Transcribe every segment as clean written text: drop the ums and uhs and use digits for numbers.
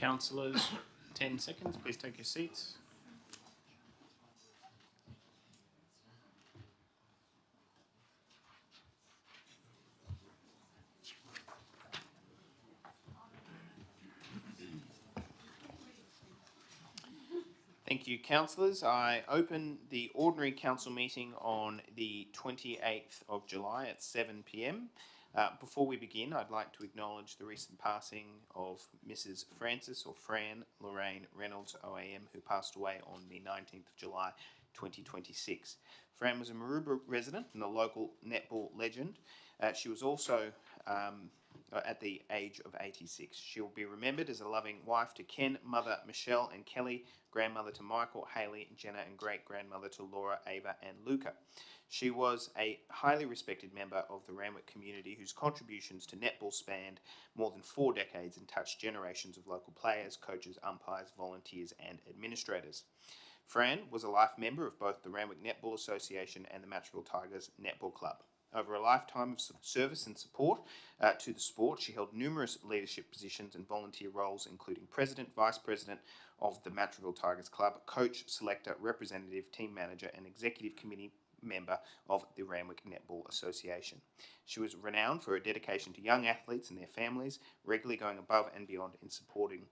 Councillors, 10 seconds. Please take your seats. Thank you, councillors. I open the ordinary council meeting on the 28th of July at 7 p.m. Before we begin, I'd like to acknowledge the recent passing of Mrs. Frances or Fran Lorraine Reynolds OAM, who passed away on the 19th of July 2026. Fran was a Maroubra resident and a local netball legend. She was also at the age of 86. She will be remembered as a loving wife to Ken, mother Michelle and Kelly, grandmother to Michael, Hayley, Jenna and great-grandmother to Laura, Ava and Luca. She was a highly respected member of the Randwick community whose contributions to netball spanned more than 4 decades and touched generations of local players, coaches, umpires, volunteers and administrators. Fran was a life member of both the Randwick Netball Association and the Matraville Tigers Netball Club. Over a lifetime of service and support to the sport, she held numerous leadership positions and volunteer roles, including President, Vice President of the Matraville Tigers Club, Coach, Selector, Representative, Team Manager and Executive Committee member of the Randwick Netball Association. She was renowned for her dedication to young athletes and their families, regularly going above and beyond in supporting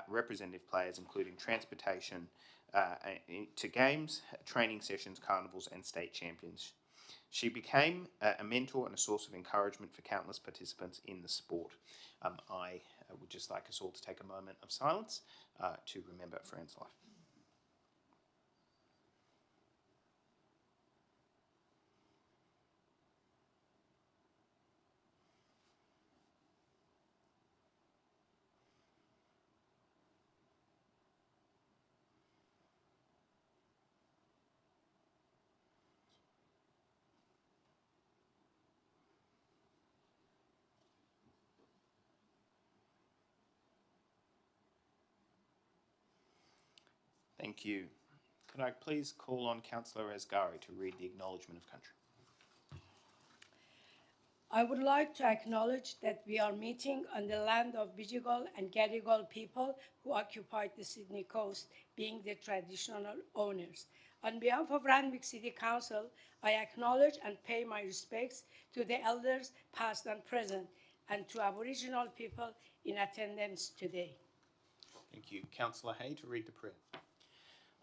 representative players, including transportation to games, training sessions, carnivals and state champions. She became a mentor and a source of encouragement for countless participants in the sport. I would just like us all to take a moment of silence to remember Fran's life. Thank you. Could I please call on Councillor Asghari to read the acknowledgement of country? I would like to acknowledge that we are meeting on the land of Bidjigal and Gadigal people who occupied the Sydney coast, being the traditional owners. On behalf of Randwick City Council, I acknowledge and pay my respects to the elders past and present and to Aboriginal people in attendance today. Thank you. Councillor Hay to read the prayer.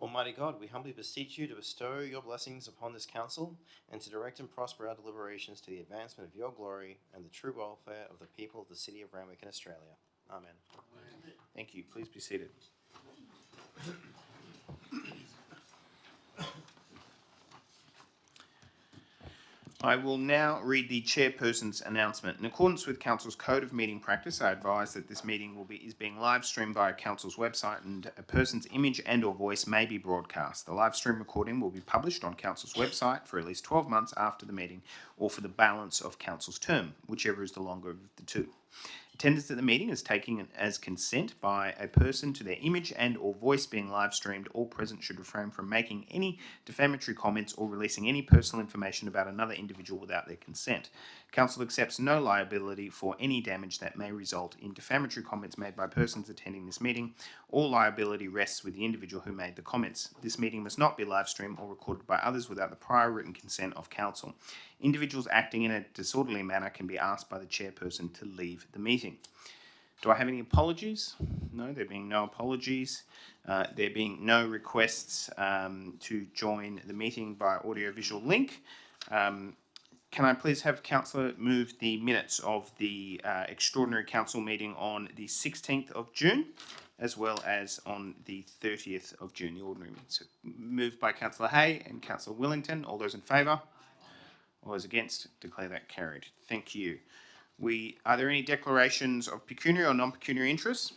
Almighty God, we humbly beseech you to bestow your blessings upon this council and to direct and prosper our deliberations to the advancement of your glory and the true welfare of the people of the city of Randwick in Australia. Amen. Thank you. Please be seated. I will now read the chairperson's announcement. In accordance with Council's Code of Meeting Practice, I advise that this meeting is being live streamed via Council's website and a person's image and or voice may be broadcast. The live stream recording will be published on Council's website for at least 12 months after the meeting or for the balance of Council's term, whichever is the longer of the two. Attendance at the meeting is taken as consent by a person to their image and or voice being live streamed. All present should refrain from making any defamatory comments or releasing any personal information about another individual without their consent. Council accepts no liability for any damage that may result in defamatory comments made by persons attending this meeting. All liability rests with the individual who made the comments. This meeting must not be live streamed or recorded by others without the prior written consent of Council. Individuals acting in a disorderly manner can be asked by the chairperson to leave the meeting. Do I have any apologies? No, there being no apologies. There being no requests to join the meeting by audio-visual link. Can I please have Councillor move the minutes of the extraordinary council meeting on the 16th of June, as well as on the 30th of June, the ordinary meeting. So moved by Councillor Hay and Councillor Willington. All those in favour? All those against? Declare that carried. Thank you. Are there any declarations of pecuniary or non-pecuniary interest?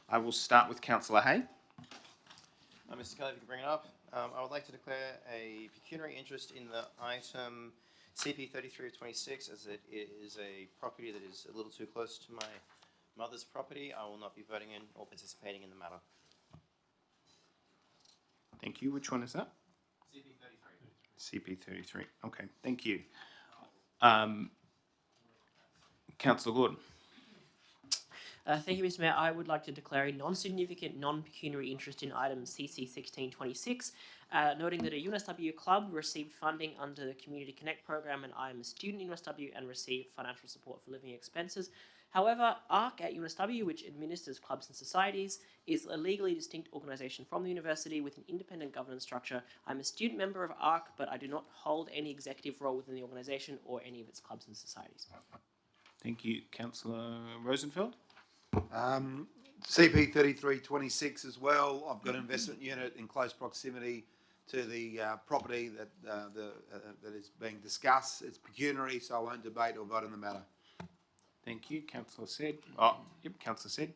I will start with Councillor Hay. Mr. Kelly, if you can bring it up. I would like to declare a pecuniary interest in the item CP 33 of 26, as it is a property that is a little too close to my mother's property. I will not be voting in or participating in the matter. Thank you. Which one is that? CP 33. CP 33. Okay, thank you. Councillor Gordon. Thank you, Mr. Mayor. I would like to declare a non-significant, non-pecuniary interest in item CC 1626, noting that a UNSW club received funding under the Community Connect program, and I am a student in UNSW and received financial support for living expenses. However, ARC at UNSW, which administers clubs and societies, is a legally distinct organisation from the university with an independent governance structure. I'm a student member of ARC, but I do not hold any executive role within the organisation or any of its clubs and societies. Thank you, Councillor Rosenfeld. CP 3326 as well. I've got an investment unit in close proximity to the property that that is being discussed. It's pecuniary, so I won't debate or vote on the matter. Thank you, Councillor Said. Oh, yep, Councillor Said.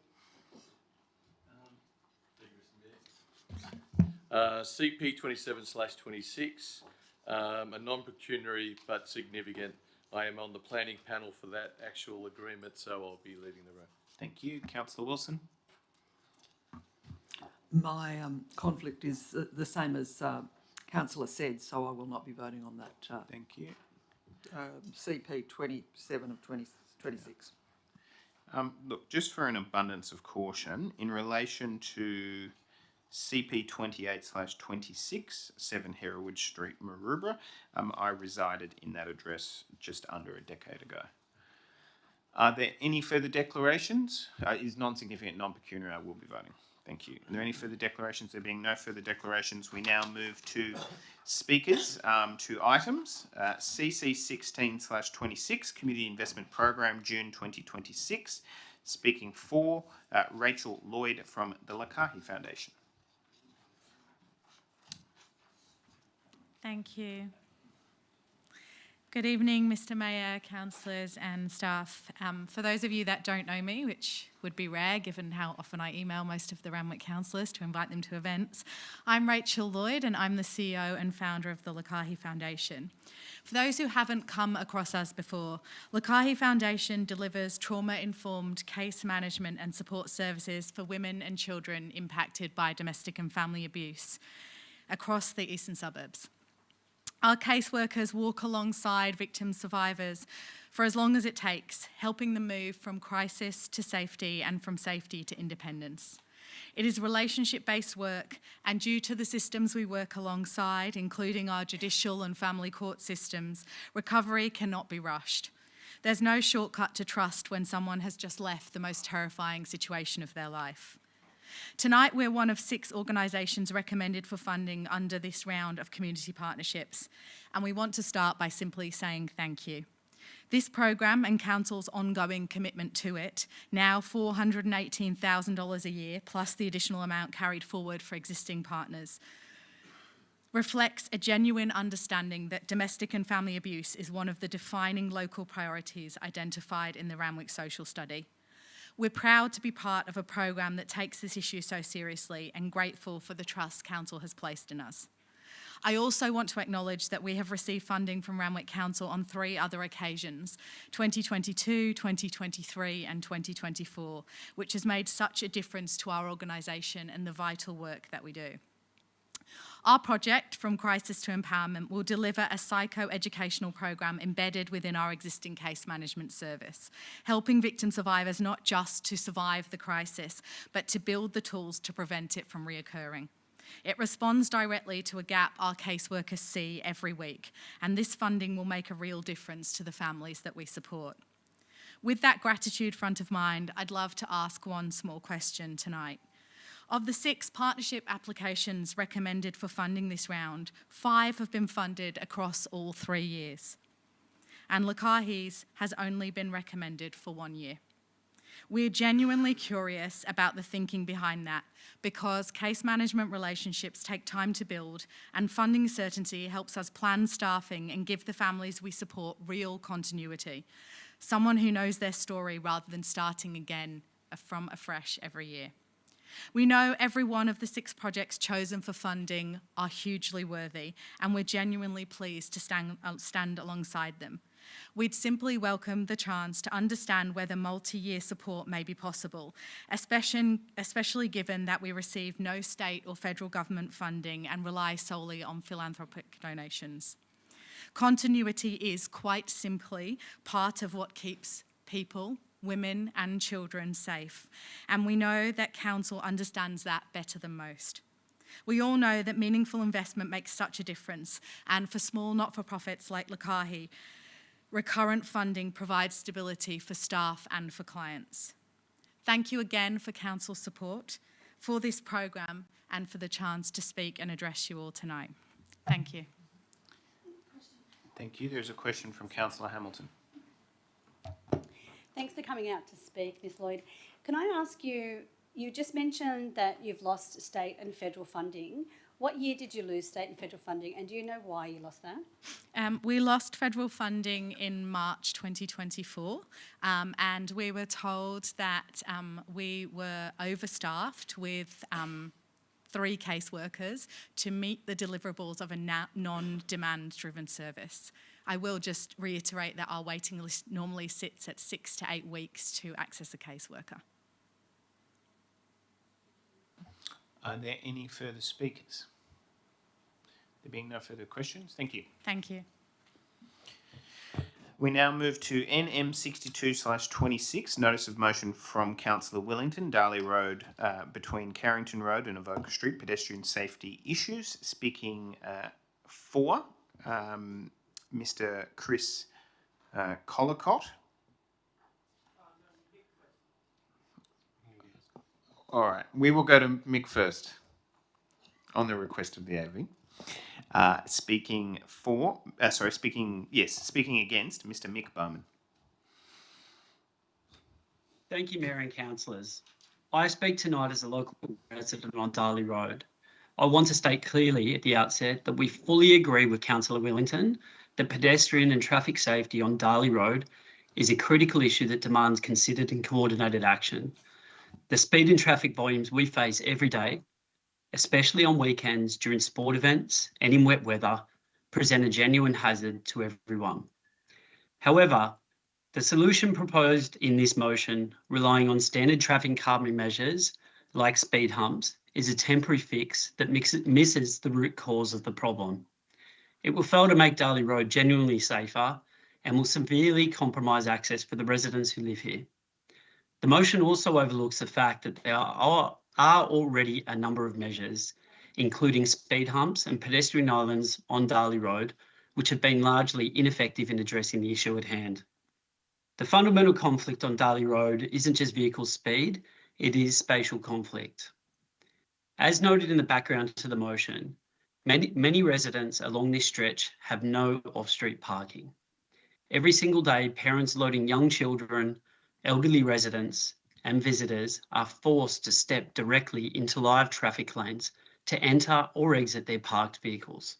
CP 27/26, a non-pecuniary but significant. I am on the planning panel for that actual agreement, so I'll be leading the room. Thank you, Councillor Wilson. My conflict is the same as Councillor said, so I will not be voting on that Thank you. CP 27 of 2026. Look, just for an abundance of caution, in relation to CP 28/26, 7 Hereward Street, Maroubra, I resided in that address just under a decade ago. Are there any further declarations? Is non-significant, non-pecuniary, I will be voting. Thank you. Are there any further declarations? There being no further declarations, we now move to speakers, to items. CC 16/26, Community Investment Program, June 2026. Speaking for Rachel Lloyd from the Lakahi Foundation. Thank you. Good evening, Mr. Mayor, councillors and staff. For those of you that don't know me, which would be rare given how often I email most of the Randwick councillors to invite them to events, I'm Rachel Lloyd and I'm the CEO and founder of the Lakahi Foundation. For those who haven't come across us before, Lakahi Foundation delivers trauma-informed case management and support services for women and children impacted by domestic and family abuse across the eastern suburbs. Our caseworkers walk alongside victim survivors for as long as it takes, helping them move from crisis to safety and from safety to independence. It is relationship-based work, and due to the systems we work alongside, including our judicial and family court systems, recovery cannot be rushed. There's no shortcut to trust when someone has just left the most terrifying situation of their life. Tonight, we're one of 6 organisations recommended for funding under this round of community partnerships, and we want to start by simply saying thank you. This program and Council's ongoing commitment to it, now $418,000 a year, plus the additional amount carried forward for existing partners, reflects a genuine understanding that domestic and family abuse is one of the defining local priorities identified in the Randwick Social Study. We're proud to be part of a program that takes this issue so seriously and grateful for the trust Council has placed in us. I also want to acknowledge that we have received funding from Randwick Council on 3 other occasions, 2022, 2023 and 2024, which has made such a difference to our organisation and the vital work that we do. Our project, From Crisis to Empowerment, will deliver a psycho-educational program embedded within our existing case management service, helping victim survivors not just to survive the crisis, but to build the tools to prevent it from reoccurring. It responds directly to a gap our caseworkers see every week, and this funding will make a real difference to the families that we support. With that gratitude front of mind, I'd love to ask one small question tonight. Of the 6 partnership applications recommended for funding this round, 5 have been funded across all 3 years. And Lakahi's has only been recommended for 1 year. We're genuinely curious about the thinking behind that, because case management relationships take time to build, and funding certainty helps us plan staffing and give the families we support real continuity. Someone who knows their story rather than starting again from afresh every year. We know every one of the 6 projects chosen for funding are hugely worthy, and we're genuinely pleased to stand alongside them. We'd simply welcome the chance to understand whether multi-year support may be possible, especially given that we receive no state or federal government funding and rely solely on philanthropic donations. Continuity is quite simply part of what keeps people, women and children safe, and we know that Council understands that better than most. We all know that meaningful investment makes such a difference, and for small not-for-profits like Lakahi, recurrent funding provides stability for staff and for clients. Thank you again for Council support for this program and for the chance to speak and address you all tonight. Thank you. Thank you. There's a question from Councillor Hamilton. Thanks for coming out to speak, Ms Lloyd. Can I ask you, you just mentioned that you've lost state and federal funding. What year did you lose state and federal funding, and do you know why you lost that? We lost federal funding in March 2024, and we were told that we were overstaffed with 3 caseworkers to meet the deliverables of a non-demand driven service. I will just reiterate that our waiting list normally sits at 6 to 8 weeks to access a caseworker. Are there any further speakers? There being no further questions, thank you. Thank you. We now move to NM 62/26, notice of motion from Councillor Willington, Darley Road between Carrington Road and Avoca Street, pedestrian safety issues. Speaking for Mr. Chris Collicott. All right, we will go to Mick first on the request of the AV. Speaking against Mr. Mick Bowman. Thank you, Mayor and Councillors. I speak tonight as a local resident on Darley Road. I want to state clearly at the outset that we fully agree with Councillor Willington that pedestrian and traffic safety on Darley Road is a critical issue that demands considered and coordinated action. The speed and traffic volumes we face every day, especially on weekends during sport events and in wet weather, present a genuine hazard to everyone. However, the solution proposed in this motion, relying on standard traffic calming measures like speed humps, is a temporary fix that misses the root cause of the problem. It will fail to make Darley Road genuinely safer and will severely compromise access for the residents who live here. The motion also overlooks the fact that there are already a number of measures, including speed humps and pedestrian islands on Darley Road, which have been largely ineffective in addressing the issue at hand. The fundamental conflict on Darley Road isn't just vehicle speed, it is spatial conflict. As noted in the background to the motion, many residents along this stretch have no off-street parking. Every single day, parents loading young children, elderly residents, and visitors are forced to step directly into live traffic lanes to enter or exit their parked vehicles.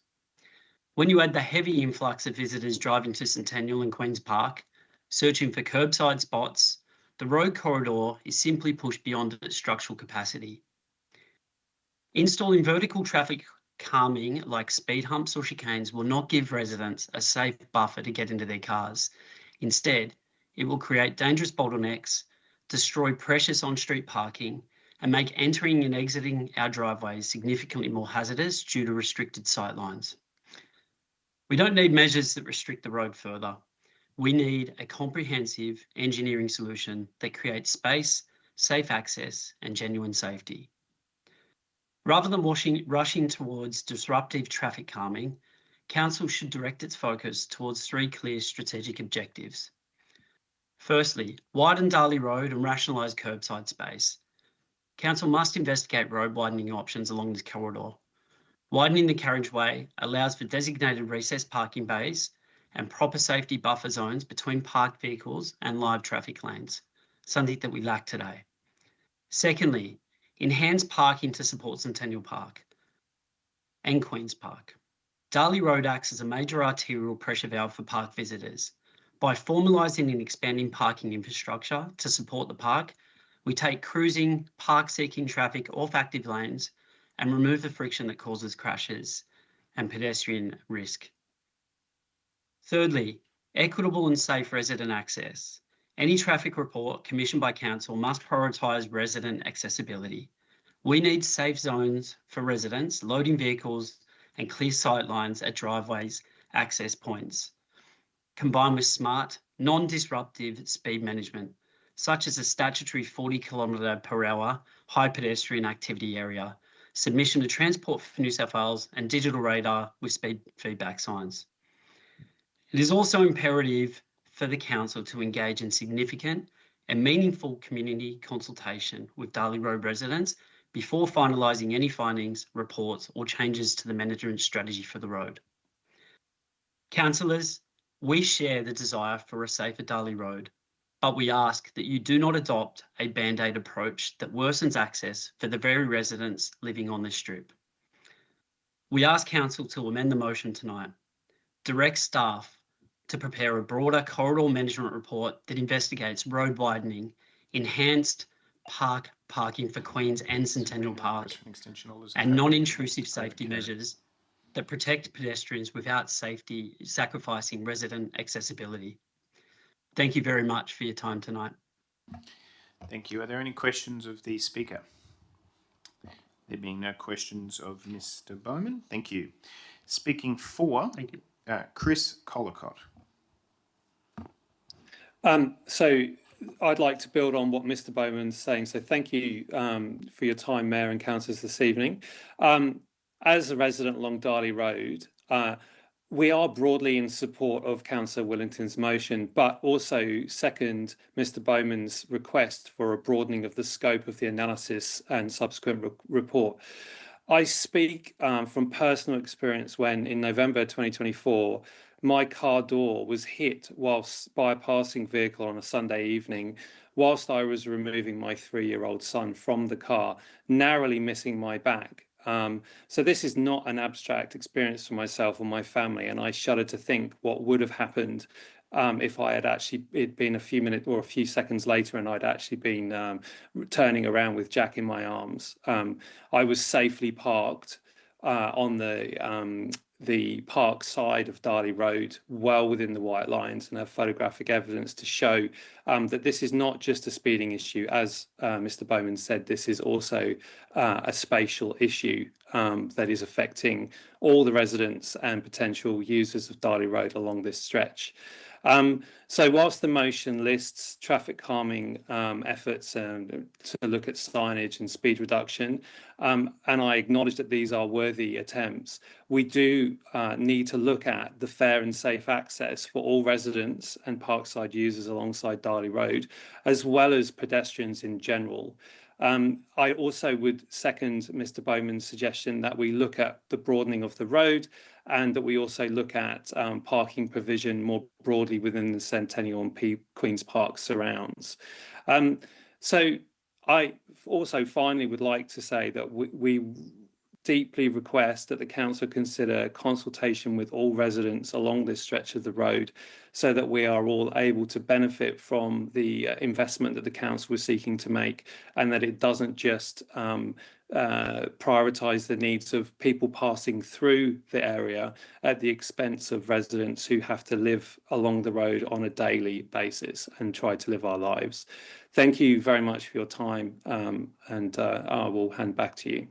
When you add the heavy influx of visitors driving to Centennial and Queen's Park, searching for curbside spots, the road corridor is simply pushed beyond its structural capacity. Installing vertical traffic calming like speed humps or chicanes will not give residents a safe buffer to get into their cars. Instead, it will create dangerous bottlenecks, destroy precious on-street parking, and make entering and exiting our driveways significantly more hazardous due to restricted sightlines. We don't need measures that restrict the road further. We need a comprehensive engineering solution that creates space, safe access, and genuine safety. Rather than rushing towards disruptive traffic calming, Council should direct its focus towards 3 clear strategic objectives. Firstly, widen Darley Road and rationalise curbside space. Council must investigate road widening options along this corridor. Widening the carriageway allows for designated recessed parking bays and proper safety buffer zones between parked vehicles and live traffic lanes, something that we lack today. Secondly, enhance parking to support Centennial Park and Queen's Park. Darley Road acts as a major arterial pressure valve for park visitors. By formalising and expanding parking infrastructure to support the park, we take cruising, park-seeking traffic off active lanes and remove the friction that causes crashes and pedestrian risk. Thirdly, equitable and safe resident access. Any traffic report commissioned by Council must prioritise resident accessibility. We need safe zones for residents, loading vehicles and clear sight lines at driveways, access points, combined with smart, non-disruptive speed management such as a statutory 40km/h high pedestrian activity area, submission to Transport for New South Wales and digital radar with speed feedback signs. It is also imperative for the Council to engage in significant and meaningful community consultation with Darley Road residents before finalising any findings, reports or changes to the management strategy for the road. Councillors, we share the desire for a safer Darley Road, but we ask that you do not adopt a band-aid approach that worsens access for the very residents living on this strip. We ask Council to amend the motion tonight, direct staff to prepare a broader corridor management report that investigates road widening, enhanced parking for Queens and Centennial Park, and non-intrusive safety measures that protect pedestrians without sacrificing resident accessibility. Thank you very much for your time tonight. Thank you. Are there any questions of the Speaker? There being no questions of Mr. Bowman, thank you. Speaking for, Thank you. Chris Collicott. So I'd like to build on what Mr. Bowman's saying. So thank you for your time, Mayor and Councillors, this evening. As a resident along Darley Road, we are broadly in support of Councillor Willington's motion, but also second Mr. Bowman's request for a broadening of the scope of the analysis and subsequent report. I speak from personal experience when in November 2024, my car door was hit by a passing vehicle on a Sunday evening whilst I was removing my 3-year-old son from the car, narrowly missing my bag. So this is not an abstract experience for myself or my family, and I shudder to think what would have happened if I had actually, it'd been a few minutes or a few seconds later and I'd actually been turning around with Jack in my arms. I was safely parked on the park side of Darley Road, well within the white lines, and have photographic evidence to show that this is not just a speeding issue. As Mr. Bowman said, this is also a spatial issue that is affecting all the residents and potential users of Darley Road along this stretch. So whilst the motion lists traffic calming efforts to look at signage and speed reduction, and I acknowledge that these are worthy attempts, we do need to look at the fair and safe access for all residents and parkside users alongside Darley Road, as well as pedestrians in general. I also would second Mr. Bowman's suggestion that we look at the broadening of the road and that we also look at parking provision more broadly within the Centennial and Queen's Park surrounds. So I also finally would like to say that we deeply request that the council consider consultation with all residents along this stretch of the road so that we are all able to benefit from the investment that the council is seeking to make, and that it doesn't just prioritise the needs of people passing through the area at the expense of residents who have to live along the road on a daily basis and try to live our lives. Thank you very much for your time, and I will hand back to you.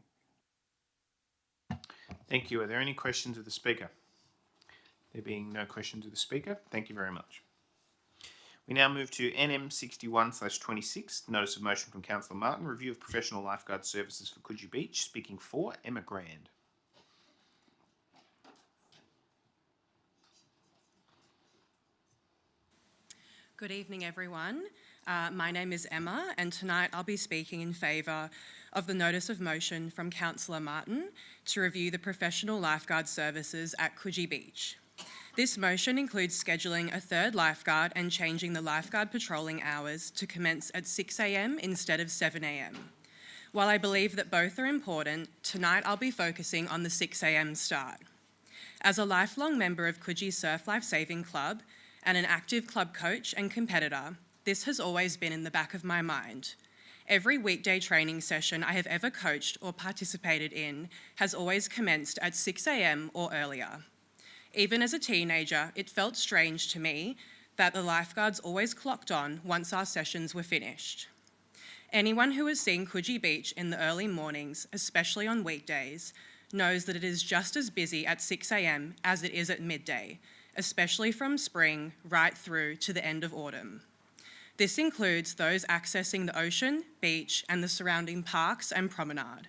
Thank you. Are there any questions of the Speaker? There being no questions of the Speaker, thank you very much. We now move to NM 61/26, Notice of Motion from Councillor Martin, Review of Professional Lifeguard Services for Coogee Beach. Speaking for, Emma Grand. Good evening, everyone. My name is Emma, and tonight I'll be speaking in favour of the Notice of Motion from Councillor Martin to review the professional lifeguard services at Coogee Beach. This motion includes scheduling a third lifeguard and changing the lifeguard patrolling hours to commence at 6 a.m. instead of 7 a.m. While I believe that both are important, tonight I'll be focusing on the 6 a.m. start. As a lifelong member of Coogee Surf Life Saving Club and an active club coach and competitor, this has always been in the back of my mind. Every weekday training session I have ever coached or participated in has always commenced at 6 a.m. or earlier. Even as a teenager, it felt strange to me that the lifeguards always clocked on once our sessions were finished. Anyone who has seen Coogee Beach in the early mornings, especially on weekdays, knows that it is just as busy at 6 a.m. as it is at midday, especially from spring right through to the end of autumn. This includes those accessing the ocean, beach, and the surrounding parks and promenade.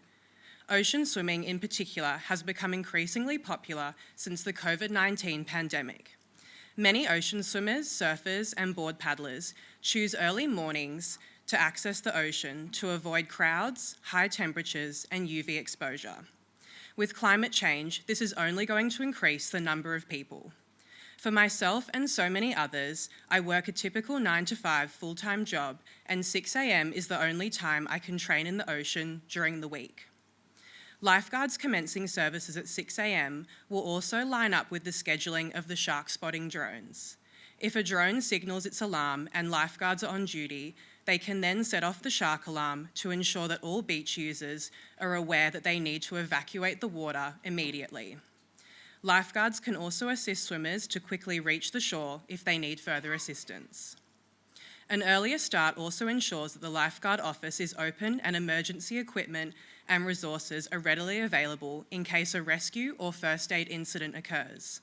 Ocean swimming in particular has become increasingly popular since the COVID-19 pandemic. Many ocean swimmers, surfers, and board paddlers choose early mornings to access the ocean to avoid crowds, high temperatures, and UV exposure. With climate change, this is only going to increase the number of people. For myself and so many others, I work a typical 9-to-5 full-time job, and 6 a.m. is the only time I can train in the ocean during the week. Lifeguards commencing services at 6 a.m. will also line up with the scheduling of the shark spotting drones. If a drone signals its alarm and lifeguards are on duty, they can then set off the shark alarm to ensure that all beach users are aware that they need to evacuate the water immediately. Lifeguards can also assist swimmers to quickly reach the shore if they need further assistance. An earlier start also ensures that the lifeguard office is open and emergency equipment and resources are readily available in case a rescue or first aid incident occurs.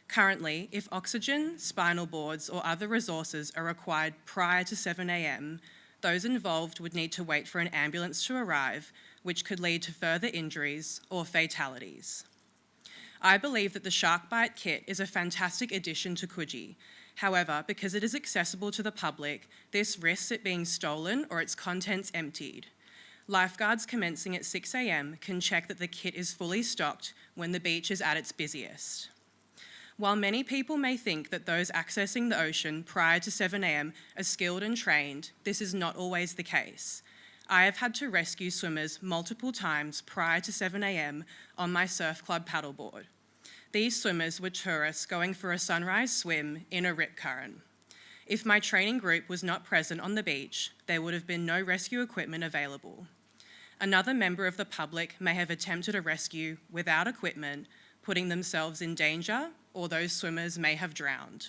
Currently, if oxygen, spinal boards, or other resources are required prior to 7 a.m, those involved would need to wait for an ambulance to arrive, which could lead to further injuries or fatalities. I believe that the Shark Bite Kit is a fantastic addition to Coogee. However, because it is accessible to the public, this risks it being stolen or its contents emptied. Lifeguards commencing at 6 a.m. can check that the kit is fully stocked when the beach is at its busiest. While many people may think that those accessing the ocean prior to 7 a.m. are skilled and trained, this is not always the case. I have had to rescue swimmers multiple times prior to 7 a.m. on my surf club paddleboard. These swimmers were tourists going for a sunrise swim in a rip current. If my training group was not present on the beach, there would have been no rescue equipment available. Another member of the public may have attempted a rescue without equipment, putting themselves in danger, or those swimmers may have drowned.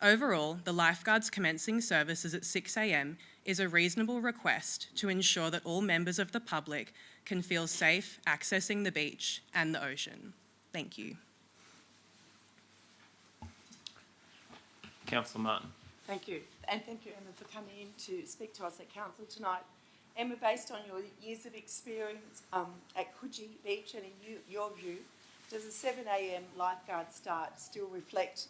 Overall, the lifeguards commencing services at 6 a.m. is a reasonable request to ensure that all members of the public can feel safe accessing the beach and the ocean. Thank you. Councillor Martin. Thank you, and thank you, Emma, for coming in to speak to us at Council tonight. Emma, based on your years of experience at Coogee Beach and in your view, does a 7 a.m. lifeguard start still reflect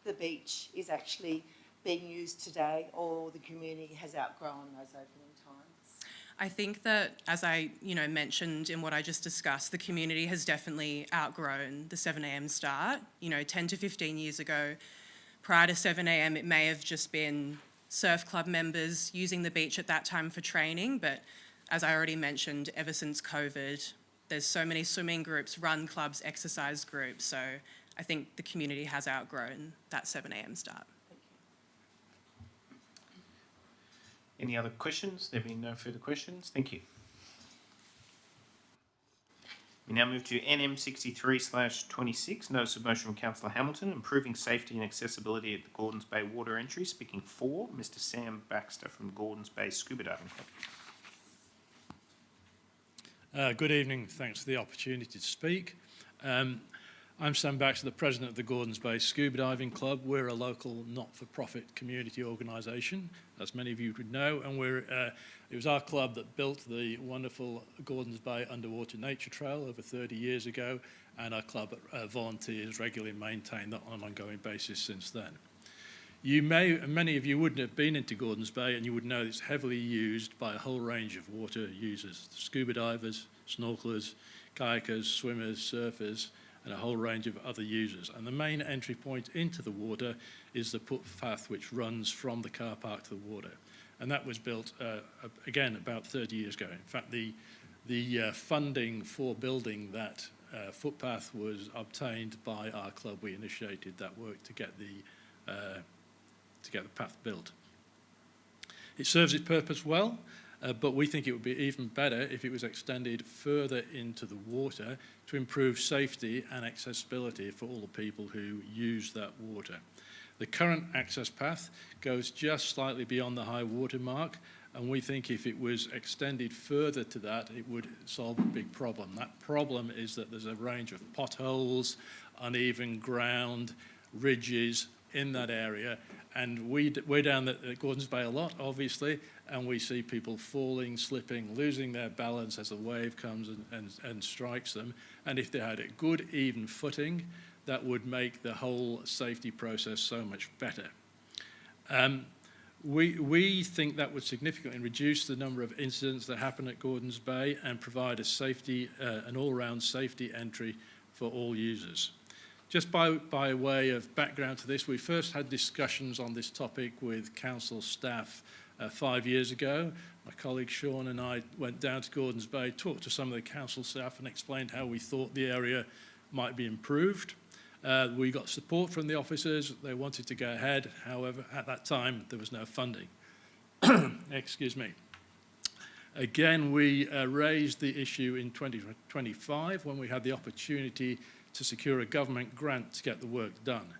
the beach is actually being used today, or the community has outgrown those opening times? I think that, as I mentioned in what I just discussed, the community has definitely outgrown the 7 a.m. start. 10 to 15 years ago, prior to 7 a.m, it may have just been surf club members using the beach at that time for training, but as I already mentioned, ever since COVID, there's so many swimming groups, run clubs, exercise groups, so I think the community has outgrown that 7 a.m. start. Any other questions? There being no further questions, thank you. We now move to NM 63/26, notice of motion from Councillor Hamilton, improving safety and accessibility at the Gordons Bay Water Entry. Speaking for, Mr. Sam Baxter from Gordons Bay Scuba Diving Club. Good evening, thanks for the opportunity to speak. I'm Sam Baxter, the president of the Gordons Bay Scuba Diving Club. We're a local not-for-profit community organisation, as many of you would know, and it was our club that built the wonderful Gordons Bay Underwater Nature Trail over 30 years ago, and our club volunteers regularly maintain that on an ongoing basis since then. Many of you wouldn't have been into Gordons Bay, and you would know it's heavily used by a whole range of water users: scuba divers, snorkelers, kayakers, swimmers, surfers, and a whole range of other users. And the main entry point into the water is the footpath which runs from the car park to the water. And that was built, again, about 30 years ago. In fact, the funding for building that footpath was obtained by our club. We initiated that work to get the path built. It serves its purpose well, but we think it would be even better if it was extended further into the water to improve safety and accessibility for all the people who use that water. The current access path goes just slightly beyond the high water mark, and we think if it was extended further to that, it would solve a big problem. That problem is that there's a range of potholes, uneven ground, ridges, in that area. And we're down at Gordons Bay a lot, obviously, and we see people falling, slipping, losing their balance as a wave comes and strikes them. And if they had a good, even footing, that would make the whole safety process so much better. We think that would significantly reduce the number of incidents that happen at Gordons Bay and provide a safety, an all-round safety entry for all users. Just by way of background to this, we first had discussions on this topic with council staff 5 years ago. My colleague Sean and I went down to Gordons Bay, talked to some of the council staff and explained how we thought the area might be improved. We got support from the officers. They wanted to go ahead. However, at that time, there was no funding. Excuse me. Again, we raised the issue in 2025 when we had the opportunity to secure a government grant to get the work done.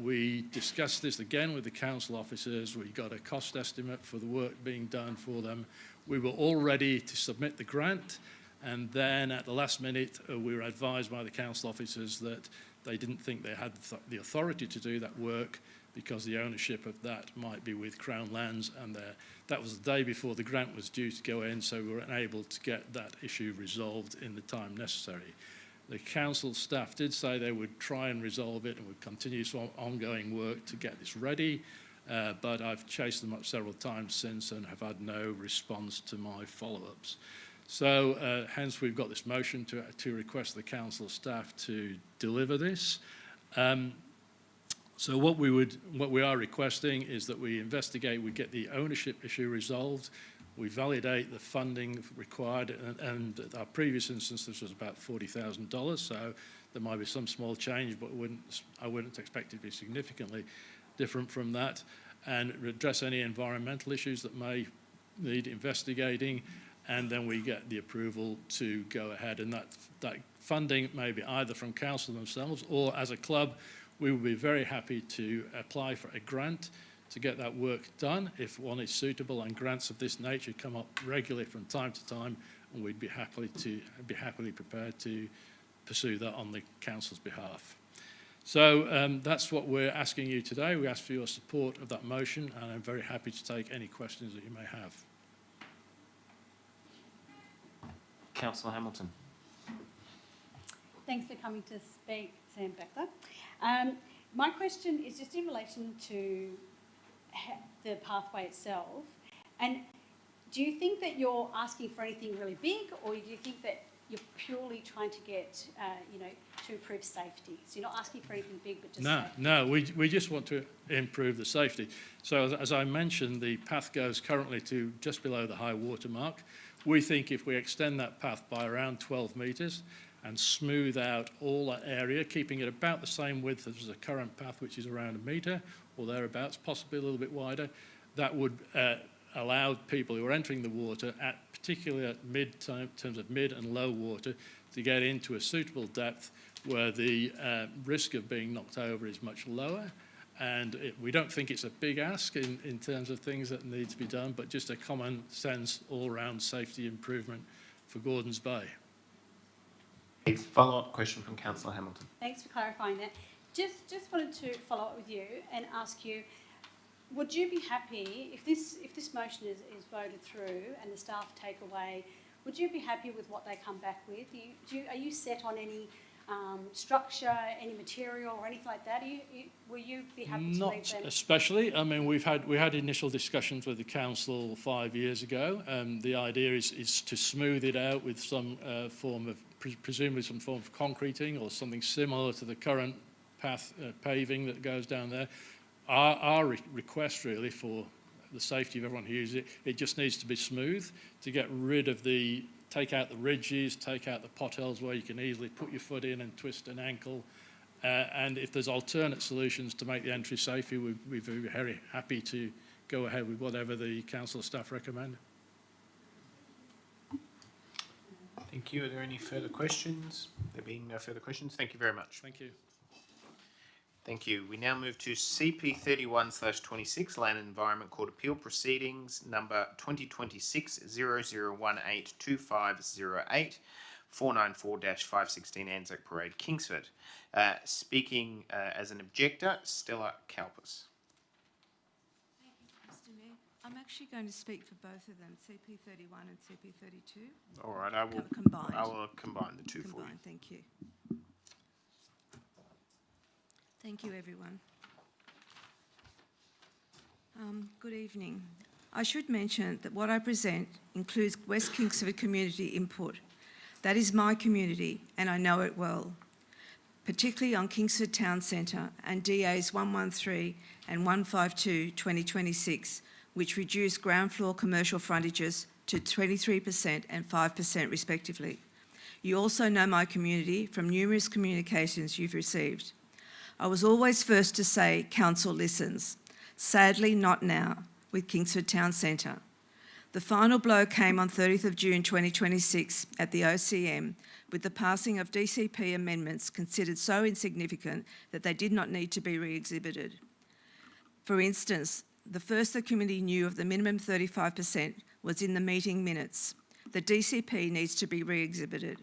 We discussed this again with the council officers. We got a cost estimate for the work being done for them. We were all ready to submit the grant, and then at the last minute, we were advised by the council officers that they didn't think they had the authority to do that work because the ownership of that might be with Crown Lands, and that was the day before the grant was due to go in, so we were unable to get that issue resolved in the time necessary. The council staff did say they would try and resolve it and would continue some ongoing work to get this ready, but I've chased them up several times since and have had no response to my follow-ups. So hence we've got this motion to request the council staff to deliver this. So what we are requesting is that we investigate, we get the ownership issue resolved, we validate the funding required, and our previous instance this was about $40,000, so there might be some small change, but I wouldn't expect it to be significantly different from that, and address any environmental issues that may need investigating, and then we get the approval to go ahead. And that funding may be either from council themselves or as a club, we would be very happy to apply for a grant to get that work done if one is suitable, and grants of this nature come up regularly from time to time, and we'd be happily prepared to pursue that on the council's behalf. So that's what we're asking you today. We ask for your support of that motion, and I'm very happy to take any questions that you may have. Councillor Hamilton. Thanks for coming to speak, Sam Beckler. My question is just in relation to the pathway itself. And do you think that you're asking for anything really big, or do you think that you're purely trying to get, to improve safety? So you're not asking for anything big, but just safety. No, we just want to improve the safety. So as I mentioned, the path goes currently to just below the high water mark. We think if we extend that path by around 12 metres and smooth out all that area, keeping it about the same width as the current path, which is around a metre or thereabouts, possibly a little bit wider, that would allow people who are entering the water, particularly at terms of mid and low water, to get into a suitable depth where the risk of being knocked over is much lower. And we don't think it's a big ask in terms of things that need to be done, but just a common sense all-round safety improvement for Gordons Bay. A follow-up question from Councillor Hamilton. Thanks for clarifying that. Just wanted to follow up with you and ask you, would you be happy if this motion is voted through and the staff take away? Would you be happy with what they come back with? Are you set on any structure, any material, or anything like that? Will you be happy to leave them? Not especially. I mean, we had initial discussions with the council 5 years ago. The idea is to smooth it out with some form of, presumably some form of concreting or something similar to the current path paving that goes down there. Our request really for the safety of everyone who uses it just needs to be smooth to get rid of take out the ridges, take out the potholes where you can easily put your foot in and twist an ankle. And if there's alternate solutions to make the entry safer, we'd be very happy to go ahead with whatever the council staff recommend. Thank you. Are there any further questions? There being no further questions, thank you very much. Thank you. Thank you. We now move to CP 31/26 Land and Environment Court Appeal Proceedings number 2026-00182508 494-516 Anzac Parade, Kingsford. Speaking as an objector, Stella Kalpis. Thank you, Mr. Mayor. I'm actually going to speak for both of them, CP31 and CP32. All right, I will combine the two for you. Thank you. Thank you, everyone. Good evening. I should mention that what I present includes West Kingsford community input. That is my community, and I know it well, particularly on Kingsford Town Centre and DAs 113 and 152 2026, which reduce ground floor commercial frontages to 23% and 5% respectively. You also know my community from numerous communications you've received. I was always first to say council listens. Sadly, not now with Kingsford Town Centre. The final blow came on 30th of June 2026 at the OCM with the passing of DCP amendments considered so insignificant that they did not need to be re-exhibited. For instance, the first the committee knew of the minimum 35% was in the meeting minutes. The DCP needs to be re-exhibited.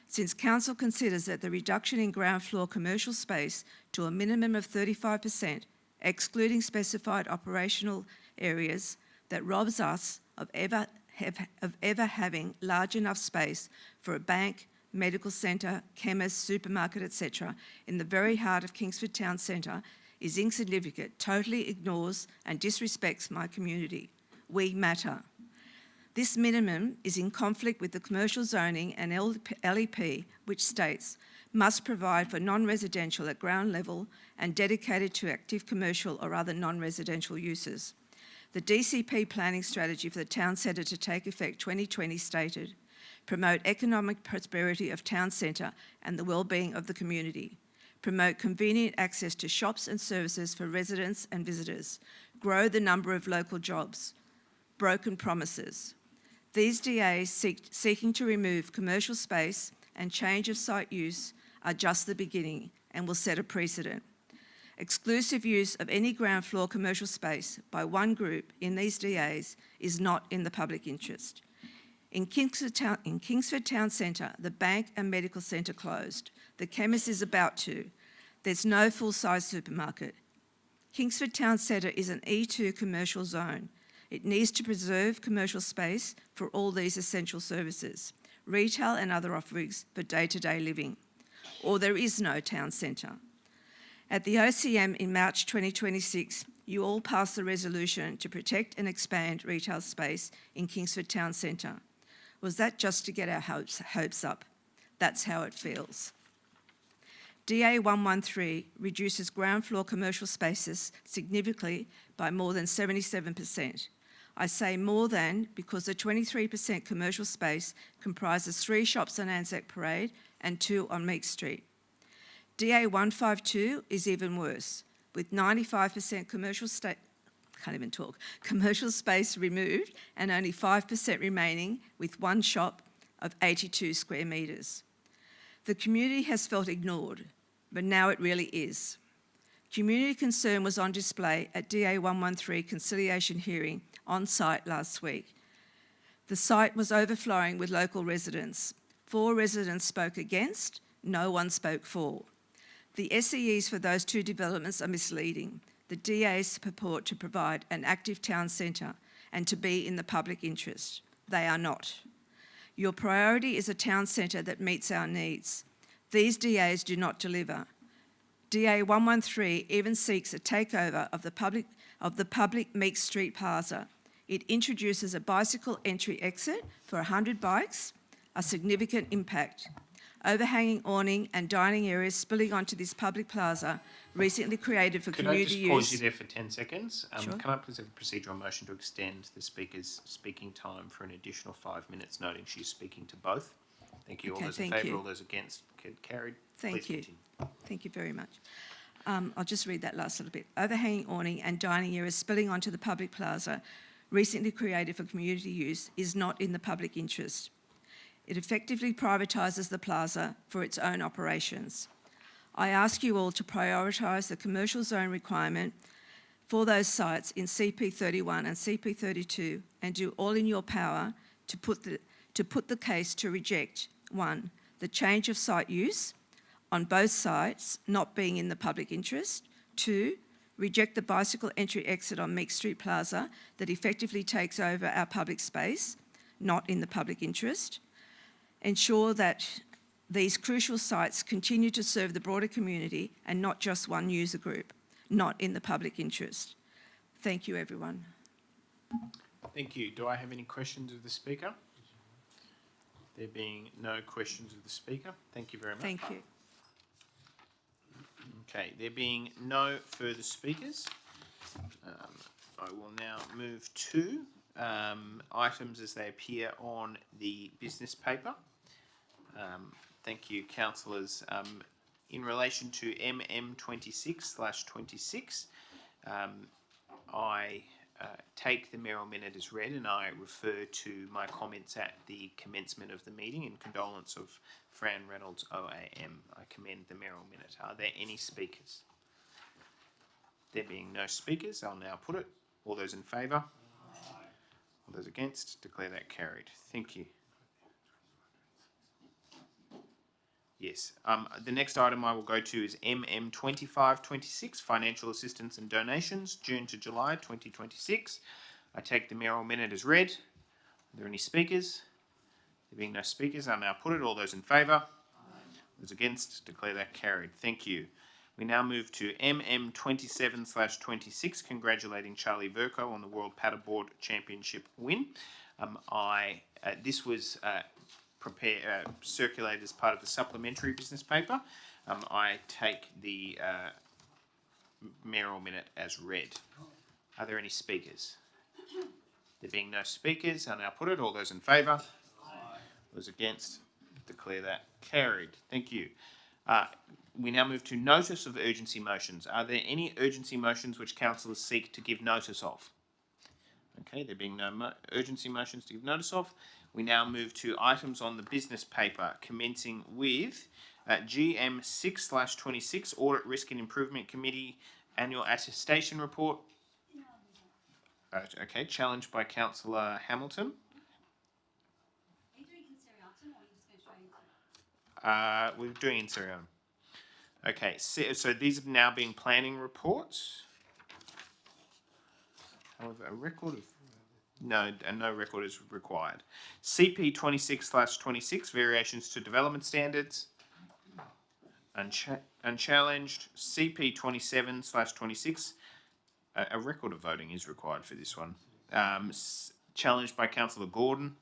Since Council considers that the reduction in ground floor commercial space to a minimum of 35%, excluding specified operational areas, that robs us of ever having large enough space for a bank, medical centre, chemist, supermarket, etc. in the very heart of Kingsford Town Centre is insignificant, totally ignores and disrespects my community. We matter. This minimum is in conflict with the commercial zoning and LEP, which states must provide for non-residential at ground level and dedicated to active commercial or other non-residential uses. The DCP planning strategy for the town centre to take effect 2020 stated, promote economic prosperity of town centre and the well-being of the community, promote convenient access to shops and services for residents and visitors, grow the number of local jobs. Broken promises. These DAs seeking to remove commercial space and change of site use are just the beginning and will set a precedent. Exclusive use of any ground floor commercial space by one group in these DAs is not in the public interest. In Kingsford Town Centre, the bank and medical centre closed. The chemist is about to. There's no full-size supermarket. Kingsford Town Centre is an E2 commercial zone. It needs to preserve commercial space for all these essential services, retail and other offerings for day-to-day living. Or there is no town centre. At the OCM in March 2026, you all passed the resolution to protect and expand retail space in Kingsford Town Centre. Was that just to get our hopes up? That's how it feels. DA 113 reduces ground floor commercial spaces significantly by more than 77%. I say more than because the 23% commercial space comprises 3 shops on Anzac Parade and 2 on Meek Street. DA 152 is even worse, with 95% commercial space removed and only 5% remaining with 1 shop of 82 square metres. The community has felt ignored, but now it really is. Community concern was on display at DA 113 conciliation hearing on site last week. The site was overflowing with local residents. 4 residents spoke against, no one spoke for. The SEEs for those 2 developments are misleading. The DAs purport to provide an active town centre and to be in the public interest. They are not. Your priority is a town centre that meets our needs. These DAs do not deliver. DA 113 even seeks a takeover of the public Meek Street Plaza. It introduces a bicycle entry exit for 100 bikes, a significant impact. Overhanging awning and dining areas spilling onto this public plaza, recently created for community use. Could I just pause you there for 10 seconds? Sure. Can I please have a procedural motion to extend the speaker's speaking time for an additional 5 minutes, noting she's speaking to both? Thank you. All those in favour, all those against, carried. Thank you. Thank you very much. I'll just read that last little bit. Overhanging awning and dining areas spilling onto the public plaza, recently created for community use, is not in the public interest. It effectively privatises the plaza for its own operations. I ask you all to prioritise the commercial zone requirement for those sites in CP31 and CP32 and do all in your power to put the case to reject 1, the change of site use on both sites not being in the public interest. 2, reject the bicycle entry exit on Meek Street Plaza that effectively takes over our public space, not in the public interest. Ensure that these crucial sites continue to serve the broader community and not just one user group, not in the public interest. Thank you, everyone. Thank you. Do I have any questions of the Speaker? There being no questions of the Speaker, thank you very much. Thank you. Okay, there being no further speakers, I will now move to items as they appear on the business paper. Thank you, councillors. In relation to MM26/26, I take the Merrill Minute as read and I refer to my comments at the commencement of the meeting in condolence of Fran Reynolds OAM. I commend the Merrill Minute. Are there any speakers? There being no speakers, I'll now put it. All those in favour? All those against? Declare that carried. Thank you. Yes. The next item I will go to is MM2526, Financial Assistance and Donations, June to July 2026. I take the Merrill Minute as read. Are there any speakers? There being no speakers, I'll now put it. All those in favour? Those against? Declare that carried. Thank you. We now move to MM27/26, congratulating Charlie Verco on the World Paddleboard Championship win. This was circulated as part of the supplementary business paper. I take the Merrill Minute as read. Are there any speakers? There being no speakers, I'll now put it. All those in favour? Those against? Declare that carried. Thank you. We now move to notice of urgency motions. Are there any urgency motions which councillors seek to give notice of? Okay, there being no urgency motions to give notice of, we now move to items on the business paper, commencing with GM 6/26, Audit Risk and Improvement Committee Annual Attestation Report. Okay, challenged by Councillor Hamilton. Are you doing in seriatim or are you just going straight into it? We're doing in seriatim. Okay, so these have now been planning reports. However, a record of no record is required. CP 26/26, variations to development standards. Unchallenged. CP 27/26, a record of voting is required for this one. Challenged by Councillor Gordon.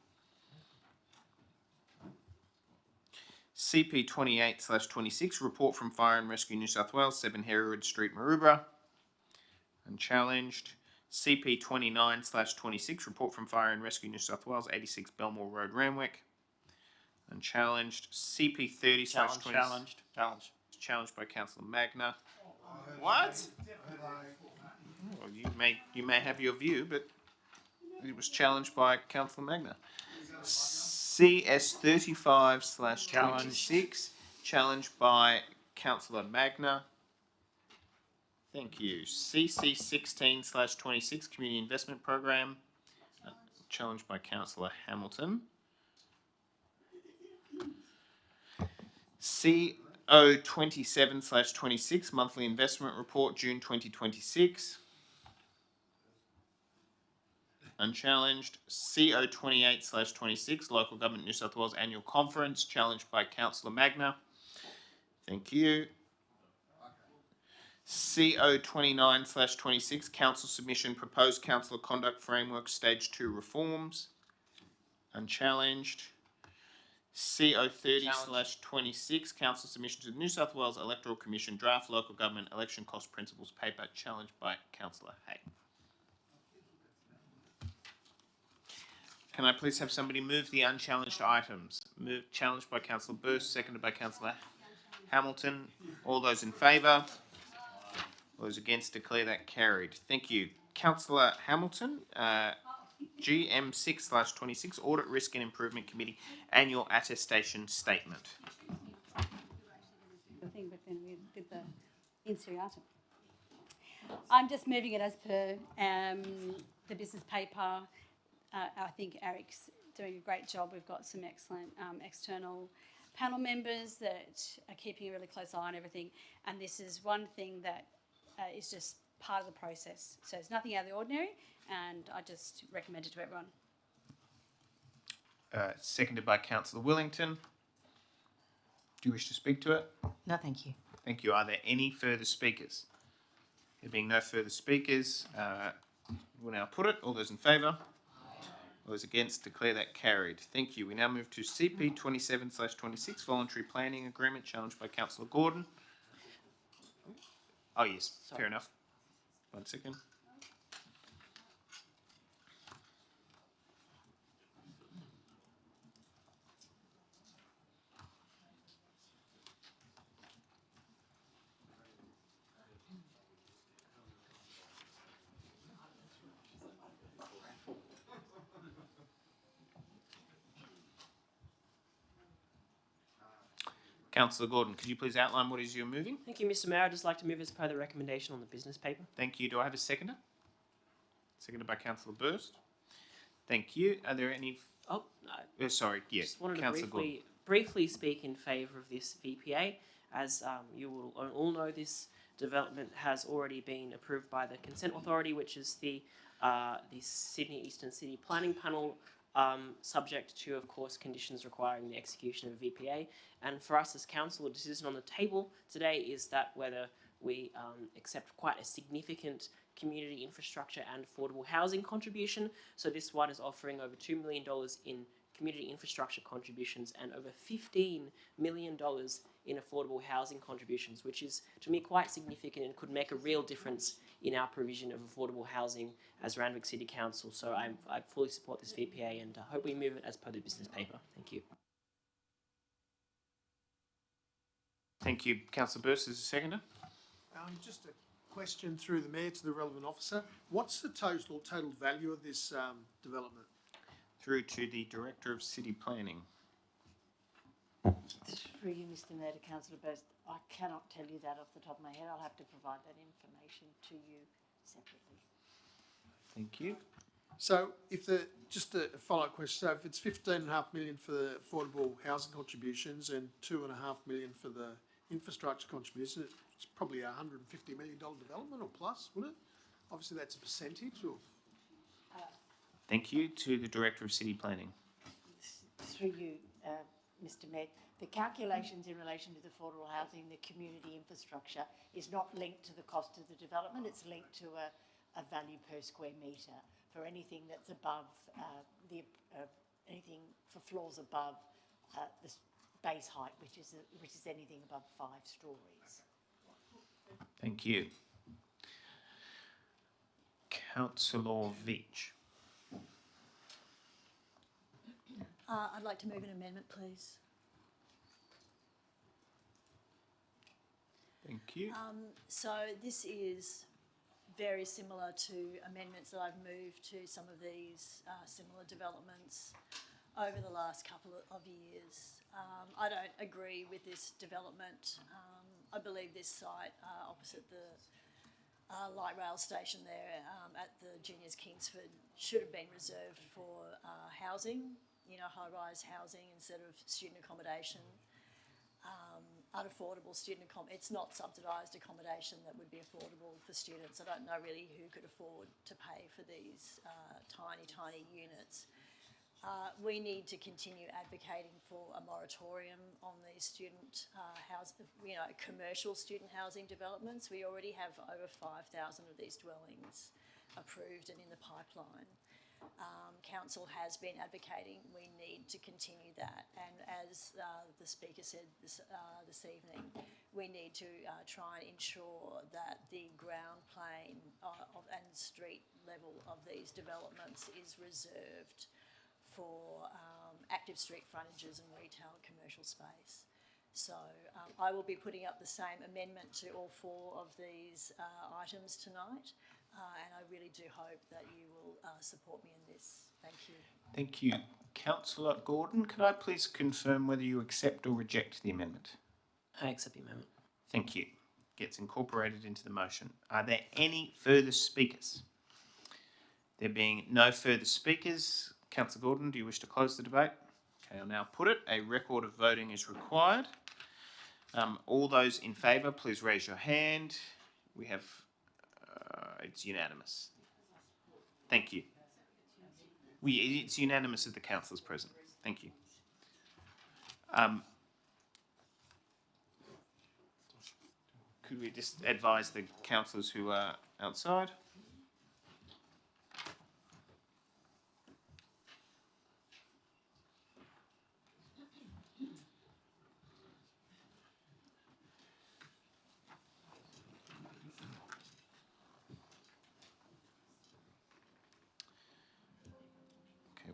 CP 28/26, report from Fire and Rescue New South Wales, 7 Hereward Street, Maroubra. Unchallenged. CP 29/26, report from Fire and Rescue New South Wales, 86 Belmore Road, Randwick. Unchallenged. CP 30/26. Challenged by Councillor Magna. What? Well, you may have your view, but it was challenged by Councillor Magna. CS 35/26, challenged by Councillor Magna. Thank you. CC 16/26, Community Investment Program, challenged by Councillor Hamilton. CO 27/26, Monthly Investment Report, June 2026. Unchallenged. CO 28/26, Local Government New South Wales Annual Conference, challenged by Councillor Magna. Thank you. CO 29/26, Council Submission, Proposed Councillor Conduct Framework, Stage 2 Reforms. Unchallenged. CO 30/26, Council Submission to the New South Wales Electoral Commission, Draft Local Government Election Cost Principles Paper, challenged by Councillor Hay. Can I please have somebody move the unchallenged items? Challenged by Councillor Burst, seconded by Councillor Hamilton. All those in favour? Those against, declare that carried. Thank you. Councillor Hamilton, GM 6/26, Audit Risk and Improvement Committee Annual Attestation Statement. The thing, but then we did the in seriatim. I'm just moving it as per the business paper. I think Eric's doing a great job. We've got some excellent external panel members that are keeping a really close eye on everything. And this is one thing that is just part of the process. So it's nothing out of the ordinary, and I just recommend it to everyone. Seconded by Councillor Willington. Do you wish to speak to it? No, thank you. Thank you. Are there any further speakers? There being no further speakers, we'll now put it. All those in favour? All those against, declare that carried. Thank you. We now move to CP 27/26, Voluntary Planning Agreement, challenged by Councillor Gordon. Oh, yes, fair enough. 1 second. Councillor Gordon, could you please outline what it is you're moving? Thank you, Mr. Mayor. I'd just like to move as per the recommendation on the business paper. Thank you. Do I have a seconder? Seconded by Councillor Burst. Thank you. Are there any... Oh, no. Sorry, yes. Just wanted Councillor to briefly speak in favour of this VPA. As you will all know, this development has already been approved by the Consent Authority, which is the Sydney Eastern City Planning Panel, subject to, of course, conditions requiring the execution of a VPA. And for us as council, the decision on the table today is that whether we accept quite a significant community infrastructure and affordable housing contribution. So this one is offering over $2 million in community infrastructure contributions and over $15 million in affordable housing contributions, which is, to me, quite significant and could make a real difference in our provision of affordable housing as Randwick City Council. So I fully support this VPA and hope we move it as per the business paper. Thank you. Thank you. Councillor Burst is a seconder. Just a question through the Mayor to the relevant officer. What's the total value of this development? Through to the Director of City Planning. Through you, Mr. Mayor, to Councillor Burst, I cannot tell you that off the top of my head. I'll have to provide that information to you separately. Thank you. So, just a follow-up question. So, if it's $15.5 million for the affordable housing contributions and $2.5 million for the infrastructure contributions, it's probably a $150 million development or plus, would it? Obviously, that's a percentage of. Thank you. To the Director of City Planning. Through you, Mr. Mayor, the calculations in relation to the affordable housing, the community infrastructure, is not linked to the cost of the development. It's linked to a value per square metre for anything that's above anything for floors above the base height, which is anything above 5 stories. Thank you. Councillor Veitch. I'd like to move an amendment, please. Thank you. So this is very similar to amendments that I've moved to some of these similar developments over the last couple of years. I don't agree with this development. I believe this site opposite the light rail station there at the Juniors Kingsford should have been reserved for housing, high-rise housing instead of student accommodation. Unaffordable student it's not subsidised accommodation that would be affordable for students. I don't know really who could afford to pay for these tiny units. We need to continue advocating for a moratorium on these student commercial student housing developments. We already have over 5,000 of these dwellings approved and in the pipeline. Council has been advocating we need to continue that, and as the Speaker said this evening, we need to try and ensure that the ground plane and street level of these developments is reserved for active street frontages and retail and commercial space. So I will be putting up the same amendment to all 4 of these items tonight, and I really do hope that you will support me in this. Thank you. Thank you. Councillor Gordon, could I please confirm whether you accept or reject the amendment? I accept the amendment. Thank you. Gets incorporated into the motion. Are there any further speakers? There being no further speakers, Councillor Gordon, do you wish to close the debate? Okay, I'll now put it. A record of voting is required. All those in favour, please raise your hand. We have, it's unanimous. Thank you. It's unanimous of the councillors present. Thank you. Could we just advise the councillors who are outside?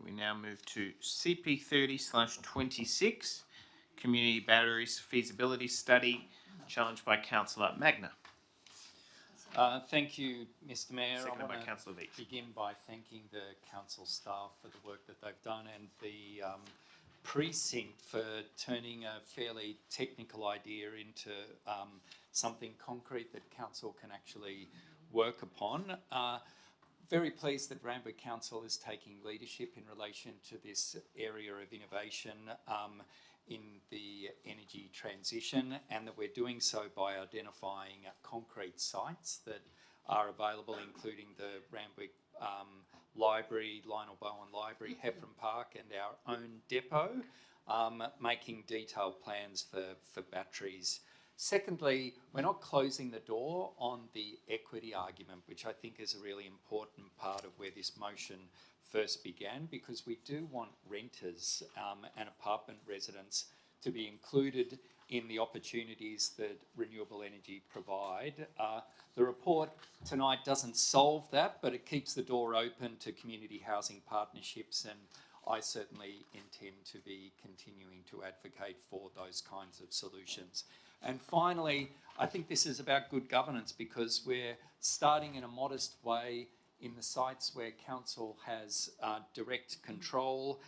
We now move to CP 30/26, Community Batteries Feasibility Study, challenged by Councillor Magna. Thank you, Mr Mayor. Seconded I by want Councillor to Veach. begin by thanking the council staff for the work that they've done and the precinct for turning a fairly technical idea into something concrete that council can actually work upon. Very pleased that Randwick Council is taking leadership in relation to this area of innovation in the energy transition, and that we're doing so by identifying concrete sites that are available, including the Randwick Library, Lionel Bowen Library, Heffron Park, and our own depot, making detailed plans for batteries. Secondly, we're not closing the door on the equity argument, which I think is a really important part of where this motion first began, because we do want renters and apartment residents to be included in the opportunities that renewable energy provide. The report tonight doesn't solve that, but it keeps the door open to community housing partnerships, and I certainly intend to be continuing to advocate for those kinds of solutions. And finally, I think this is about good governance, because we're starting in a modest way in the sites where council has direct control,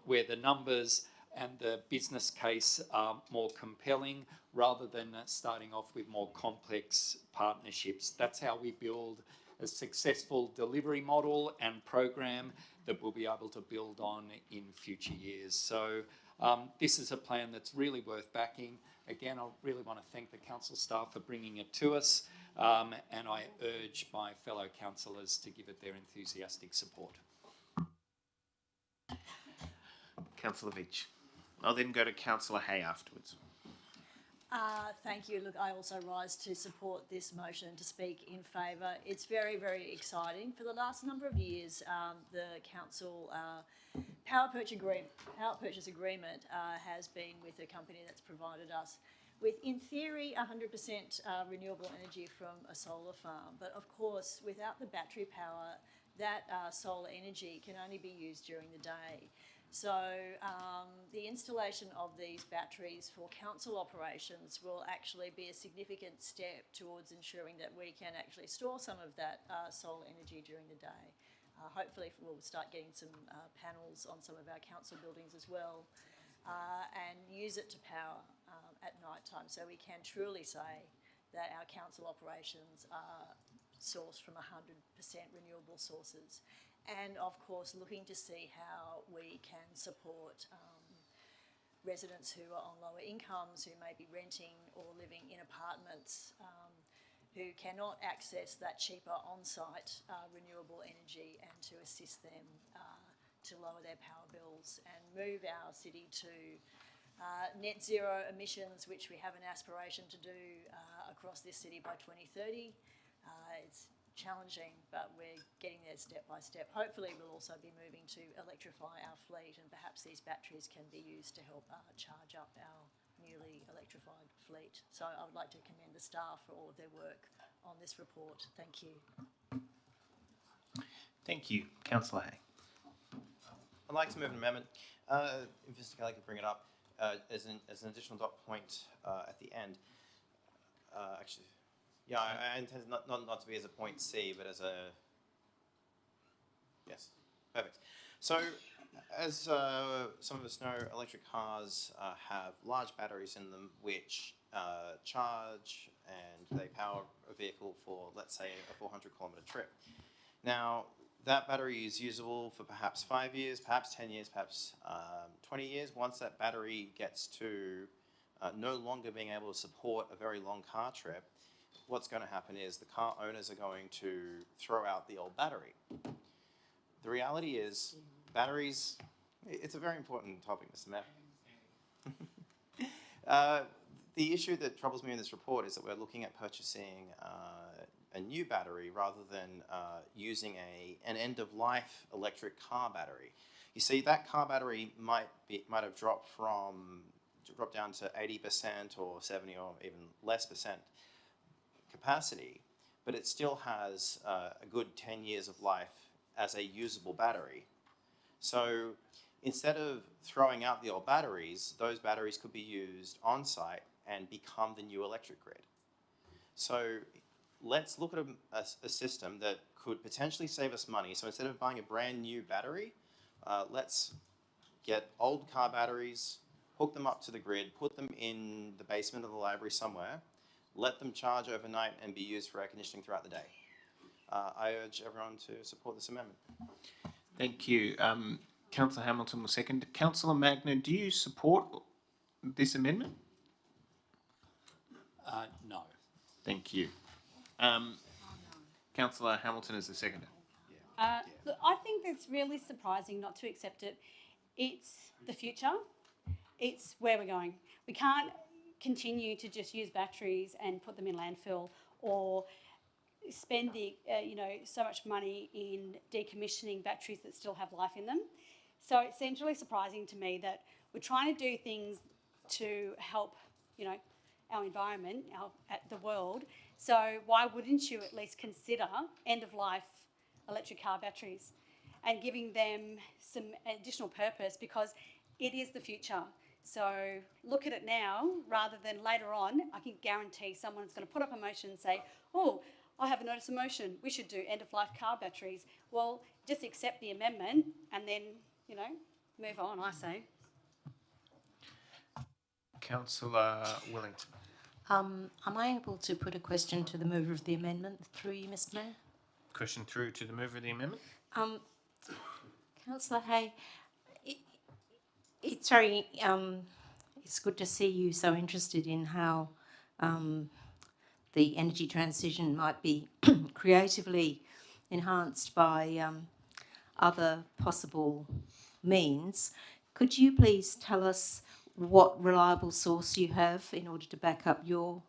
where the numbers and the business case are more compelling, rather than starting off with more complex partnerships. That's how we build a successful delivery model and program that we'll be able to build on in future years. So this is a plan that's really worth backing. Again, I really want to thank the council staff for bringing it to us, and I urge my fellow councillors to give it their enthusiastic support. Councillor Veach. I'll then go to Councillor Hay afterwards. Thank you. Look, I also rise to support this motion, to speak in favour. It's very, very exciting. For the last number of years, the council power purchase agreement has been with a company that's provided us with, in theory, 100% renewable energy from a solar farm. But of course, without the battery power, that solar energy can only be used during the day. So the installation of these batteries for council operations will actually be a significant step towards ensuring that we can actually store some of that solar energy during the day. Hopefully we'll start getting some panels on some of our council buildings as well, and use it to power at night time, so we can truly say that our council operations are sourced from 100% renewable sources. And of course, looking to see how we can support residents who are on lower incomes, who may be renting or living in apartments, who cannot access that cheaper on-site renewable energy, and to assist them to lower their power bills and move our city to net zero emissions, which we have an aspiration to do across this city by 2030. It's challenging, but we're getting there step by step. Hopefully we'll also be moving to electrify our fleet, and perhaps these batteries can be used to help charge up our newly electrified fleet. So I would like to commend the staff for all of their work on this report. Thank you. Thank you. Councillor Hay. I'd like to move an amendment, if Mr Kelly could bring it up, as an additional dot point at the end. Actually, yeah, I intend not to be as a point C, but as a... Yes, perfect. So, as some of us know, electric cars have large batteries in them which charge and they power a vehicle for, let's say, a 400-kilometre trip. Now, that battery is usable for perhaps 5 years, perhaps 10 years, perhaps 20 years. Once that battery gets to no longer being able to support a very long car trip, what's going to happen is the car owners are going to throw out the old battery. The reality is batteries, it's a very important topic, Mr. Mayor. The issue that troubles me in this report is that we're looking at purchasing a new battery rather than using an end-of-life electric car battery. You see, that car battery might have dropped down to 80% or 70 or even less percent capacity, but it still has a good 10 years of life as a usable battery. So instead of throwing out the old batteries, those batteries could be used on site and become the new electric grid. So let's look at a system that could potentially save us money. So instead of buying a brand new battery, let's get old car batteries, hook them up to the grid, put them in the basement of the library somewhere, let them charge overnight and be used for air conditioning throughout the day. I urge everyone to support this amendment. Thank you. Councillor Hamilton will second. Councillor Magner, do you support this amendment? No. Thank you. Councillor Hamilton is the seconder. Look, I think it's really surprising not to accept it. It's the future. It's where we're going. We can't continue to just use batteries and put them in landfill or spend so much money in decommissioning batteries that still have life in them. So it seems really surprising to me that we're trying to do things to help, our environment, the world. So why wouldn't you at least consider end-of-life electric car batteries and giving them some additional purpose, because it is the future. So look at it now rather than later on. I can guarantee someone's going to put up a motion and say, oh, I have a notice of motion, we should do end-of-life car batteries. Well, just accept the amendment and then, move on, I say. Councillor Wellington. Am I able to put a question to the mover of the amendment through you, Mr. Mayor? Question through to the mover of the amendment. Councillor Hay, it's good to see you so interested in how the energy transition might be creatively enhanced by other possible means. Could you please tell us what reliable source you have in order to back up your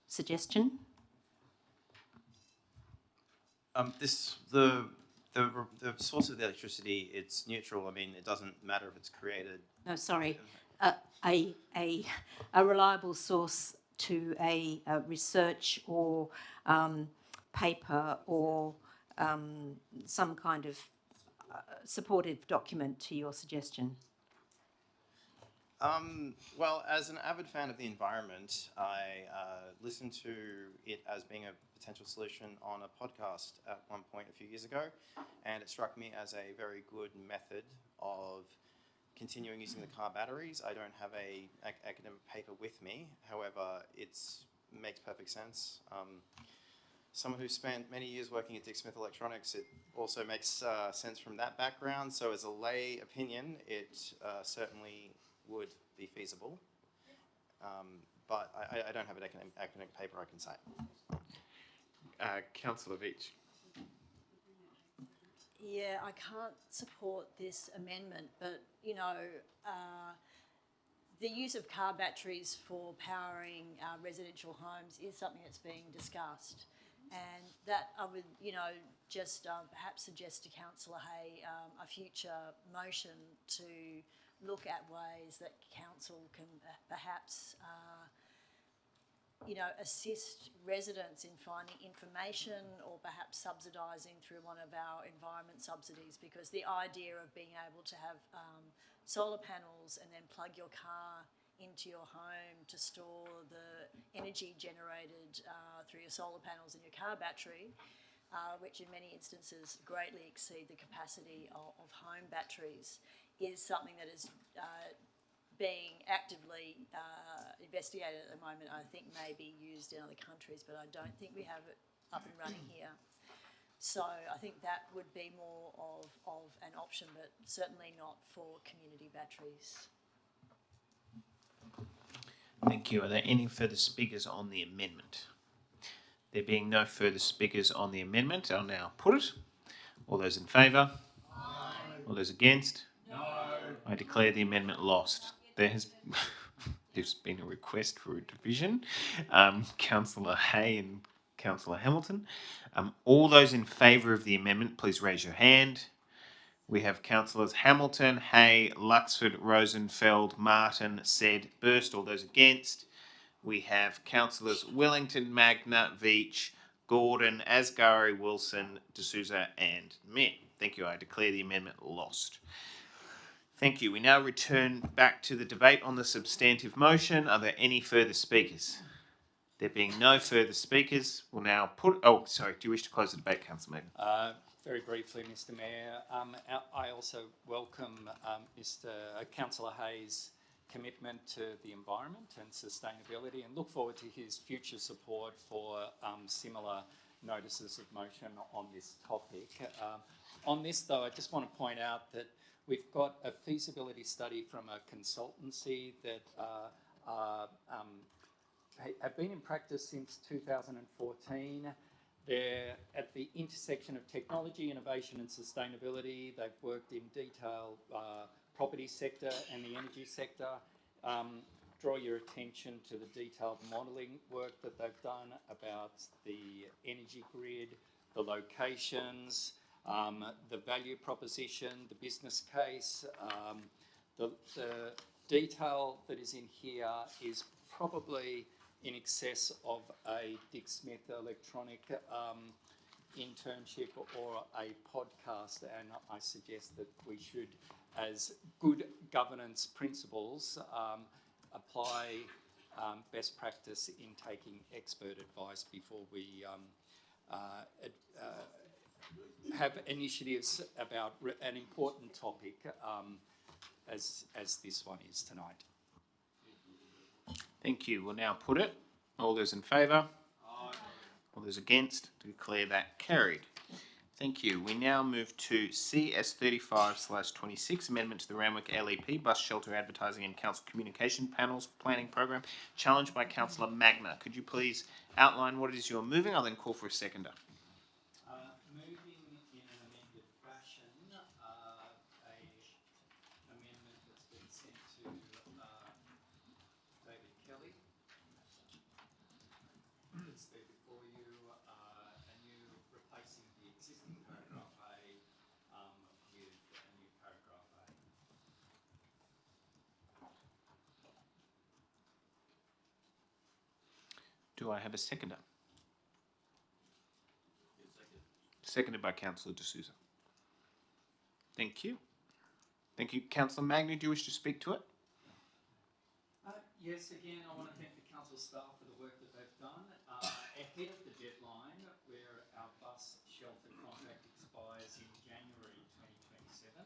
suggestion? The source of the electricity, it's neutral. I mean, it doesn't matter if it's created. No, sorry, a reliable source to a research or paper or some kind of supportive document to your suggestion. Well, as an avid fan of the environment, I listened to it as being a potential solution on a podcast at one point a few years ago, and it struck me as a very good method of continuing using the car batteries. I don't have a academic paper with me, however, it makes perfect sense. Someone who spent many years working at Dick Smith Electronics, it also makes sense from that background. So as a lay opinion, it certainly would be feasible, but I don't have an academic paper I can cite. Councillor Veach. Yeah, I can't support this amendment, but the use of car batteries for powering residential homes is something that's being discussed, and that I would just perhaps suggest to Councillor Hay a future motion to look at ways that council can perhaps assist residents in finding information, or perhaps subsidising through one of our environment subsidies, because the idea of being able to have solar panels and then plug your car into your home to store the energy generated through your solar panels and your car battery, which in many instances greatly exceed the capacity of home batteries, is something that is being actively investigated at the moment. I think may be used in other countries, but I don't think we have it up and running here. So I think that would be more of an option, but certainly not for community batteries. Thank you. Are there any further speakers on the amendment? There being no further speakers on the amendment, I'll now put it. All those in favour? Aye. All those against? No. I declare the amendment lost. There's been a request for a division. Councillor Hay and Councillor Hamilton. All those in favour of the amendment, please raise your hand. We have Councillors Hamilton, Hay, Luxford, Rosenfeld, Martin, Said, Burst. All those against. We have Councillors Wellington, Magna, Veach, Gordon, Asghari, Wilson, D'Souza and Min. Thank you. I declare the amendment lost. Thank you. We now return back to the debate on the substantive motion. Are there any further speakers? There being no further speakers, we'll now put... Oh, sorry. Do you wish to close the debate, Councillor Magna? Very briefly, Mr Mayor, I also welcome Councillor Hayes' commitment to the environment and sustainability and look forward to his future support for similar notices of motion on this topic. On this, though, I just want to point out that we've got a feasibility study from a consultancy that have been in practice since 2014. They're at the intersection of technology, innovation and sustainability. They've worked in detail property sector and the energy sector. Draw your attention to the detailed modelling work that they've done about the energy grid, the locations, the value proposition, the business case. The detail that is in here is probably in excess of a Dick Smith electronic internship or a podcast, and I suggest that we should, as good governance principles, apply best practice in taking expert advice before we have initiatives about an important topic as this one is tonight. Thank you. We'll now put it. All those in favour? Aye. All those against? Declare that carried. Thank you. We now move to CS35/26, Amendment to the Randwick LEP Bus Shelter Advertising and Council Communication Panels Planning Program, challenged by Councillor Magna. Could you please outline what it is you're moving? I'll then call for a seconder. Moving in an amended fashion, an amendment that's been sent to David Kelly. It's there before you, a new replacing the existing paragraph A with a new paragraph A. Do I have a seconder? Seconded by Councillor D'Souza. Thank you. Thank you. Councillor Magna, do you wish to speak to it? Yes, again, I want to thank the council staff for the work that they've done. Ahead of the deadline, where our bus shelter contract expires in January 2027,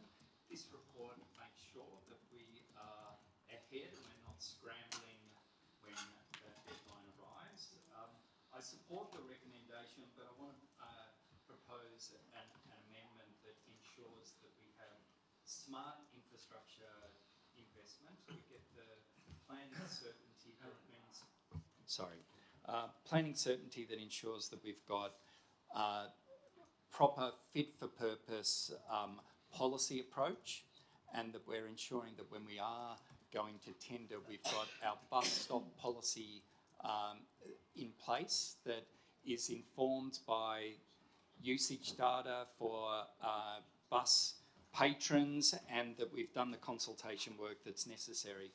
this report makes sure that we are ahead and we're not scrambling when that deadline arrives. I support the recommendation, but I want to propose an amendment that ensures that we have smart infrastructure investment. We get the planning certainty that means, planning certainty that ensures that we've got proper fit-for-purpose policy approach, and that we're ensuring that when we are going to tender, we've got our bus stop policy in place that is informed by usage data for bus patrons, and that we've done the consultation work that's necessary.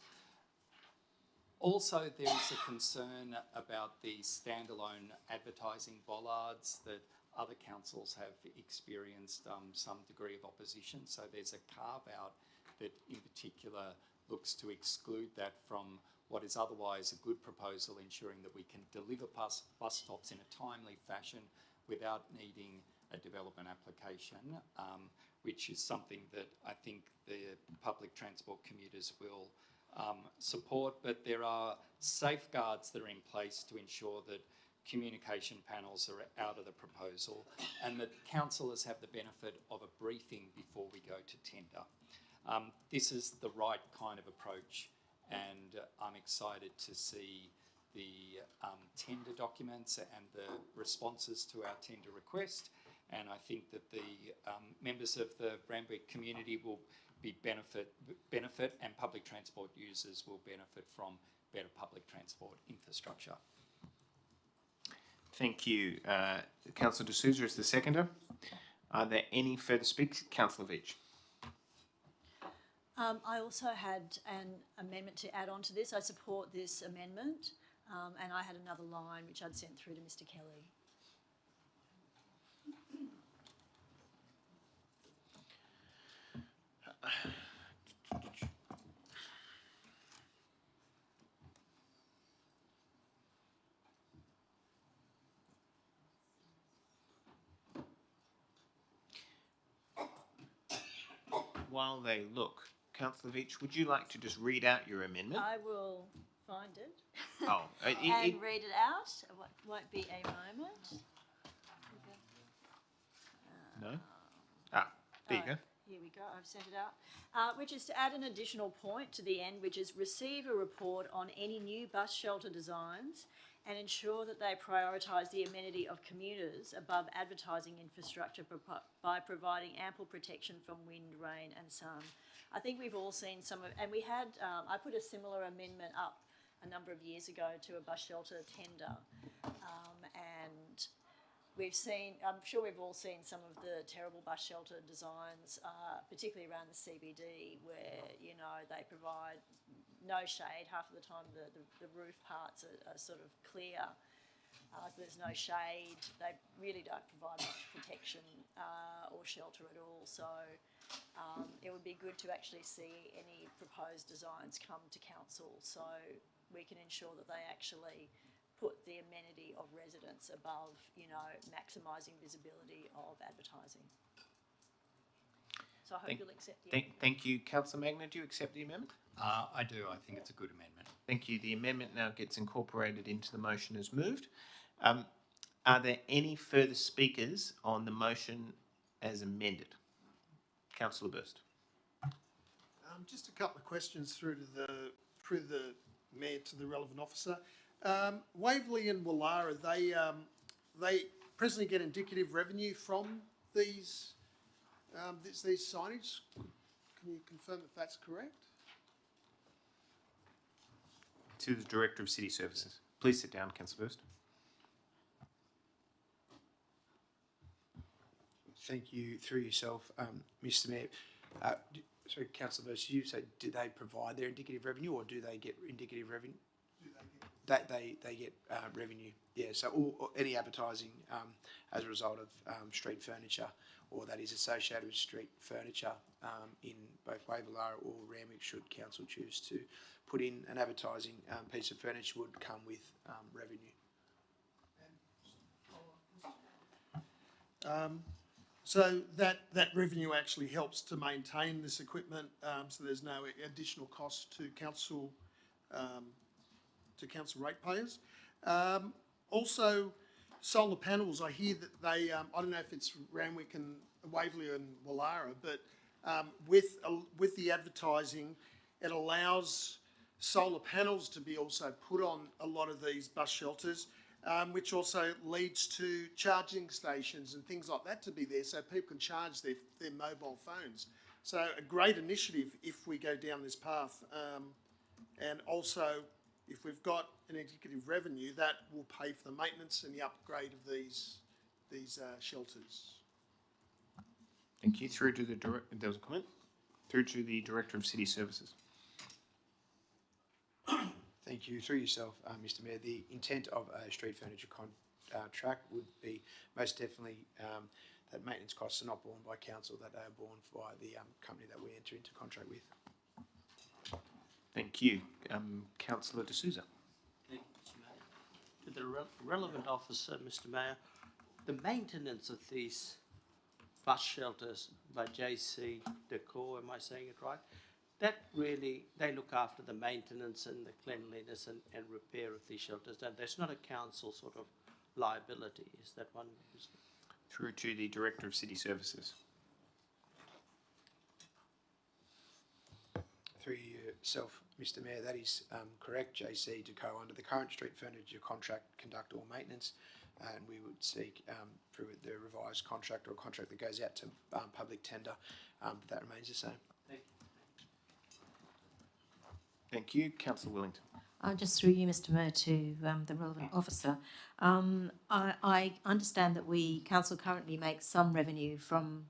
Also, there is a concern about the standalone advertising bollards that other councils have experienced some degree of opposition. So there's a carve-out that in particular looks to exclude that from what is otherwise a good proposal, ensuring that we can deliver bus stops in a timely fashion without needing a development application, which is something that I think the public transport commuters will support. But there are safeguards that are in place to ensure that communication panels are out of the proposal, and that councillors have the benefit of a briefing before we go to tender. This is the right kind of approach, and I'm excited to see the tender documents and the responses to our tender request, and I think that the members of the Randwick community will be benefit, and public transport users will benefit from better public transport infrastructure. Thank you. Councillor D'Souza is the seconder. Are there any further speakers? Councillor Veitch. I also had an amendment to add on to this. I support this amendment, and I had another line which I'd sent through to Mr. Kelly. While they look, Councillor Veitch, would you like to just read out your amendment? I will find it Oh, and read it out. It won't be a moment. No? There you go. Here we go, I've sent it out. Which is to add an additional point to the end, which is receive a report on any new bus shelter designs and ensure that they prioritise the amenity of commuters above advertising infrastructure by providing ample protection from wind, rain and sun. I think we've all seen some of, and we had, I put a similar amendment up a number of years ago to a bus shelter tender, and we've seen, I'm sure we've all seen some of the terrible bus shelter designs, particularly around the CBD, where, you know, they provide no shade. Half of the time the roof parts are sort of clear. So there's no shade. They really don't provide much protection or shelter at all. So it would be good to actually see any proposed designs come to council so we can ensure that they actually put the amenity of residents above, you know, maximising visibility of advertising. So I hope you'll accept the amendment. Thank you. Councillor Magna, do you accept the amendment? I do. I think it's a good amendment. Thank you. The amendment now gets incorporated into the motion as moved. Are there any further speakers on the motion as amended? Councillor Burst. Just a couple of questions through the mayor to the relevant officer. Waverley and Wallara, they presently get indicative revenue from these signage. Can you confirm if that's correct? To the Director of City Services. Please sit down, Councillor Burst. Thank you, through yourself, Mr. Mayor. Sorry, Councillor Burst, you say, do they provide their indicative revenue or do they get indicative revenue? They get revenue, yeah. So any advertising as a result of street furniture or that is associated with street furniture in both Waverley or Randwick, should council choose to put in an advertising piece of furniture, would come with revenue. So that revenue actually helps to maintain this equipment, so there's no additional cost to council ratepayers. Also, solar panels. I hear that they. I don't know if it's Randwick and Waverley and Wallara, but with the advertising, it allows solar panels to be also put on a lot of these bus shelters, which also leads to charging stations and things like that to be there, so people can charge their mobile phones. So a great initiative if we go down this path, and also if we've got an indicative revenue, that will pay for the maintenance and the upgrade of these shelters. Thank you. Through to the director. There was a comment. Through to the Director of City Services. Thank you. Through yourself, Mr. Mayor, the intent of a street furniture contract would be most definitely that maintenance costs are not borne by council, that they are borne by the company that we enter into contract with. Thank you. Councillor D'Souza. Thank you, Mr. Mayor. To the relevant officer, Mr. Mayor, the maintenance of these bus shelters by JC Decor, am I saying it right? That really, they look after the maintenance and the cleanliness and repair of these shelters. There's not a council sort of liability? Is that one? Through to the Director of City Services. Through yourself, Mr Mayor, that is correct. JC Deco, under the current street furniture contract, conduct all maintenance, and we would seek through the revised contract or a contract that goes out to public tender, that remains the same. Thank you. Councillor Willington. Just through you, Mr Mayor, to the relevant officer. I understand that council currently makes some revenue from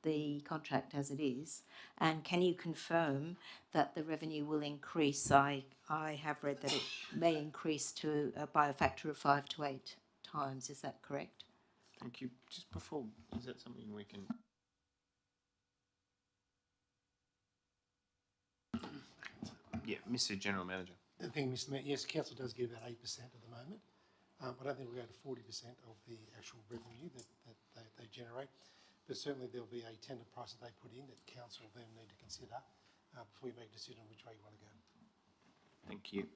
the contract as it is, and can you confirm that the revenue will increase? I have read that it may increase to by a factor of 5 to 8 times. Is that correct? Thank you. Just before, is that something we can? Yeah, Mr. General Manager. Thank you, Mr Mayor. Yes, council does get about 8% at the moment. I don't think we'll go to 40% of the actual revenue that they generate, but certainly there'll be a tender price that they put in that council then need to consider before you make a decision on which way you want to go. Thank you.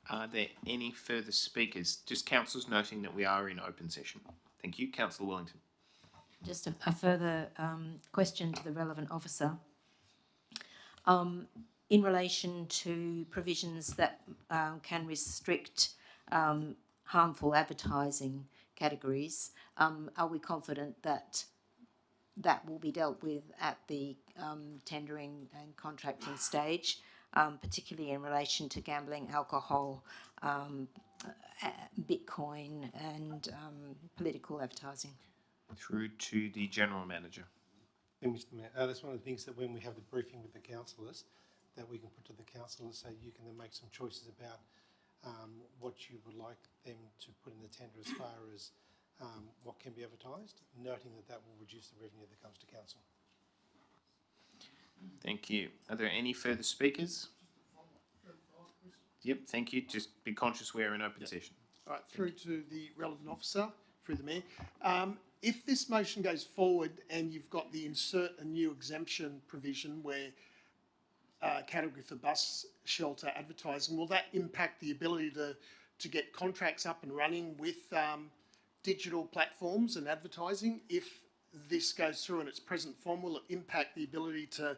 Are there any further speakers? Just councillors noting that we are in open session. Thank you. Councillor Willington. Just a further question to the relevant officer. In relation to provisions that can restrict harmful advertising categories, are we confident that that will be dealt with at the tendering and contracting stage, particularly in relation to gambling, alcohol, Bitcoin and political advertising? Through to the General Manager. Thank you, Mr Mayor. That's one of the things that when we have the briefing with the councillors, that we can put to the council and say you can then make some choices about what you would like them to put in the tender as far as what can be advertised, noting that that will reduce the revenue that comes to council. Thank you. Are there any further speakers? Yep, thank you. Just be conscious we are in open session. All right, through to the relevant officer, through the Mayor. If this motion goes forward and you've got the insert a new exemption provision where category for bus shelter advertising, will that impact the ability to get contracts up and running with digital platforms and advertising? If this goes through in its present form, will it impact the ability to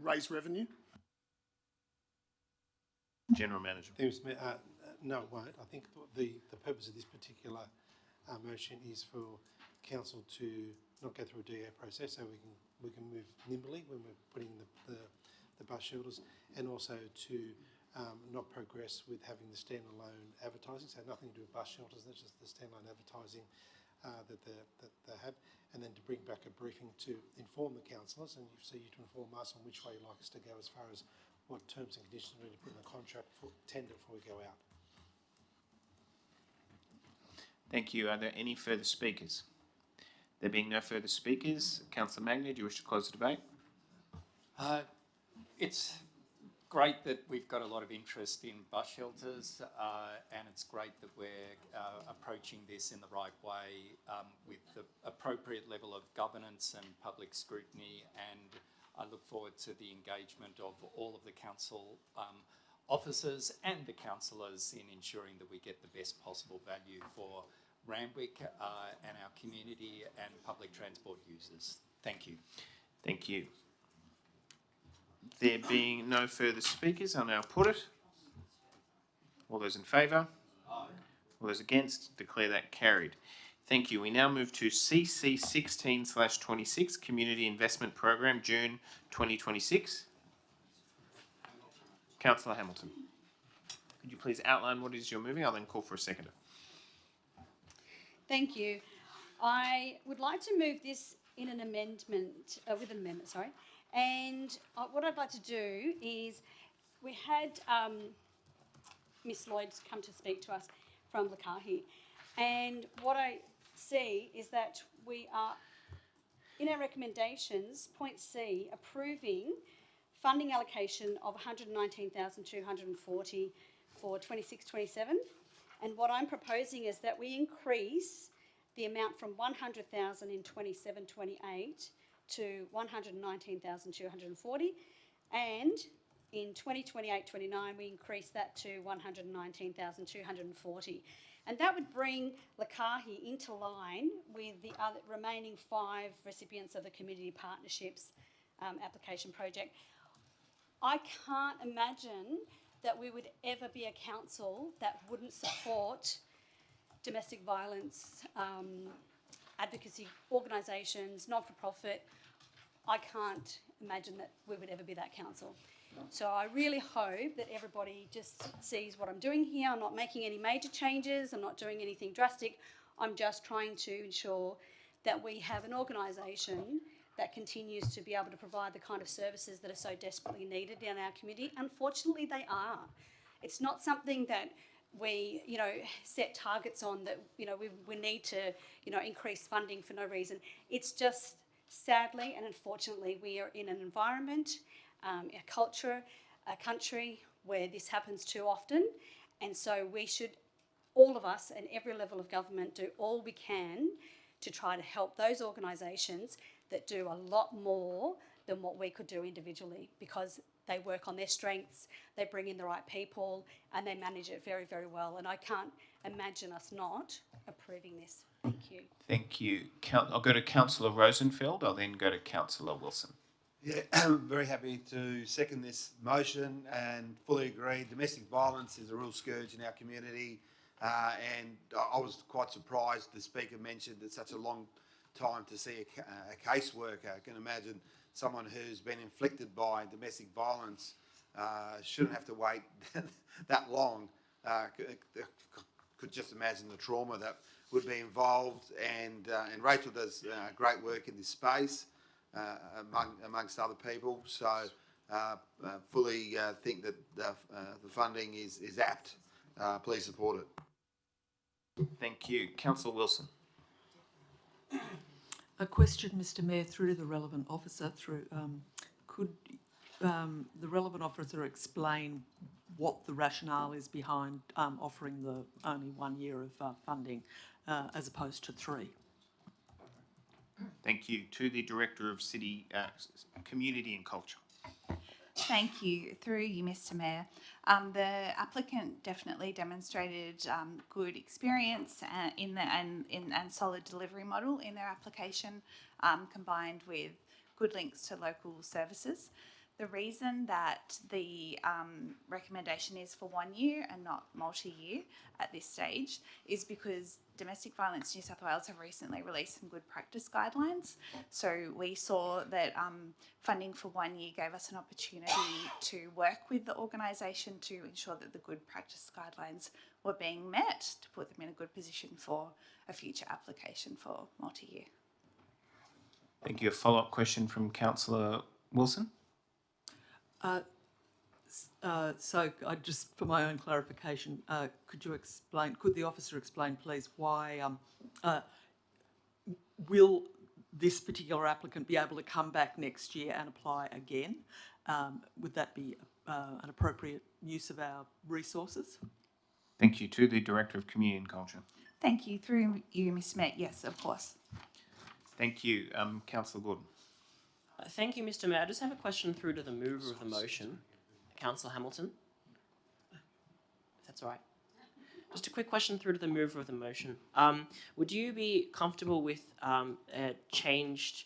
raise revenue? General Manager. No, it won't. I think the purpose of this particular motion is for council to not go through a DA process, so we can move nimbly when we're putting the bus shelters, and also to not progress with having the standalone advertising, so nothing to do with bus shelters, that's just the standalone advertising that they have, and then to bring back a briefing to inform the councillors and so you to inform us on which way you'd like us to go as far as what terms and conditions we need to put in the contract for tender before we go out. Thank you. Are there any further speakers? There being no further speakers, Councillor Magna, do you wish to close the debate? It's great that we've got a lot of interest in bus shelters, and it's great that we're approaching this in the right way with the appropriate level of governance and public scrutiny, and I look forward to the engagement of all of the council officers and the councillors in ensuring that we get the best possible value for Randwick and our community and public transport users. Thank you. Thank you. There being no further speakers, I'll now put it. All those in favour? Aye. All those against? Declare that carried. Thank you. We now move to CC 16/26, Community Investment Program, June 2026. Councillor Hamilton, could you please outline what it is you're moving? I'll then call for a seconder. Thank you. I would like to move this in an amendment, with an amendment, sorry. And what I'd like to do is, we had Miss Lloyd come to speak to us from Lakahi, and what I see is that we are, in our recommendations, point C, approving funding allocation of $119,240 for 26-27, and what I'm proposing is that we increase the amount from $100,000 in 27-28 to $119,240, and in 2028-29, we increased that to 119,240. And that would bring Lakahi into line with the other remaining 5 recipients of the Community Partnerships application project. I can't imagine that we would ever be a council that wouldn't support domestic violence advocacy organisations, not-for-profit. I can't imagine that we would ever be that council. So I really hope that everybody just sees what I'm doing here. I'm not making any major changes. I'm not doing anything drastic. I'm just trying to ensure that we have an organisation that continues to be able to provide the kind of services that are so desperately needed in our community. Unfortunately, they are. It's not something that we, set targets on, that, we need to, increase funding for no reason. It's just, sadly and unfortunately, we are in an environment, a culture, a country where this happens too often. And so we should, all of us and every level of government, do all we can to try to help those organisations that do a lot more than what we could do individually, because they work on their strengths, they bring in the right people, and they manage it very, very well. And I can't imagine us not approving this. Thank you. Thank you. I'll go to Councillor Rosenfeld. I'll then go to Councillor Wilson. Yeah, I'm very happy to second this motion and fully agree. Domestic violence is a real scourge in our community, and I was quite surprised the Speaker mentioned it's such a long time to see a caseworker. I can imagine someone who's been inflicted by domestic violence shouldn't have to wait that long. Could just imagine the trauma that would be involved, and Rachel does great work in this space amongst other people. So fully think that the funding is apt. Please support it. Thank you. Councillor Wilson. A question, Mr Mayor, through to the relevant officer. Could the relevant officer explain what the rationale is behind offering the only 1 year of funding as opposed to 3? Thank you. To the Director of City Community and Culture. Thank you. Through you, Mr Mayor. The applicant definitely demonstrated good experience and solid delivery model in their application, combined with good links to local services. The reason that the recommendation is for 1 year and not multi-year at this stage is because Domestic Violence New South Wales have recently released some good practice guidelines. So we saw that funding for 1 year gave us an opportunity to work with the organisation to ensure that the good practice guidelines were being met, to put them in a good position for a future application for multi-year. Thank you. A follow-up question from Councillor Wilson. So just for my own clarification, could the officer explain, please, why will this particular applicant be able to come back next year and apply again? Would that be an appropriate use of our resources? Thank you. To the Director of Community and Culture. Thank you. Through you, Mr Mayor. Yes, of course. Thank you. Councillor Gordon. Thank you, Mr Mayor. I just have a question through to the mover of the motion, Councillor Hamilton. If that's all right. Just a quick question through to the mover of the motion. Would you be comfortable with a changed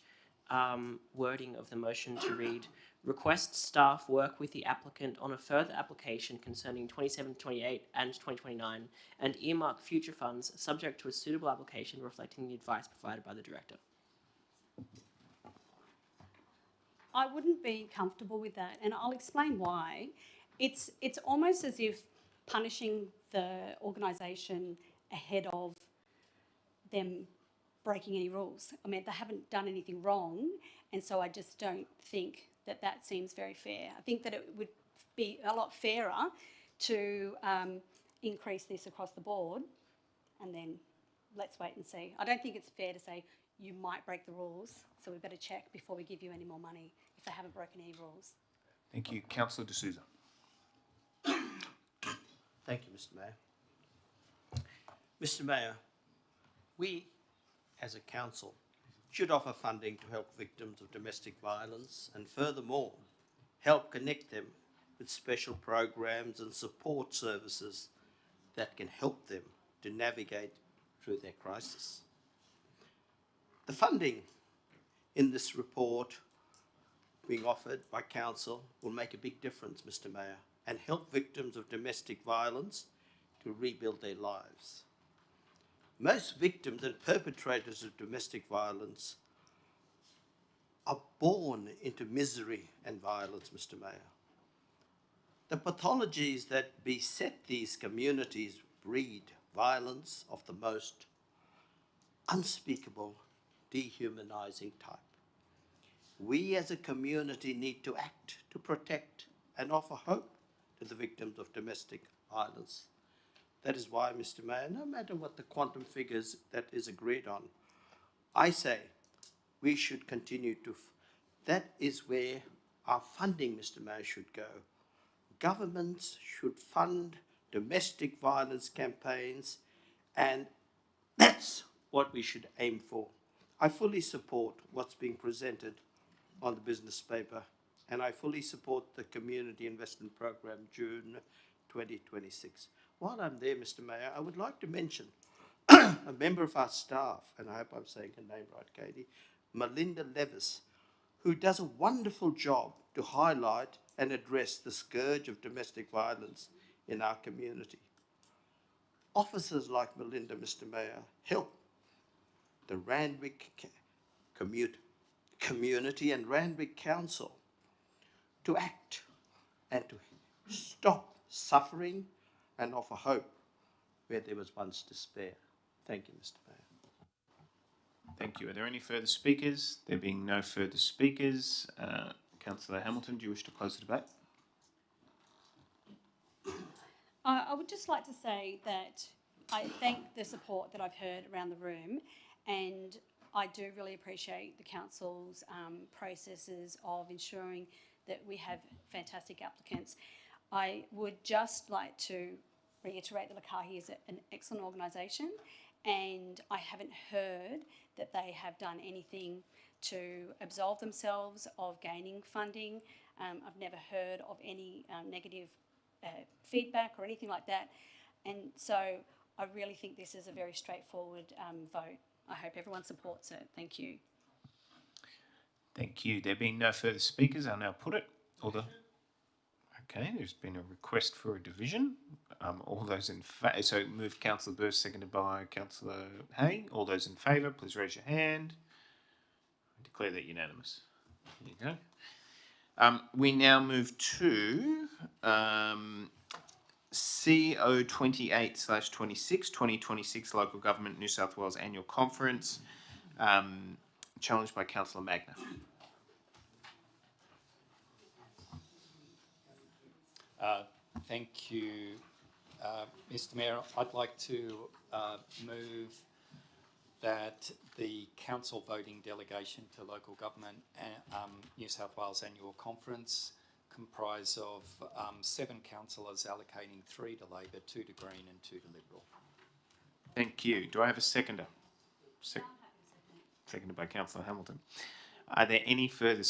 wording of the motion to read, request staff work with the applicant on a further application concerning 27-28 and 2029 and earmark future funds subject to a suitable application reflecting the advice provided by the Director? I wouldn't be comfortable with that, and I'll explain why. It's almost as if punishing the organisation ahead of them breaking any rules. I mean, they haven't done anything wrong, and so I just don't think that that seems very fair. I think that it would be a lot fairer to increase this across the board, and then let's wait and see. I don't think it's fair to say you might break the rules, so we better check before we give you any more money if they haven't broken any rules. Thank you. Councillor De Souza. Thank you, Mr Mayor. Mr Mayor, we as a council should offer funding to help victims of domestic violence and furthermore help connect them with special programs and support services that can help them to navigate through their crisis. The funding in this report being offered by Council will make a big difference, Mr. Mayor, and help victims of domestic violence to rebuild their lives. Most victims and perpetrators of domestic violence are born into misery and violence, Mr. Mayor. The pathologies that beset these communities breed violence of the most unspeakable, dehumanizing type. We as a community need to act to protect and offer hope to the victims of domestic violence. That is why, Mr. Mayor, no matter what the quantum figures that is agreed on, I say we should continue to, that is where our funding, Mr. Mayor, should go. Governments should fund domestic violence campaigns, and that's what we should aim for. I fully support what's being presented on the business paper, and I fully support the Community Investment Program June 2026. While I'm there, Mr. Mayor, I would like to mention a member of our staff, and I hope I'm saying her name right, Katie, Melinda Levis, who does a wonderful job to highlight and address the scourge of domestic violence in our community. Officers like Melinda, Mr. Mayor, help the Randwick community and Randwick Council to act and to stop suffering and offer hope where there was once despair. Thank you, Mr. Mayor. Thank you. Are there any further speakers? There being no further speakers, Councillor Hamilton, do you wish to close the debate? I would just like to say that I thank the support that I've heard around the room, and I do really appreciate the Council's processes of ensuring that we have fantastic applicants. I would just like to reiterate that Lakahi is an excellent organisation, and I haven't heard that they have done anything to absolve themselves of gaining funding. I've never heard of any negative feedback or anything like that, and so I really think this is a very straightforward vote. I hope everyone supports it. Thank you. Thank you. There being no further speakers, I'll now put it. Okay, there's been a request for a division. All those in favour, so moved Councillor Burst, seconded by Councillor Hay. All those in favour, please raise your hand. I declare that unanimous. There you go. We now move to CO 28/26, 2026 Local Government New South Wales Annual Conference, challenged by Councillor Magna. Thank you, Mr. Mayor. I'd like to move that the council voting delegation to local government New South Wales Annual Conference comprise of 7 councillors allocating 3 to Labor, 2 to Green and 2 to Liberal. Thank you. Do I have a seconder? Seconded by Councillor Hamilton. Are there any further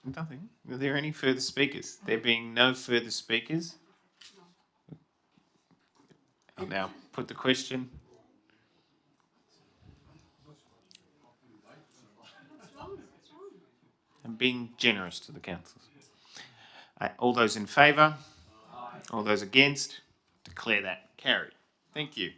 Nothing. Are there any further speakers? There being no further speakers, I'll now put the question. I'm being generous to the councillors. All those in favour? All those against? Declare that carried. Thank you.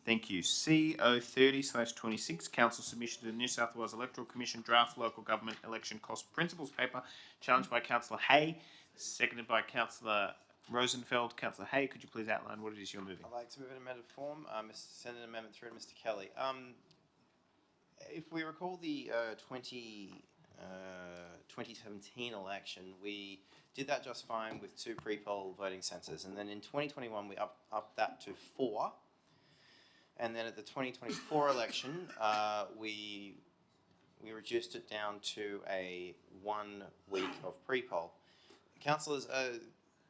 Thank you. CO 30/26, Council submission to the New South Wales Electoral Commission draft local government election cost principles paper, challenged by Councillor Hay, seconded by Councillor Rosenfeld. Councillor Hay, could you please outline what it is you're moving? I'd like to move an amended form, send an amendment through to Mr. Kelly. If we recall the 2017 election, we did that just fine with 2 pre-poll voting centres, and then in 2021 we upped that to 4. And then at the 2024 election, we reduced it down to a 1 week of pre-poll. Councillors,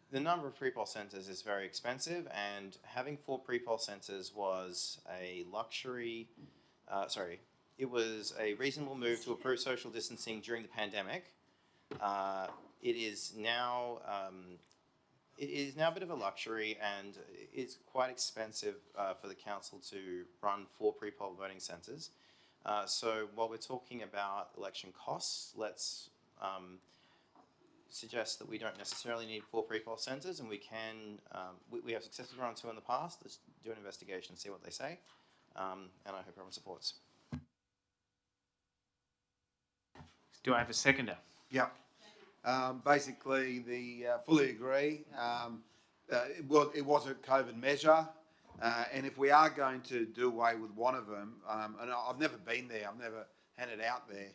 the number of pre-poll centres is very expensive, and having 4 pre-poll centres was a luxury, it was a reasonable move to approve social distancing during the pandemic. It is now a bit of a luxury, and it's quite expensive for the council to run 4 pre-poll voting centres. So while we're talking about election costs, let's suggest that we don't necessarily need 4 pre-poll centres, and we can, we have successfully run 2 in the past. Let's do an investigation and see what they say, and I hope everyone supports. Do I have a seconder? Yep. Basically, fully agree. It was a COVID measure, and if we are going to do away with one of them, and I've never been there, I've never had it out there,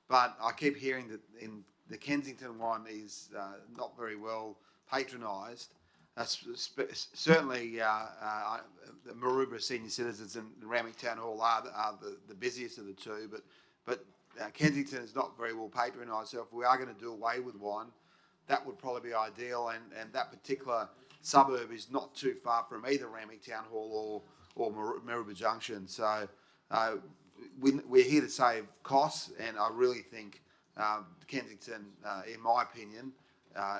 but I keep hearing that in the Kensington one is not very well patronised. Certainly, the Maroubra Senior Citizens and Randwick Town Hall are the busiest of the two, but Kensington is not very well patronised. So if we are going to do away with one, that would probably be ideal. And that particular suburb is not too far from either Randwick Town Hall or Maroubra Junction. So we're here to save costs, and I really think Kensington, in my opinion,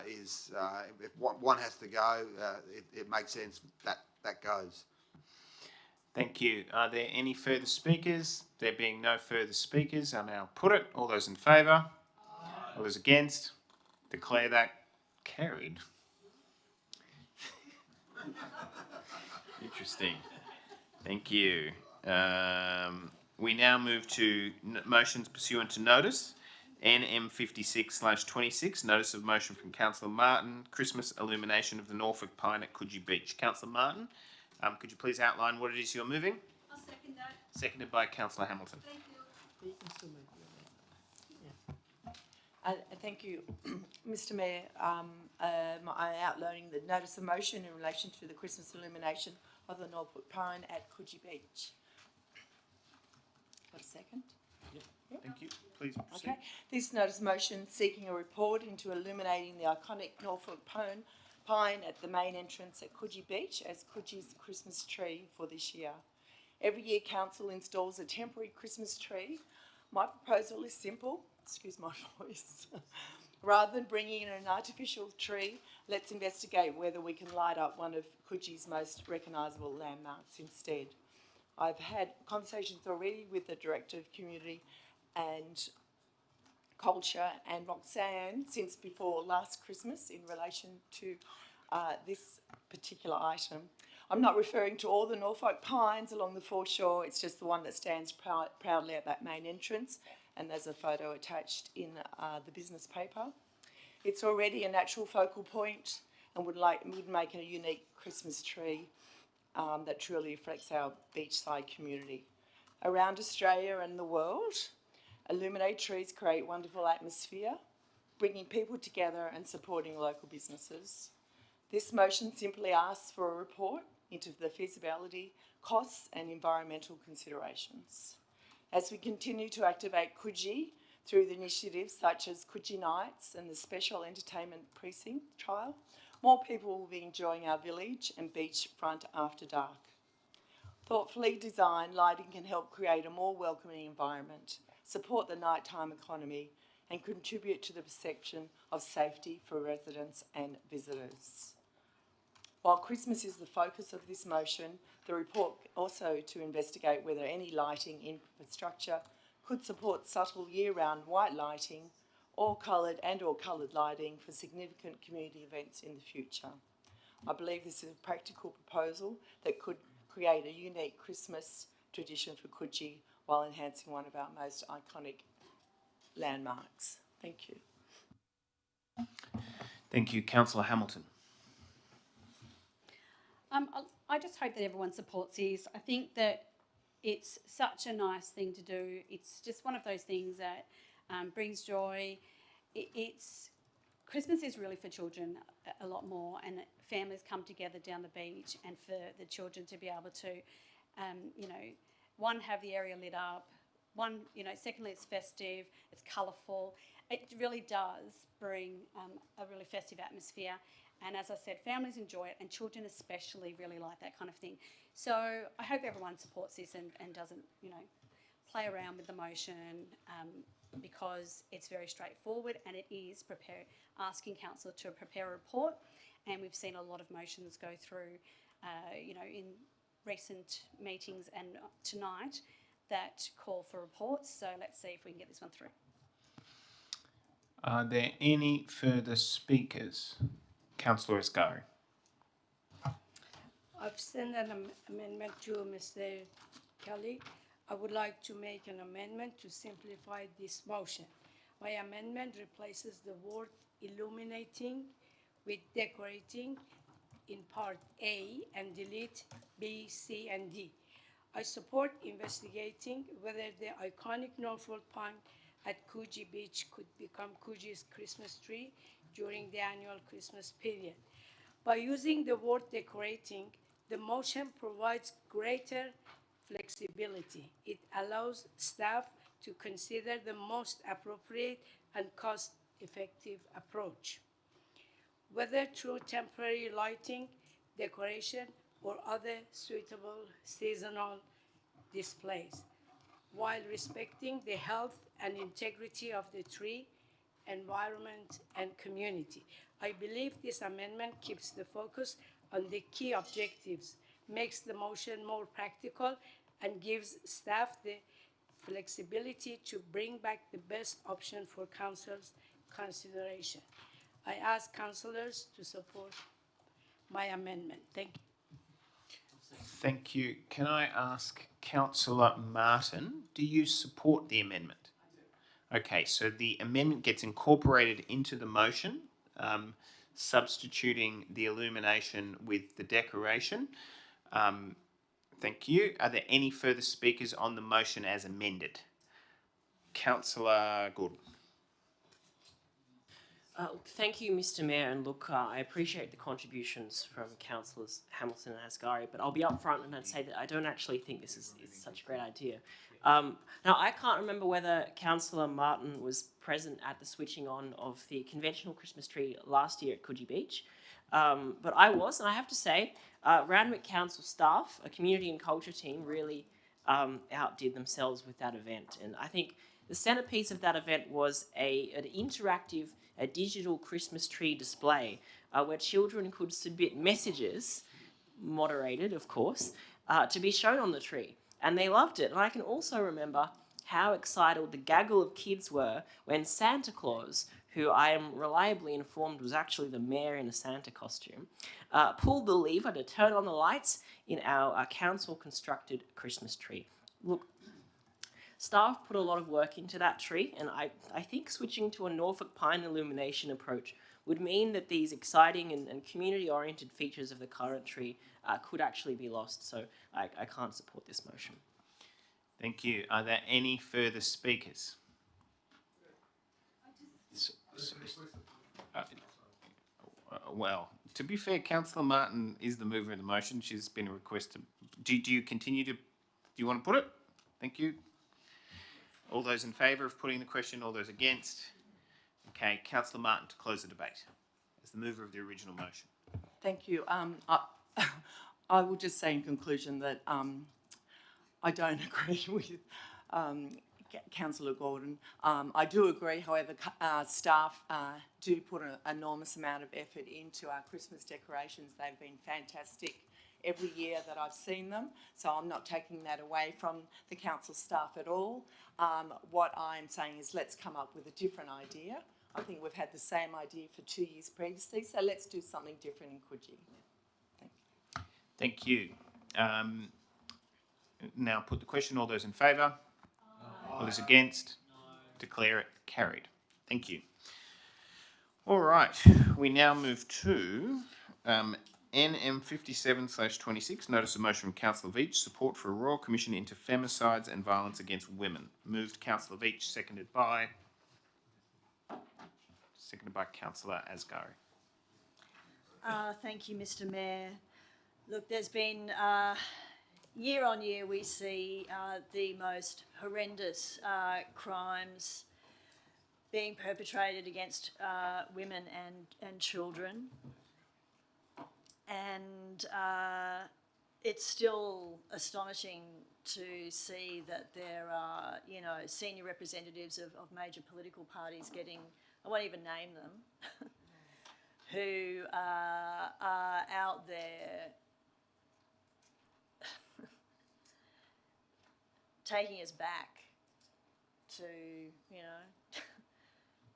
is if one has to go, it makes sense that goes. Thank you. Are there any further speakers? There being no further speakers, I'll now put it. All those in favour? All those against? Declare that carried. Interesting. Thank you. We now move to motions pursuant to notice. NM 56/26, notice of motion from Councillor Martin, Christmas illumination of the Norfolk Pine at Coogee Beach. Councillor Martin, could you please outline what it is you're moving? I'll second that. Seconded by Councillor Hamilton. Thank you. You can still make thank you, Mr. Mayor. I'm outlining the notice of motion in relation to the Christmas illumination of the Norfolk Pine at Coogee Beach. Got a second? Yep. Thank you. Please proceed. Okay. This notice of motion seeking a report into illuminating the iconic Norfolk Pine at the main entrance at Coogee Beach as Coogee's Christmas tree for this year. Every year, council installs a temporary Christmas tree. My proposal is simple. Excuse my voice. Rather than bringing in an artificial tree, let's investigate whether we can light up one of Coogee's most recognisable landmarks instead. I've had conversations already with the Director of Community and Culture and Roxanne since before last Christmas in relation to this particular item. I'm not referring to all the Norfolk pines along the foreshore, it's just the one that stands proudly at that main entrance, and there's a photo attached in the business paper. It's already a natural focal point and would make a unique Christmas tree that truly reflects our beachside community. Around Australia and the world, illuminated trees create wonderful atmosphere, bringing people together and supporting local businesses. This motion simply asks for a report into the feasibility, costs and environmental considerations. As we continue to activate Coogee through the initiatives such as Coogee Nights and the Special Entertainment Precinct trial, more people will be enjoying our village and beachfront after dark. Thoughtfully designed lighting can help create a more welcoming environment, support the nighttime economy and contribute to the perception of safety for residents and visitors. While Christmas is the focus of this motion, the report also to investigate whether any lighting infrastructure could support subtle year-round white lighting or coloured lighting for significant community events in the future. I believe this is a practical proposal that could create a unique Christmas tradition for Coogee while enhancing one of our most iconic landmarks. Thank you. Thank you. Councillor Hamilton. I just hope that everyone supports this. I think that it's such a nice thing to do. It's just one of those things that brings joy. Christmas is really for children a lot more, and families come together down the beach, and for the children to be able to, one, have the area lit up, secondly, it's festive, it's colourful. It really does bring a really festive atmosphere. And as I said, families enjoy it, and children especially really like that kind of thing. So I hope everyone supports this and doesn't, play around with the motion because it's very straightforward, and it is asking council to prepare a report. And we've seen a lot of motions go through, in recent meetings and tonight that call for reports. So let's see if we can get this one through. Are there any further speakers? Councillor Asgari. I've sent an amendment to Mr. Kelly. I would like to make an amendment to simplify this motion. My amendment replaces the word illuminating with decorating in part A and delete B, C, and D. I support investigating whether the iconic Norfolk pine at Coogee Beach could become Coogee's Christmas tree during the annual Christmas period. By using the word decorating, the motion provides greater flexibility. It allows staff to consider the most appropriate and cost-effective approach, whether through temporary lighting, decoration, or other suitable seasonal displays, while respecting the health and integrity of the tree, environment, and community. I believe this amendment keeps the focus on the key objectives, makes the motion more practical, and gives staff the flexibility to bring back the best option for council's consideration. I ask councillors to support my amendment. Thank you. Thank you. Can I ask Councillor Martin, do you support the amendment? Okay, so the amendment gets incorporated into the motion, substituting the illumination with the decoration. Thank you. Are there any further speakers on the motion as amended? Councillor Gordon. Thank you, Mr. Mayor, and look, I appreciate the contributions from Councillors Hamilton and Asgari, but I'll be upfront and I'd say that I don't actually think this is such a great idea. Now, I can't remember whether Councillor Martin was present at the switching on of the conventional Christmas tree last year at Coogee Beach, but I was, and I have to say, Randwick Council staff, a community and culture team, really outdid themselves with that event, and I think the centrepiece of that event was an interactive, a digital Christmas tree display where children could submit messages, moderated of course, to be shown on the tree. And they loved it. And I can also remember how excited the gaggle of kids were when Santa Claus, who I am reliably informed was actually the mayor in a Santa costume, pulled the lever to turn on the lights in our council-constructed Christmas tree. Look, staff put a lot of work into that tree, and I think switching to a Norfolk pine illumination approach would mean that these exciting and community-oriented features of the current tree could actually be lost. So I can't support this motion. Thank you. Are there any further speakers? Well, to be fair, Councillor Martin is the mover of the motion. She's been requested. Do you continue to? Do you want to put it? Thank you. All those in favour of putting the question, all those against? Okay, Councillor Martin to close the debate as the mover of the original motion. Thank you. I will just say in conclusion that I don't agree with Councillor Gordon. I do agree, however, staff do put an enormous amount of effort into our Christmas decorations. They've been fantastic every year that I've seen them, so I'm not taking that away from the council staff at all. What I'm saying is let's come up with a different idea. I think we've had the same idea for 2 years previously, so let's do something different in Coogee. Thank you. Now put the question. All those in favour? All those against? Declare it carried. Thank you. All right. We now move to NM 57/26, notice of motion from Councillor Veach, support for a Royal Commission into femicides and violence against women. Moved Councillor Veach, seconded by Councillor Asgari. Thank you, Mr. Mayor. Look, there's been, year on year, we see the most horrendous crimes being perpetrated against women and children. And it's still astonishing to see that there are, you know, senior representatives of major political parties getting, I won't even name them, who are out there taking us back to, you know,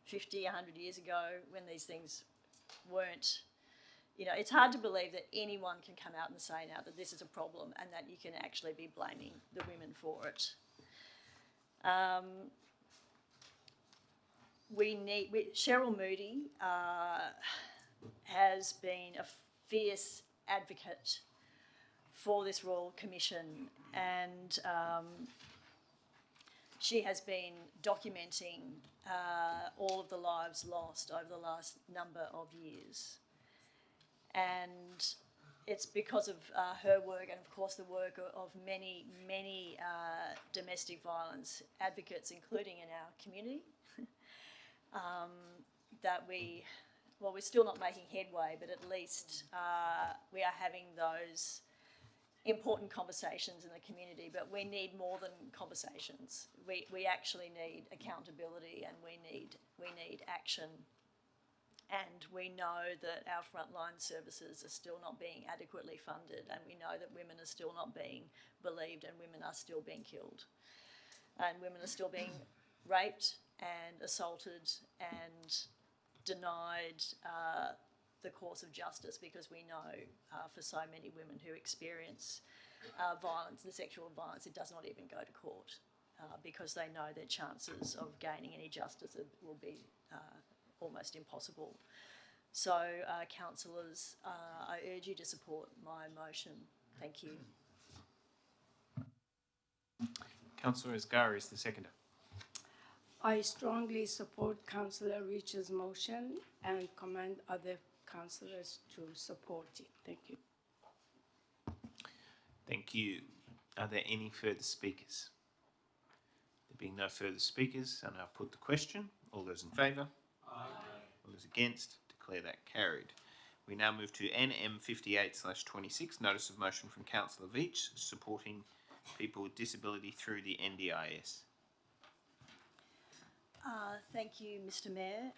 50, 100 years ago when these things weren't, you know, it's hard to believe that anyone can come out and say now that this is a problem and that you can actually be blaming the women for it. Cheryl Moody has been a fierce advocate for this Royal Commission, and she has been documenting all of the lives lost over the last number of years. And it's because of her work and, of course, the work of many, many domestic violence advocates, including in our community, that we're still not making headway, but at least we are having those important conversations in the community. But we need more than conversations. We actually need accountability, and we need action. And we know that our frontline services are still not being adequately funded, and we know that women are still not being believed, and women are still being killed, and women are still being raped and assaulted and denied the course of justice, because we know for so many women who experience violence, the sexual violence, it does not even go to court because they know their chances of gaining any justice will be almost impossible. So, councillors, I urge you to support my motion. Thank you. Councillor Asghari is the seconder. I strongly support Councillor Rich's motion and commend other councillors to support it. Thank you. Thank you. Are there any further speakers? There being no further speakers, I'll now put the question. All those in favour? Aye. All those against? Declare that carried. We now move to NM 58/26, Notice of Motion from Councillor Veach, supporting people with disability through the NDIS. Thank you, Mr. Mayor.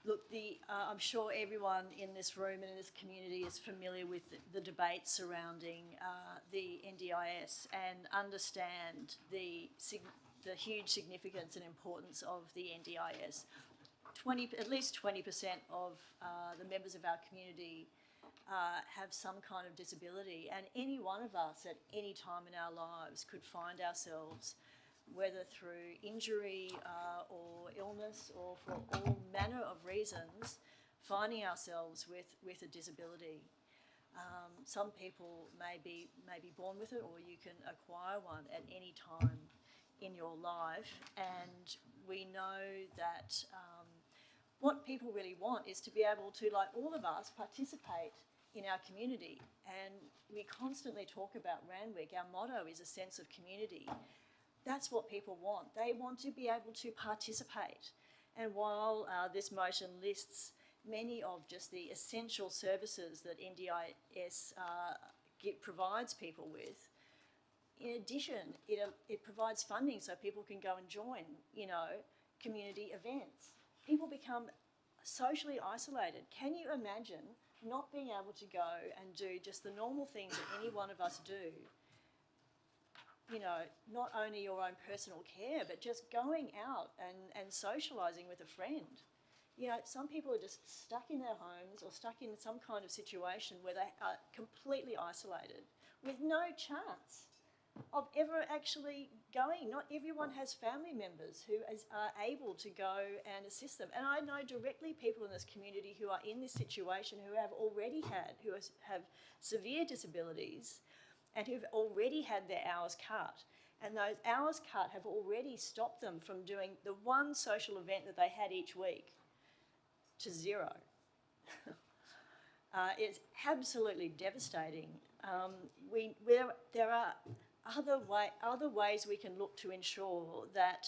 Look, I'm sure everyone in this room and in this community is familiar with the debate surrounding the NDIS and understand the huge significance and importance of the NDIS. At least 20% of the members of our community have some kind of disability, and any one of us at any time in our lives could find ourselves, whether through injury or illness or for all manner of reasons, finding ourselves with a disability. Some people may be born with it, or you can acquire one at any time in your life, and we know that what people really want is to be able to, like all of us, participate in our community. And we constantly talk about Randwick. Our motto is a sense of community. That's what people want. They want to be able to participate. And while this motion lists many of just the essential services that NDIS provides people with, in addition, it provides funding so people can go and join, community events. People become socially isolated. Can you imagine not being able to go and do just the normal things that any one of us do? Not only your own personal care, but just going out and socialising with a friend. Some people are just stuck in their homes or stuck in some kind of situation where they are completely isolated with no chance of ever actually going. Not everyone has family members who are able to go and assist them. And I know directly people in this community who are in this situation who have severe disabilities and who've already had their hours cut. And those hours cut have already stopped them from doing the one social event that they had each week to zero. It's absolutely devastating. There are other ways we can look to ensure that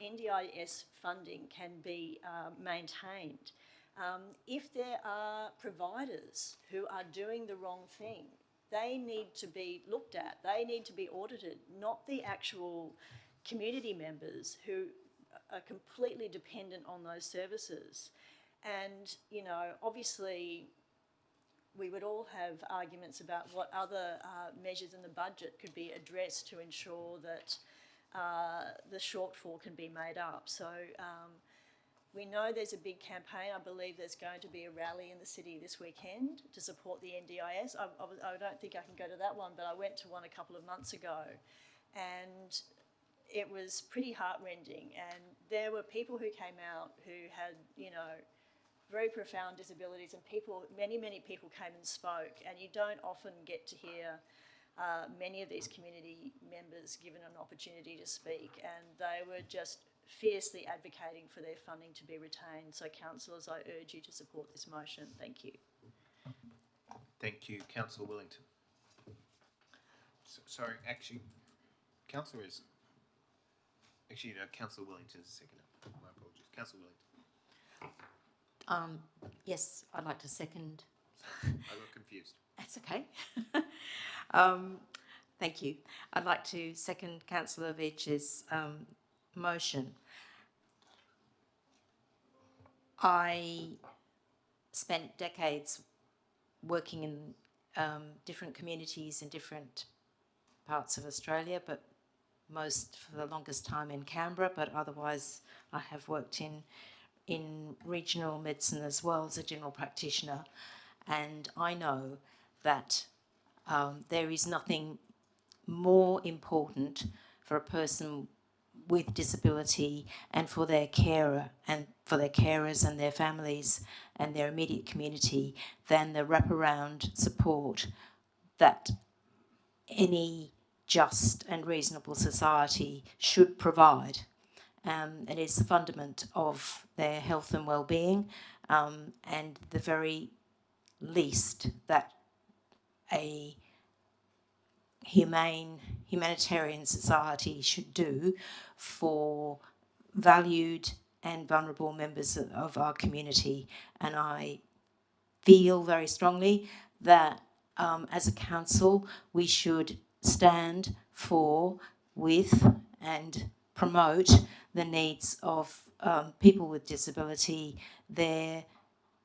NDIS funding can be maintained. If there are providers who are doing the wrong thing, they need to be looked at. They need to be audited, not the actual community members who are completely dependent on those services. And, you know, obviously we would all have arguments about what other measures in the budget could be addressed to ensure that the shortfall can be made up. So we know there's a big campaign. I believe there's going to be a rally in the city this weekend to support the NDIS. I don't think I can go to that one, but I went to one a couple of months ago, and it was pretty heartrending. And there were people who came out who had, you know, very profound disabilities, and many people came and spoke, and you don't often get to hear many of these community members given an opportunity to speak, and they were just fiercely advocating for their funding to be retained. So, councillors, I urge you to support this motion. Thank you. Thank you, Councillor Wellington. Sorry, actually, Councillor is... Actually, no, Councillor Wellington's second up. My apologies. Councillor Wellington. Yes, I'd like to second. I got confused. That's okay. Thank you. I'd like to second Councillor Veitch's motion. I spent decades working in different communities in different parts of Australia, but most for the longest time in Canberra, but otherwise I have worked in regional medicine as well as a general practitioner, and I know that there is nothing more important for a person with disability and for their carer and for their carers and their families and their immediate community than the wraparound support that any just and reasonable society should provide. It is the fundament of their health and well-being, and the very least that a humanitarian society should do for valued and vulnerable members of our community. And I feel very strongly that as a council we should stand for, with and promote the needs of people with disability, their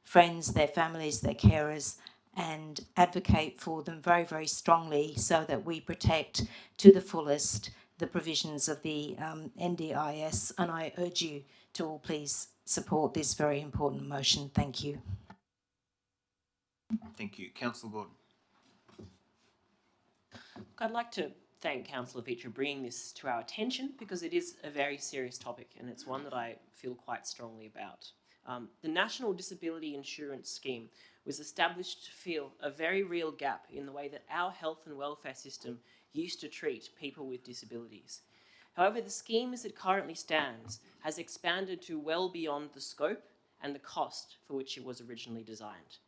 friends, their families, their carers, and advocate for them very, very strongly so that we protect to the fullest the provisions of the NDIS. And I urge you to all please support this very important motion. Thank you. Thank you. Councillor Gordon. I'd like to thank Councillor Veitch for bringing this to our attention, because it is a very serious topic and it's one that I feel quite strongly about. The National Disability Insurance Scheme was established to fill a very real gap in the way that our health and welfare system used to treat people with disabilities. However, the scheme as it currently stands has expanded to well beyond the scope and the cost for which it was originally designed.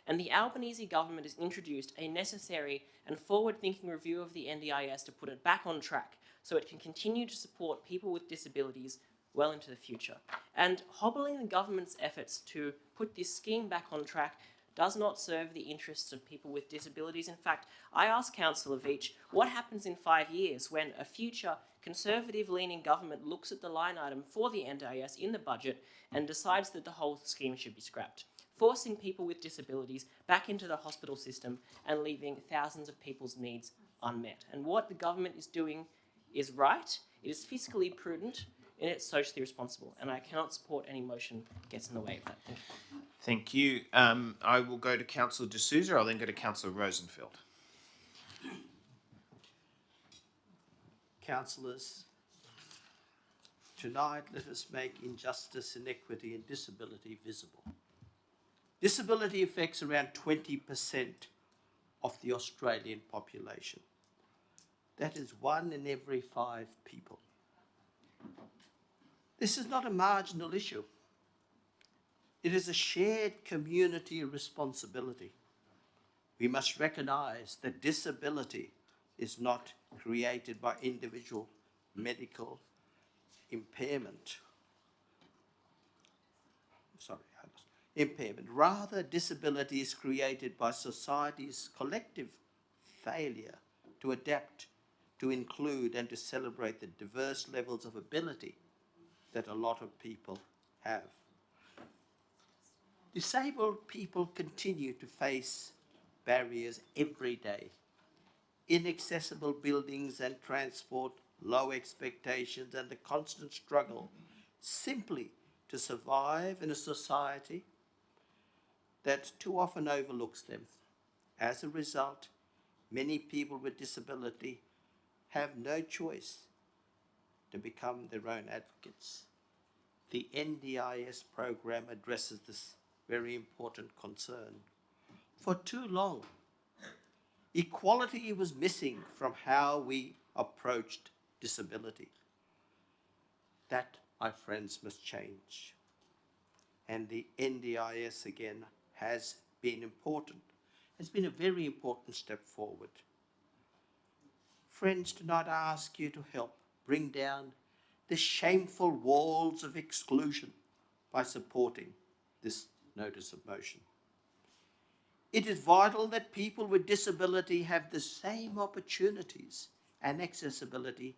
And the Albanese government has introduced a necessary and forward-thinking review of the NDIS to put it back on track so it can continue to support people with disabilities well into the future. And hobbling the government's efforts to put this scheme back on track does not serve the interests of people with disabilities. In fact, I asked Councillor Veitch, what happens in 5 years when a future Conservative-leaning government looks at the line item for the NDIS in the budget and decides that the whole scheme should be scrapped, forcing people with disabilities back into the hospital system and leaving thousands of people's needs unmet? And what the government is doing is right, it is fiscally prudent, and it's socially responsible. And I cannot support any motion that gets in the way of that. Thank you. Thank you. I will go to Councillor D'Souza. I'll then go to Councillor Rosenfeld. Councillors, tonight let us make injustice, inequity and disability visible. Disability affects around 20% of the Australian population. That is 1 in every 5 people. This is not a marginal issue. It is a shared community responsibility. We must recognise that disability is not created by individual medical impairment. Rather, disability is created by society's collective failure to adapt, to include and to celebrate the diverse levels of ability that a lot of people have. Disabled people continue to face barriers every day. Inaccessible buildings and transport, low expectations, and the constant struggle simply to survive in a society that too often overlooks them. As a result, many people with disability have no choice to become their own advocates. The NDIS program addresses this very important concern. For too long, equality was missing from how we approached disability. That, my friends, must change. And the NDIS, again, has been important. It's been a very important step forward. Friends, tonight I ask you to help bring down the shameful walls of exclusion by supporting this notice of motion. It is vital that people with disability have the same opportunities and accessibility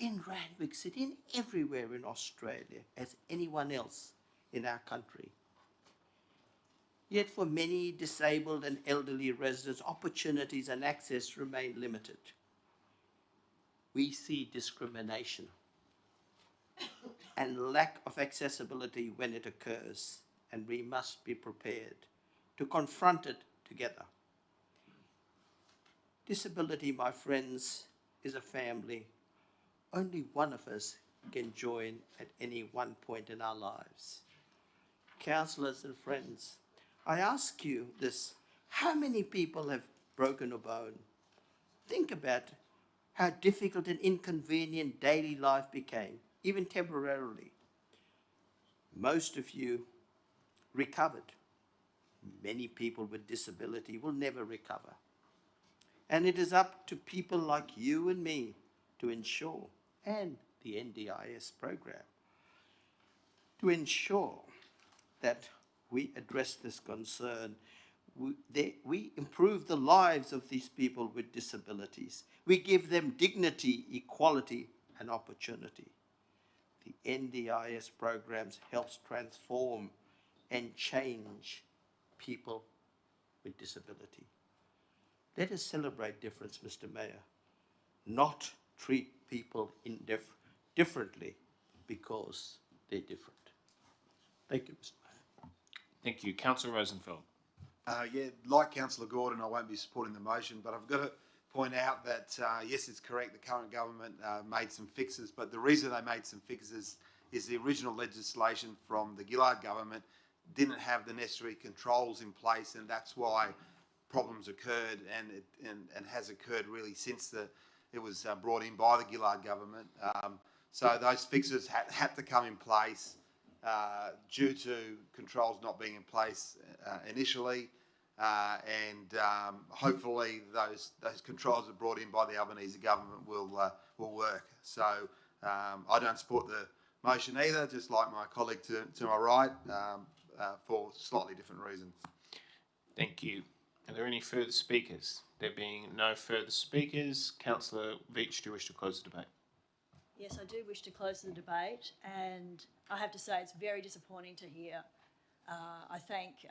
in Randwick City and everywhere in Australia as anyone else in our country. Yet for many disabled and elderly residents, opportunities and access remain limited. We see discrimination and lack of accessibility when it occurs, and we must be prepared to confront it together. Disability, my friends, is a family. Only one of us can join at any one point in our lives. Councillors and friends, I ask you this: how many people have broken a bone? Think about how difficult and inconvenient daily life became, even temporarily. Most of you recovered. Many people with disability will never recover. And it is up to people like you and me to ensure, and the NDIS program, to ensure that we address this concern. We improve the lives of these people with disabilities. We give them dignity, equality, and opportunity. The NDIS programs helps transform and change people with disability. Let us celebrate difference, Mr. Mayor, not treat people differently because they're different. Thank you, Mr. Mayor. Thank you. Councillor Rosenfeld. Yeah, like Councillor Gordon, I won't be supporting the motion, but I've got to point out that, yes, it's correct, the current government made some fixes, but the reason they made some fixes is the original legislation from the Gillard government didn't have the necessary controls in place, and that's why problems occurred, and has occurred really since it was brought in by the Gillard government. So those fixes had to come in place due to controls not being in place initially, and hopefully those controls are brought in by the Albanese government will work. So I don't support the motion either, just like my colleague to my right, for slightly different reasons. Thank you. Are there any further speakers? There being no further speakers, Councillor Veitch, do you wish to close the debate? Yes, I do wish to close the debate, and I have to say it's very disappointing to hear. I thank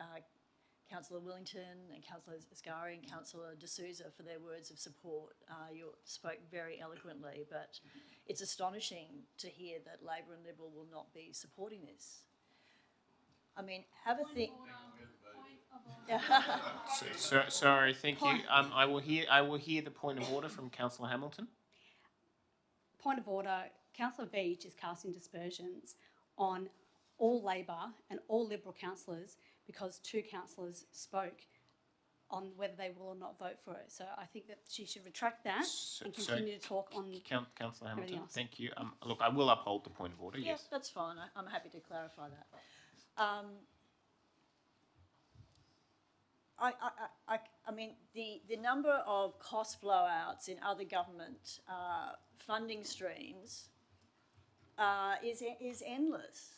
Councillor Willington and Councillor Ascari and Councillor D'Souza for their words of support. You spoke very eloquently, but it's astonishing to hear that Labor and Liberal will not be supporting this. I mean, have a think. Sorry, thank you. I will hear the point of order from Councillor Hamilton. Point of order. Councillor Veitch is casting dispersions on all Labor and all Liberal councillors because two councillors spoke on whether they will or not vote for it. So I think that she should retract that and continue to talk on Councillor Hamilton, else. thank you. Look, I will uphold the point of order, Yes, yes. that's fine. I'm happy to clarify that. I mean, the number of cost blowouts in other government funding streams is endless.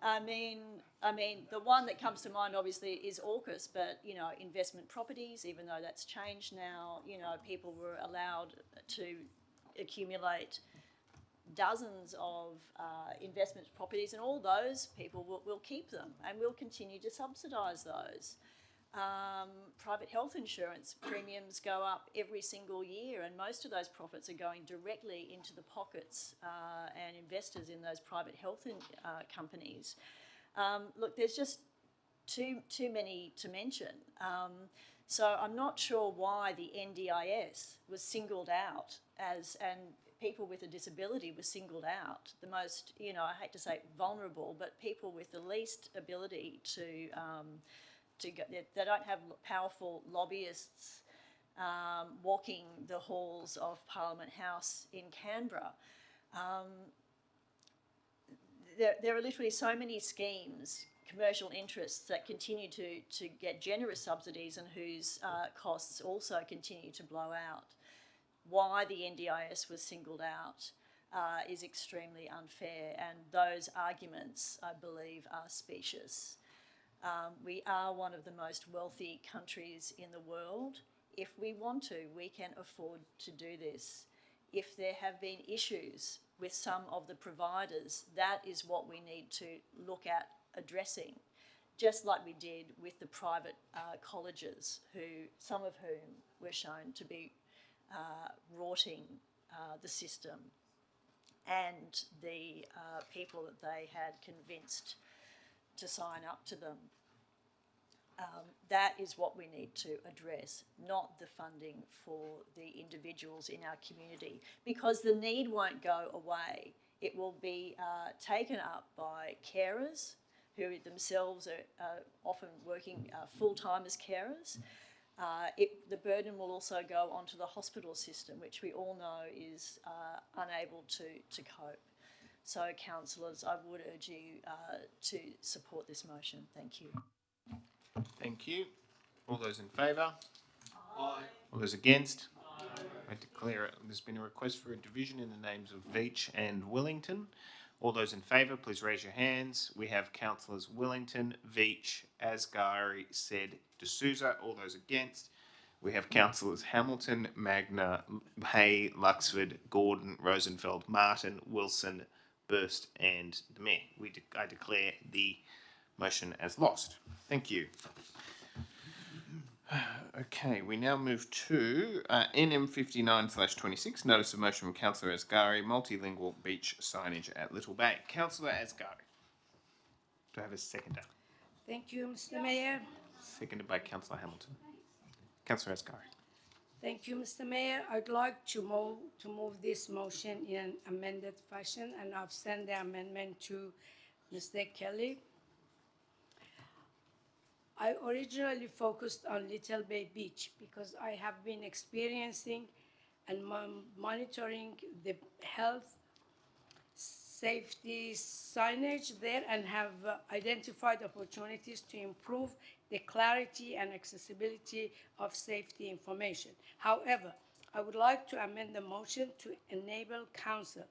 I mean, I mean, the one that comes to mind obviously is AUKUS, but, you know, investment properties, even though that's changed now, you know, people were allowed to accumulate dozens of investment properties, and all those people will keep them, and we'll continue to subsidise those. Private health insurance premiums go up every single year, and most of those profits are going directly into the pockets and investors in those private health companies. Look, there's just too many to mention. So I'm not sure why the NDIS was singled out and people with a disability were singled out. The most, you know, I hate to say vulnerable, but people with the least ability to go, they don't have powerful lobbyists walking the halls of Parliament House in Canberra. There are literally so many schemes, commercial interests that continue to get generous subsidies and whose costs also continue to blow out. Why the NDIS was singled out is extremely unfair, and those arguments, I believe, are specious. We are one of the most wealthy countries in the world. If we want to, we can afford to do this. If there have been issues with some of the providers, that is what we need to look at addressing, just like we did with the private colleges, some of whom were shown to be rorting the system and the people that they had convinced to sign up to them. That is what we need to address, not the funding for the individuals in our community, because the need won't go away. It will be taken up by carers who themselves are often working full-time as carers. The burden will also go onto the hospital system, which we all know is unable to cope. So, councillors, I would urge you to support this motion. Thank you. Thank you. All those in favour? Aye. All those against? Aye. I declare it. There's been a request for a division in the names of Veitch and Wellington. All those in favour, please raise your hands. We have councillors Wellington, Veitch, Asghari, Said, D'Souza. All those against. We have councillors Hamilton, Magna, Hay, Luxford, Gordon, Rosenfeld, Martin, Wilson, Burst and the Mayor. I declare the motion as lost. Thank you. Okay, we now move to NM 59/26, notice of motion from Councillor Asghari, multilingual beach signage at Little Bay. Councillor Asghari. Do I have a seconder? Thank you, Mr. Mayor. Seconded by Councillor Hamilton. Councillor Asghari. Thank you, Mr. Mayor. I'd like to move this motion in an amended fashion, and I've sent the amendment to Mr. Kelly. I originally focused on Little Bay Beach because I have been experiencing and monitoring the health safety signage there and have identified opportunities to improve the clarity and accessibility of safety information. However, I would like to amend the motion to enable Council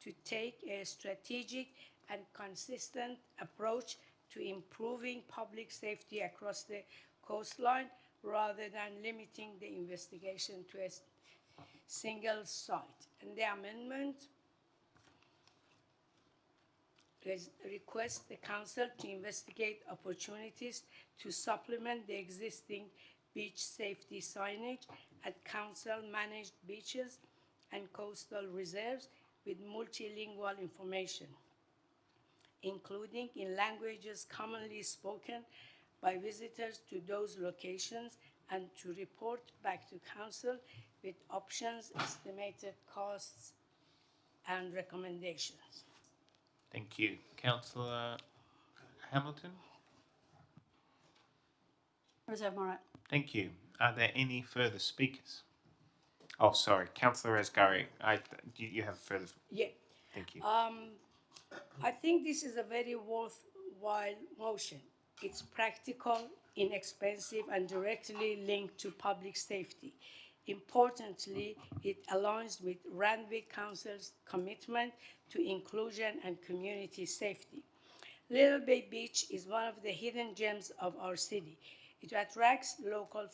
to take a strategic and consistent approach to improving public safety across the coastline rather than limiting the investigation to a single site. And the amendment requests the Council to investigate opportunities to supplement the existing beach safety signage at Council-managed beaches and coastal reserves with multilingual information, including in languages commonly spoken by visitors to those locations, and to report back to Council with options, estimated costs, and recommendations. Thank you. Councillor Hamilton. Reserve my right. Thank you. Are there any further speakers? Oh, sorry. Councillor Asghari, you have further... Yeah. Thank you. I think this is a very worthwhile motion. It's practical, inexpensive, and directly linked to public safety. Importantly, it aligns with Randwick Council's commitment to inclusion and community safety. Little Bay Beach is one of the hidden gems of our city. It attracts local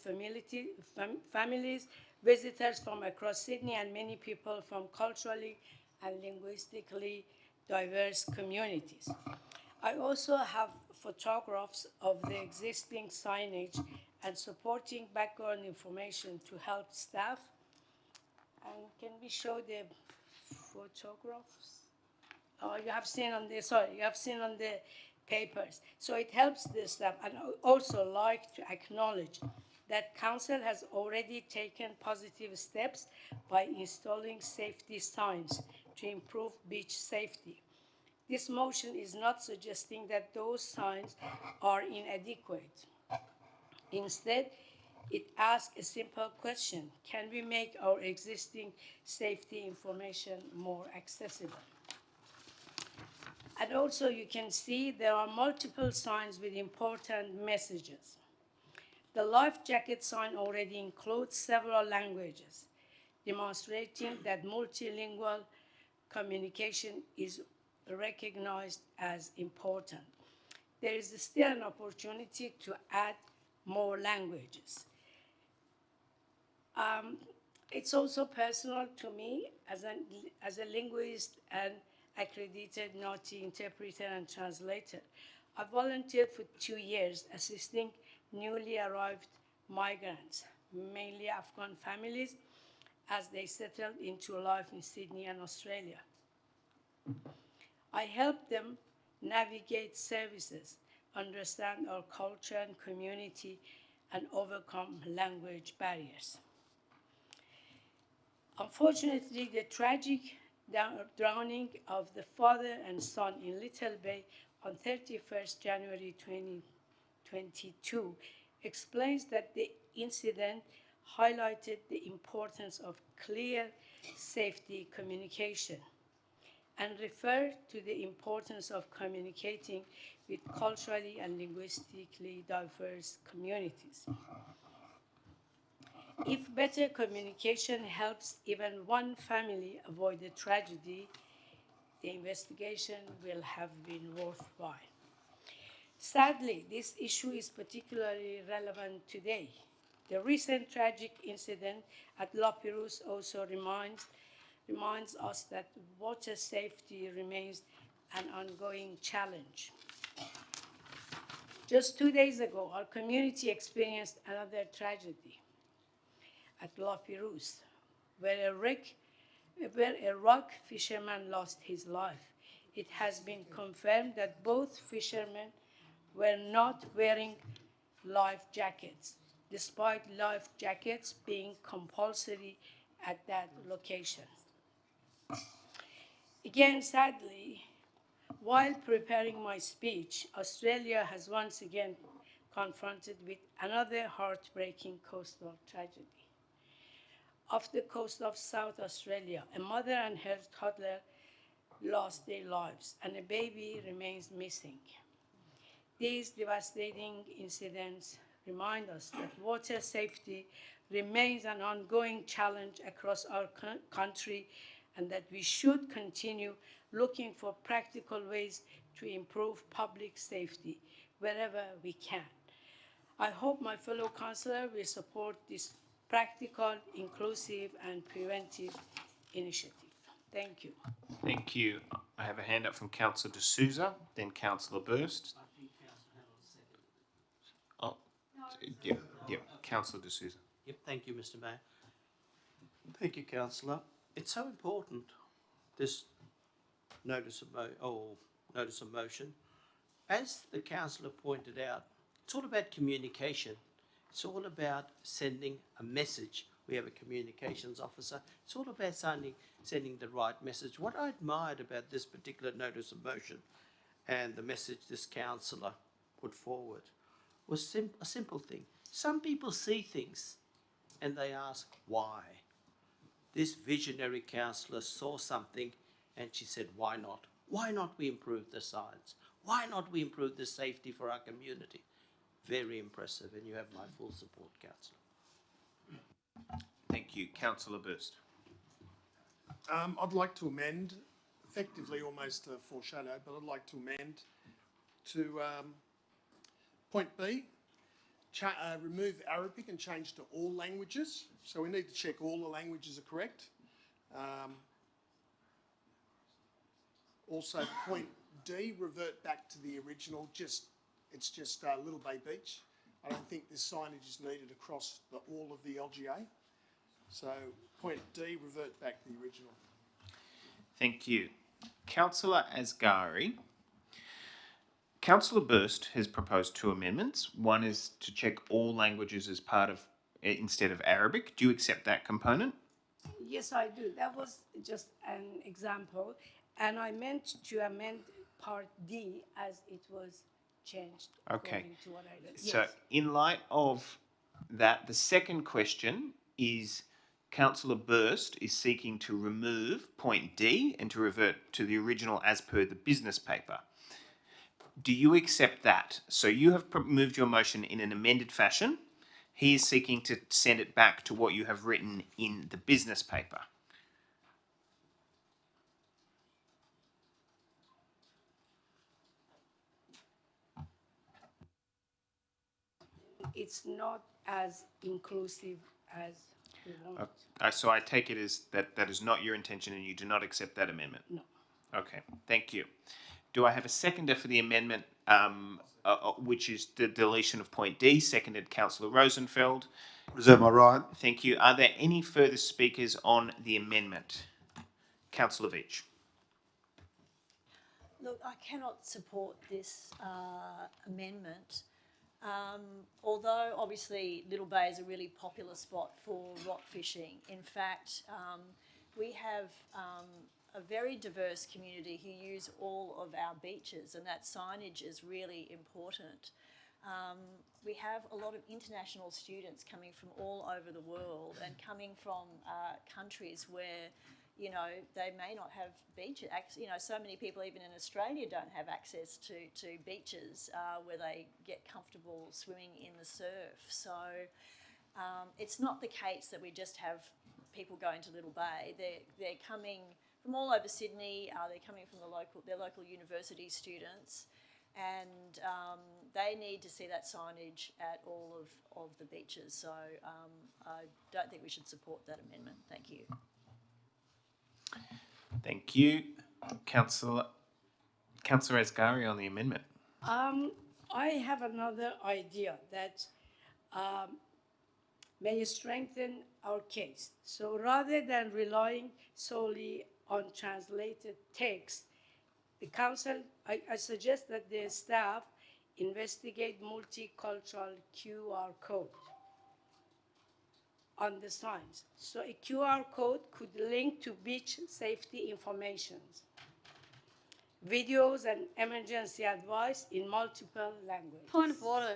families, visitors from across Sydney, and many people from culturally and linguistically diverse communities. I also have photographs of the existing signage and supporting background information to help staff. And can we show the photographs? Oh, you have seen on the papers. So it helps the staff. And I also like to acknowledge that council has already taken positive steps by installing safety signs to improve beach safety. This motion is not suggesting that those signs are inadequate. Instead, it asks a simple question: can we make our existing safety information more accessible? And also you can see there are multiple signs with important messages. The life jacket sign already includes several languages, demonstrating that multilingual communication is recognized as important. There is still an opportunity to add more languages. It's also personal to me as a linguist and accredited Noti interpreter and translator. I volunteered for 2 years assisting newly arrived migrants, mainly Afghan families, as they settled into life in Sydney and Australia. I helped them navigate services, understand our culture and community, and overcome language barriers. Unfortunately, the tragic drowning of the father and son in Little Bay on 31st January 2022 explains that the incident highlighted the importance of clear safety communication and referred to the importance of communicating with culturally and linguistically diverse communities. If better communication helps even one family avoid a tragedy, the investigation will have been worthwhile. Sadly, this issue is particularly relevant today. The recent tragic incident at La Perouse also reminds us that water safety remains an ongoing challenge. Just 2 days ago, our community experienced another tragedy at La Perouse, where a rock fisherman lost his life. It has been confirmed that both fishermen were not wearing life jackets, despite life jackets being compulsory at that location. Again, sadly, while preparing my speech, Australia has once again confronted with another heartbreaking coastal tragedy. Off the coast of South Australia, a mother and her toddler lost their lives, and a baby remains missing. These devastating incidents remind us that water safety remains an ongoing challenge across our country, and that we should continue looking for practical ways to improve public safety wherever we can. I hope my fellow councillors will support this practical, inclusive, and preventive initiative. Thank you. Thank you. I have a hand up from Councillor D'Souza, then Councillor Burst. Oh, yeah, Councillor D'Souza. Yep, thank you, Mr. Mayor. Thank you, Councillor. It's so important, this notice of motion. As the councillor pointed out, it's all about communication. It's all about sending a message. We have a communications officer. It's all about sending the right message. What I admired about this particular notice of motion and the message this councillor put forward was a simple thing. Some people see things and they ask why. This visionary councillor saw something and she said, why not? Why not we improve the science? Why not we improve the safety for our community? Very impressive, and you have my full support, Councillor. Thank you. Councillor Burst. I'd like to amend, effectively almost a foreshadow, but I'd like to amend to point B, remove Arabic and change to all languages. So we need to check all the languages are correct. Also, point D, revert back to the original. It's just Little Bay Beach. I don't think this signage is needed across all of the LGA. So point D, revert back to the original. Thank you. Councillor Asghari. Councillor Burst has proposed two amendments. One is to check all languages as part of, instead of Arabic. Do you accept that component? Yes, I do. That was just an example. And I meant to amend part D as it was changed according to what I read. So Yes. in light of that, the second question is Councillor Burst is seeking to remove point D and to revert to the original as per the business paper. Do you accept that? So you have moved your motion in an amended fashion. He is seeking to send it back to what you have written in the business paper. It's not as inclusive as we want. So I take it as that is not your intention and you do not accept that amendment? No. Okay, thank you. Do I have a seconder for the amendment, which is the deletion of point D, seconded Councillor Rosenfeld? Reserve my right. Thank you. Are there any further speakers on the amendment? Councillor Veitch. Look, I cannot support this amendment. Although obviously Little Bay is a really popular spot for rock fishing. In fact, we have a very diverse community who use all of our beaches, and that signage is really important. We have a lot of international students coming from all over the world and coming from countries where, you know, they may not have beaches. You know, so many people even in Australia don't have access to beaches where they get comfortable swimming in the surf. So it's not the case that we just have people going to Little Bay. They're coming from all over Sydney. They're coming from their local university students, and they need to see that signage at all of the beaches. So I don't think we should support that amendment. Thank you. Thank you. Councillor Asghari on the amendment. I have another idea that may strengthen our case. So rather than relying solely on translated text, the council, I suggest that the staff investigate multicultural QR code on the signs. So a QR code could link to beach safety information, videos and emergency advice in multiple languages. Point of order.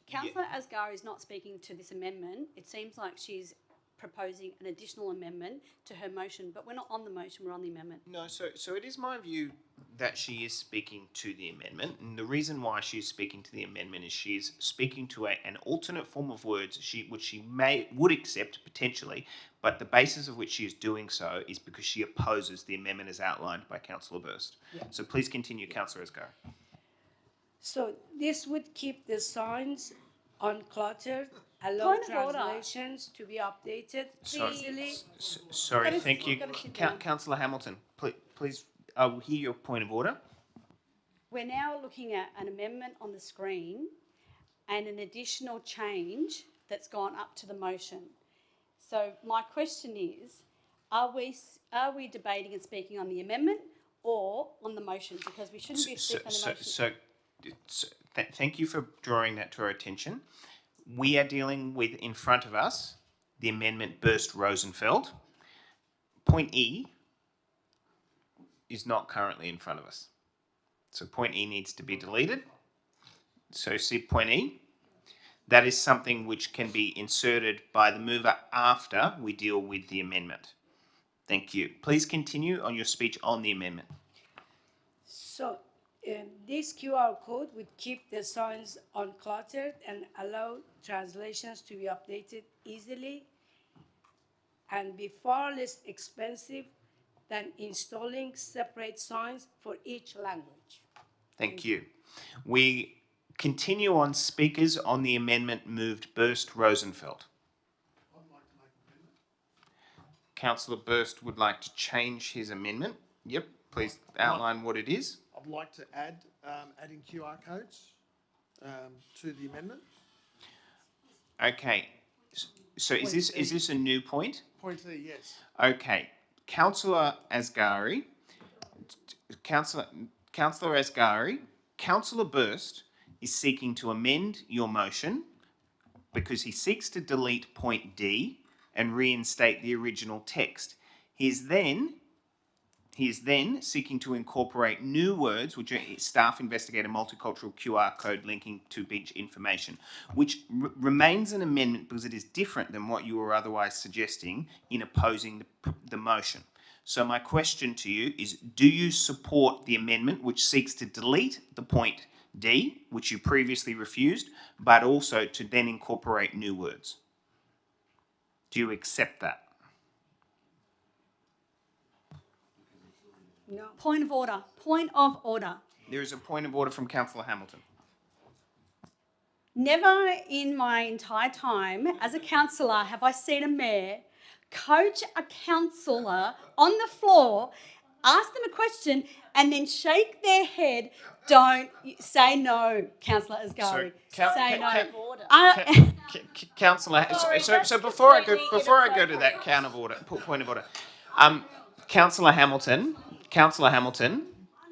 Councillor Asghari is not speaking to this amendment. It seems like she's proposing an additional amendment to her motion, but we're not on the motion, we're on the amendment. No, so it is my view that she is speaking to the amendment, and the reason why she is speaking to the amendment is she is speaking to an alternate form of words which she would accept potentially, but the basis of which she is doing so is because she opposes the amendment as outlined by Councillor Burst. Yeah. So please continue, Councillor Asghari. So this would keep the signs uncluttered, allow Point of order. translations to be updated easily. Sorry, thank you. Councillor Hamilton, please, I will hear your point of order. We're now looking at an amendment on the screen and an additional change that's gone up to the motion. So my question is, are we debating and speaking on the amendment or on the motion? Because we shouldn't be speaking on the motion. Thank you for drawing that to our attention. We are dealing with, in front of us, the amendment Burst-Rosenfeld. Point E is not currently in front of us. So point E needs to be deleted. So see point E. That is something which can be inserted by the mover after we deal with the amendment. Thank you. Please continue on your speech on the amendment. So this QR code would keep the signs uncluttered and allow translations to be updated easily and be far less expensive than installing separate signs for each language. Thank you. We continue on speakers on the amendment moved Burst Rosenfeld. Councillor Burst would like to change his amendment. Yep, please outline what it is. I'd like to add adding QR codes to the amendment. Okay, so is this a new point? Point E, yes. Okay, Councillor Asghari, Councillor Burst is seeking to amend your motion because he seeks to delete point D and reinstate the original text. He is then seeking to incorporate new words, which are staff investigator multicultural QR code linking to beach information, which remains an amendment because it is different than what you were otherwise suggesting in opposing the motion. So my question to you is, do you support the amendment which seeks to delete the point D, which you previously refused, but also to then incorporate new words? Do you accept that? No. Point of order. Point of order. There is a point of order from Councillor Hamilton. Never in my entire time as a councillor have I seen a mayor coach a councillor on the floor, ask them a question, and then shake their head. Don't say no, Councillor Asghari. Say no. Councillor, so before I go to that point of order, Councillor Hamilton,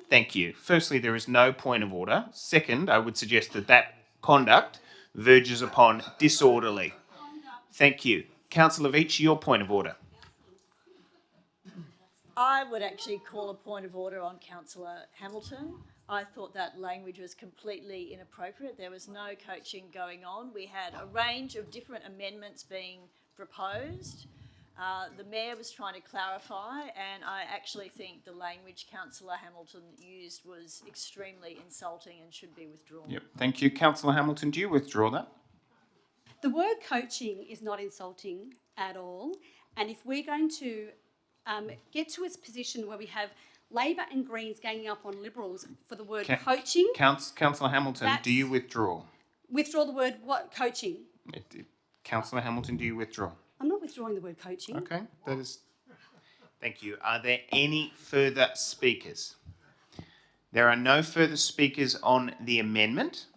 thank you. Firstly, there is no point of order. Second, I would suggest that conduct verges upon disorderly. Thank you. Councillor Veitch, your point of order. I would actually call a point of order on Councillor Hamilton. I thought that language was completely inappropriate. There was no coaching going on. We had a range of different amendments being proposed. The Mayor was trying to clarify, and I actually think the language Councillor Hamilton used was extremely insulting and should be withdrawn. Yep. Thank you. Councillor Hamilton, do you withdraw that? The word coaching is not insulting at all. And if we're going to get to its position where we have Labor and Greens ganging up on Liberals for the word coaching... Councillor Hamilton, do you withdraw? Withdraw the word what? Coaching. Councillor Hamilton, do you withdraw? I'm not withdrawing the word coaching. Okay, that is... Thank you. Are there any further speakers? There are no further speakers on the amendment.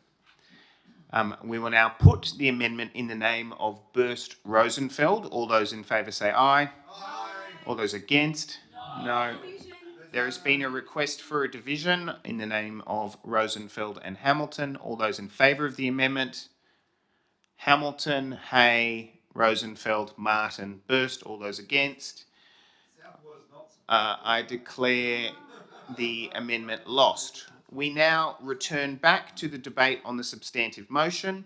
We will now put the amendment in the name of Burst Rosenfeld. All those in favour say aye. Aye. All those against? No. There has been a request for a division in the name of Rosenfeld and Hamilton. All those in favour of the amendment? Hamilton, Hay, Rosenfeld, Martin, Burst. All those against? I declare the amendment lost. We now return back to the debate on the substantive motion.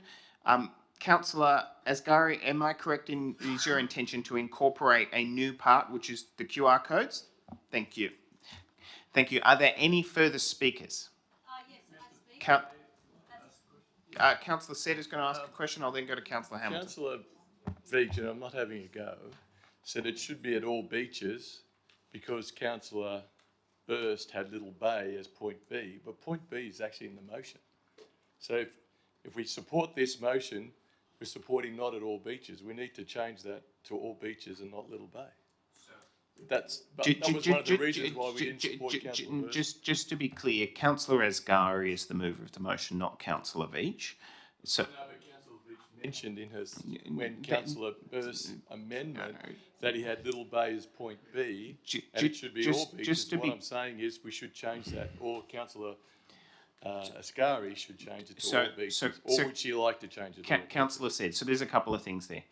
Councillor Asghari, am I correct in is your intention to incorporate a new part, which is the QR codes? Thank you. Thank you. Are there any further speakers? Yes, Councillor Sett is going to ask a question. I'll then go to Councillor Hamilton. Councillor Veitch, and I'm not having a go, said it should be at all beaches because Councillor Burst had Little Bay as point B, but point B is actually in the motion. So if we support this motion, we're supporting not at all beaches. We need to change that to all beaches and not Little Bay. That was one of the reasons why we didn't support Councillor Burst. Just to be clear, Councillor Asghari is the mover of the motion, not Councillor Veitch. So, no, but Councillor Veitch mentioned in her, when Councillor Burst's amendment that he had Little Bay as point B, and it should be all beaches. What I'm saying is we should change that, or Councillor Asghari should change it to all beaches, or would she like to change it to all beaches? Councillor said, so there's a couple of things there.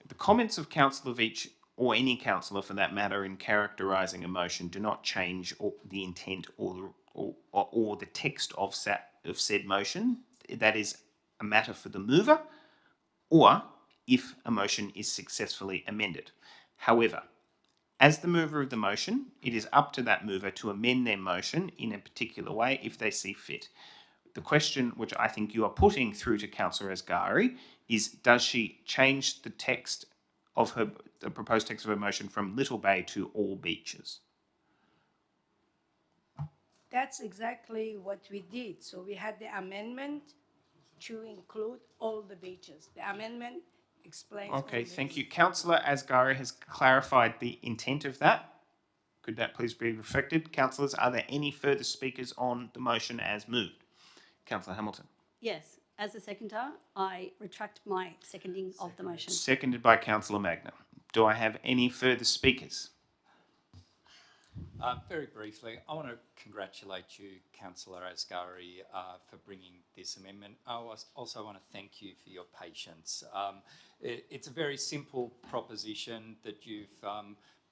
The comments of Councillor Veitch, or any councillor for that matter, in characterising a motion do not change the intent or the text of said motion. That is a matter for the mover, or if a motion is successfully amended. However, as the mover of the motion, it is up to that mover to amend their motion in a particular way if they see fit. The question which I think you are putting through to Councillor Asghari is, does she change the text of the proposed text of her motion from Little Bay to all beaches. That's exactly what we did. So we had the amendment to include all the beaches. The amendment explains all Okay, the thank you. beaches. Councillor Asghari has clarified the intent of that. Could that please be reflected? Councillors, are there any further speakers on the motion as moved? Councillor Hamilton. Yes, as a seconder, I retract my seconding of the motion. Seconded by Councillor Magna. Do I have any further speakers? Very briefly, I want to congratulate you, Councillor Asghari, for bringing this amendment. I also want to thank you for your patience. It's a very simple proposition that you've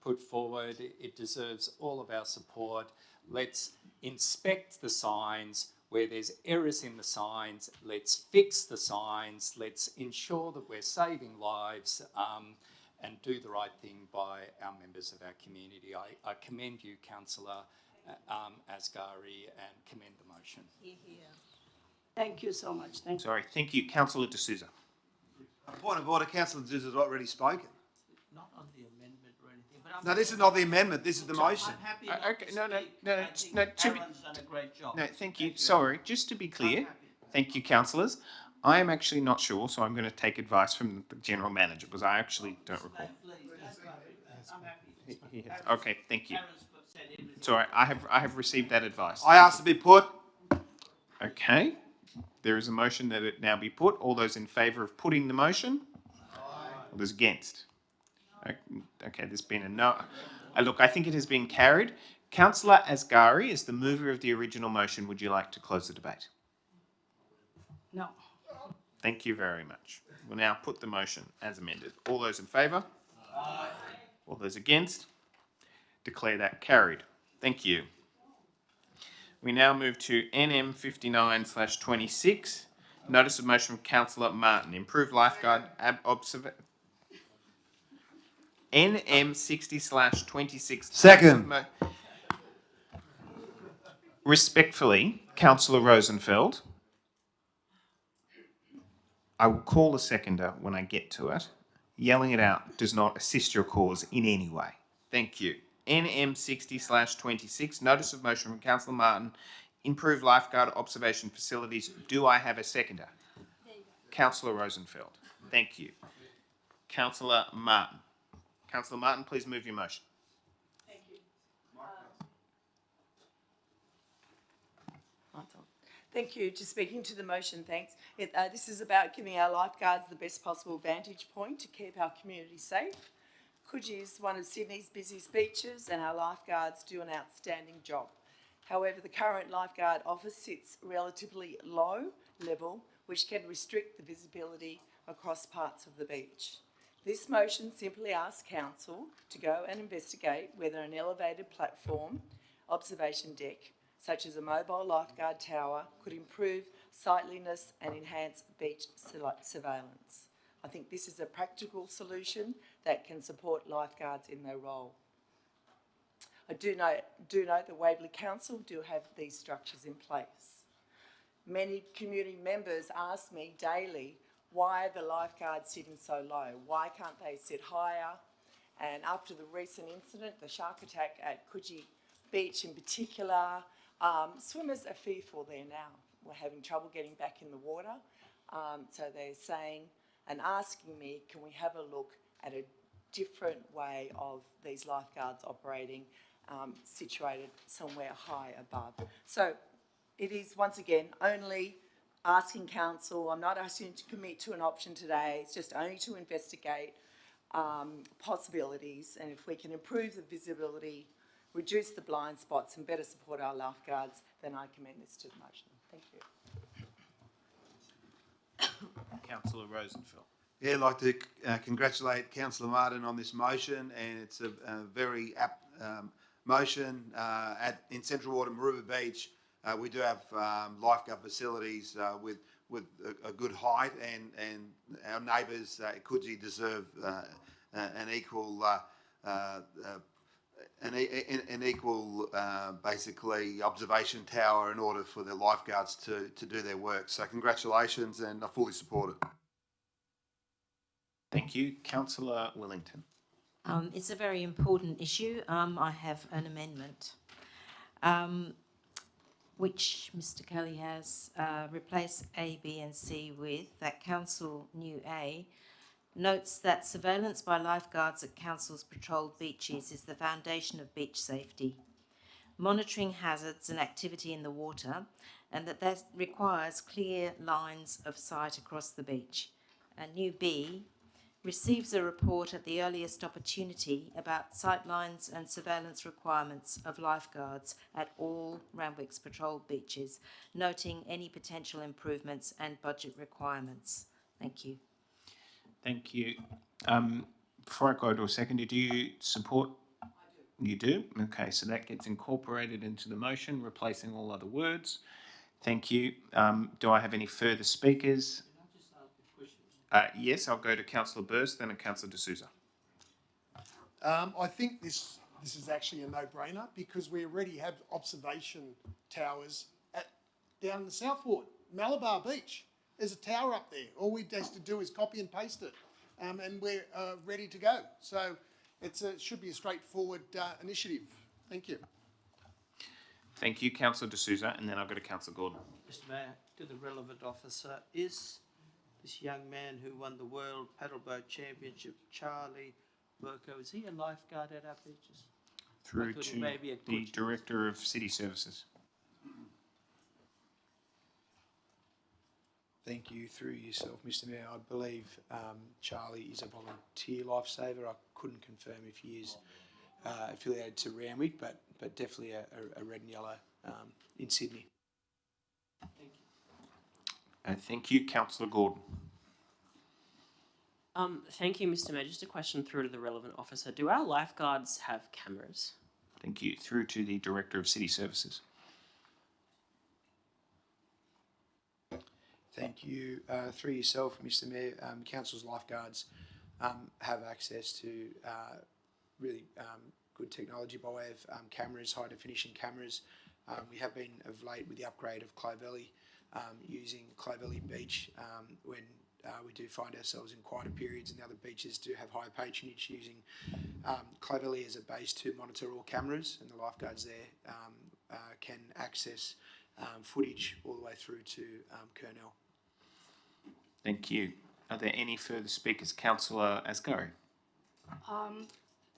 put forward. It deserves all of our support. Let's inspect the signs. Where there's errors in the signs, let's fix the signs. Let's ensure that we're saving lives and do the right thing by our members of our community. I commend you, Councillor Asghari, and commend the motion. Thank you so much. Thank you. Sorry, thank you. Councillor D'Souza. Point of order, Councillor D'Souza has already spoken. Not on the amendment or anything, but No, this is not the amendment, this is the motion. I'm happy Okay, not to no, speak. no, I think no, to be- Aaron's done a great job. No, thank you. Sorry, just to be clear, thank you, councillors. I am actually not sure, so I'm going to take advice from the general manager because I actually don't recall. I'm happy. Okay, thank you. It's all right. I have received that advice. I asked to be put. Okay. There is a motion that it now be put. All those in favour of putting the motion? All those against? Okay, there's been a no. Look, I think it has been carried. Councillor Asghari, as the mover of the original motion, would you like to close the debate? No. Thank you very much. We'll now put the motion as amended. All those in favour? All those against? Declare that carried. Thank you. We now move to NM 59/26. Notice of motion from Councillor Martin. Improved lifeguard observation. NM 60/26. Second. Respectfully, Councillor Rosenfeld. I will call a seconder when I get to it. Yelling it out does not assist your cause in any way. Thank you. NM 60/26. Notice of motion from Councillor Martin. Improved lifeguard observation facilities. Do I have a seconder? Councillor Rosenfeld. Thank you. Councillor Martin. Councillor Martin, please move your motion. Thank you. Thank you. Just speaking to the motion, thanks. This is about giving our lifeguards the best possible vantage point to keep our community safe. Coogee is one of Sydney's busiest beaches and our lifeguards do an outstanding job. However, the current lifeguard office sits relatively low level, which can restrict the visibility across parts of the beach. This motion simply asks Council to go and investigate whether an elevated platform observation deck, such as a mobile lifeguard tower, could improve sightliness and enhance beach surveillance. I think this is a practical solution that can support lifeguards in their role. I do note the Waverley Council do have these structures in place. Many community members ask me daily, why are the lifeguards sitting so low? Why can't they sit higher? And after the recent incident, the shark attack at Coogee Beach in particular, swimmers are fearful there now. We're having trouble getting back in the water. So they're saying and asking me, can we have a look at a different way of these lifeguards operating, situated somewhere high above. So it is, once again, only asking Council. I'm not asking you to commit to an option today. It's just only to investigate possibilities, and if we can improve the visibility, reduce the blind spots and better support our lifeguards, then I commend this to the motion. Thank you. Councillor Rosenfeld. Yeah, I'd like to congratulate Councillor Martin on this motion, and it's a very apt motion. In Central Ward and Maroubra Beach, we do have lifeguard facilities with a good height, and our neighbours at Coogee deserve an equal basically observation tower in order for their lifeguards to do their work. So congratulations, and I fully support it. Thank you. Councillor Wellington. It's a very important issue. I have an amendment, which Mr. Kelly has replaced A, B, and C with that Council New A notes that surveillance by lifeguards at council's patrolled beaches is the foundation of beach safety, monitoring hazards and activity in the water, and that requires clear lines of sight across the beach. And New B receives a report at the earliest opportunity about sightlines and surveillance requirements of lifeguards at all Randwick's patrolled beaches, noting any potential improvements and budget requirements. Thank you. Thank you. Before I go to a second, do you support? I do. You do? Okay, so that gets incorporated into the motion, replacing all other words. Thank you. Do I have any further speakers? Can I just ask a question? Yes, I'll go to Councillor Burst, then to Councillor D'Souza. I think this is actually a no-brainer because we already have observation towers down in the South Ward, Malabar Beach. There's a tower up there. All we have to do is copy and paste it, and we're ready to go. So it should be a straightforward initiative. Thank you. Thank you, Councillor D'Souza, and then I'll go to Councillor Gordon. Mr. Mayor, to the relevant officer, is this young man who won the World Paddleboat Championship, Charlie Burko, is he a lifeguard at our beaches? Through to the Director of City Services. Thank you. Through yourself, Mr. Mayor, I believe Charlie is a volunteer lifesaver. I couldn't confirm if he is affiliated to Randwick, but definitely a red and yellow in Sydney. Thank you. Thank you, Councillor Gordon. Thank you, Mr. Mayor. Just a question through to the relevant officer. Do our lifeguards have cameras? Thank you. Through to the Director of City Services. Thank you. Through yourself, Mr. Mayor, council's lifeguards have access to really good technology by way of cameras, high definition cameras. We have been of late with the upgrade of Clovelly, using Clovelly Beach when we do find ourselves in quieter periods and the other beaches do have higher patronage, using Clovelly as a base to monitor all cameras, and the lifeguards there can access footage all the way through to Kurnell. Thank you. Are there any further speakers? Councillor Asghari.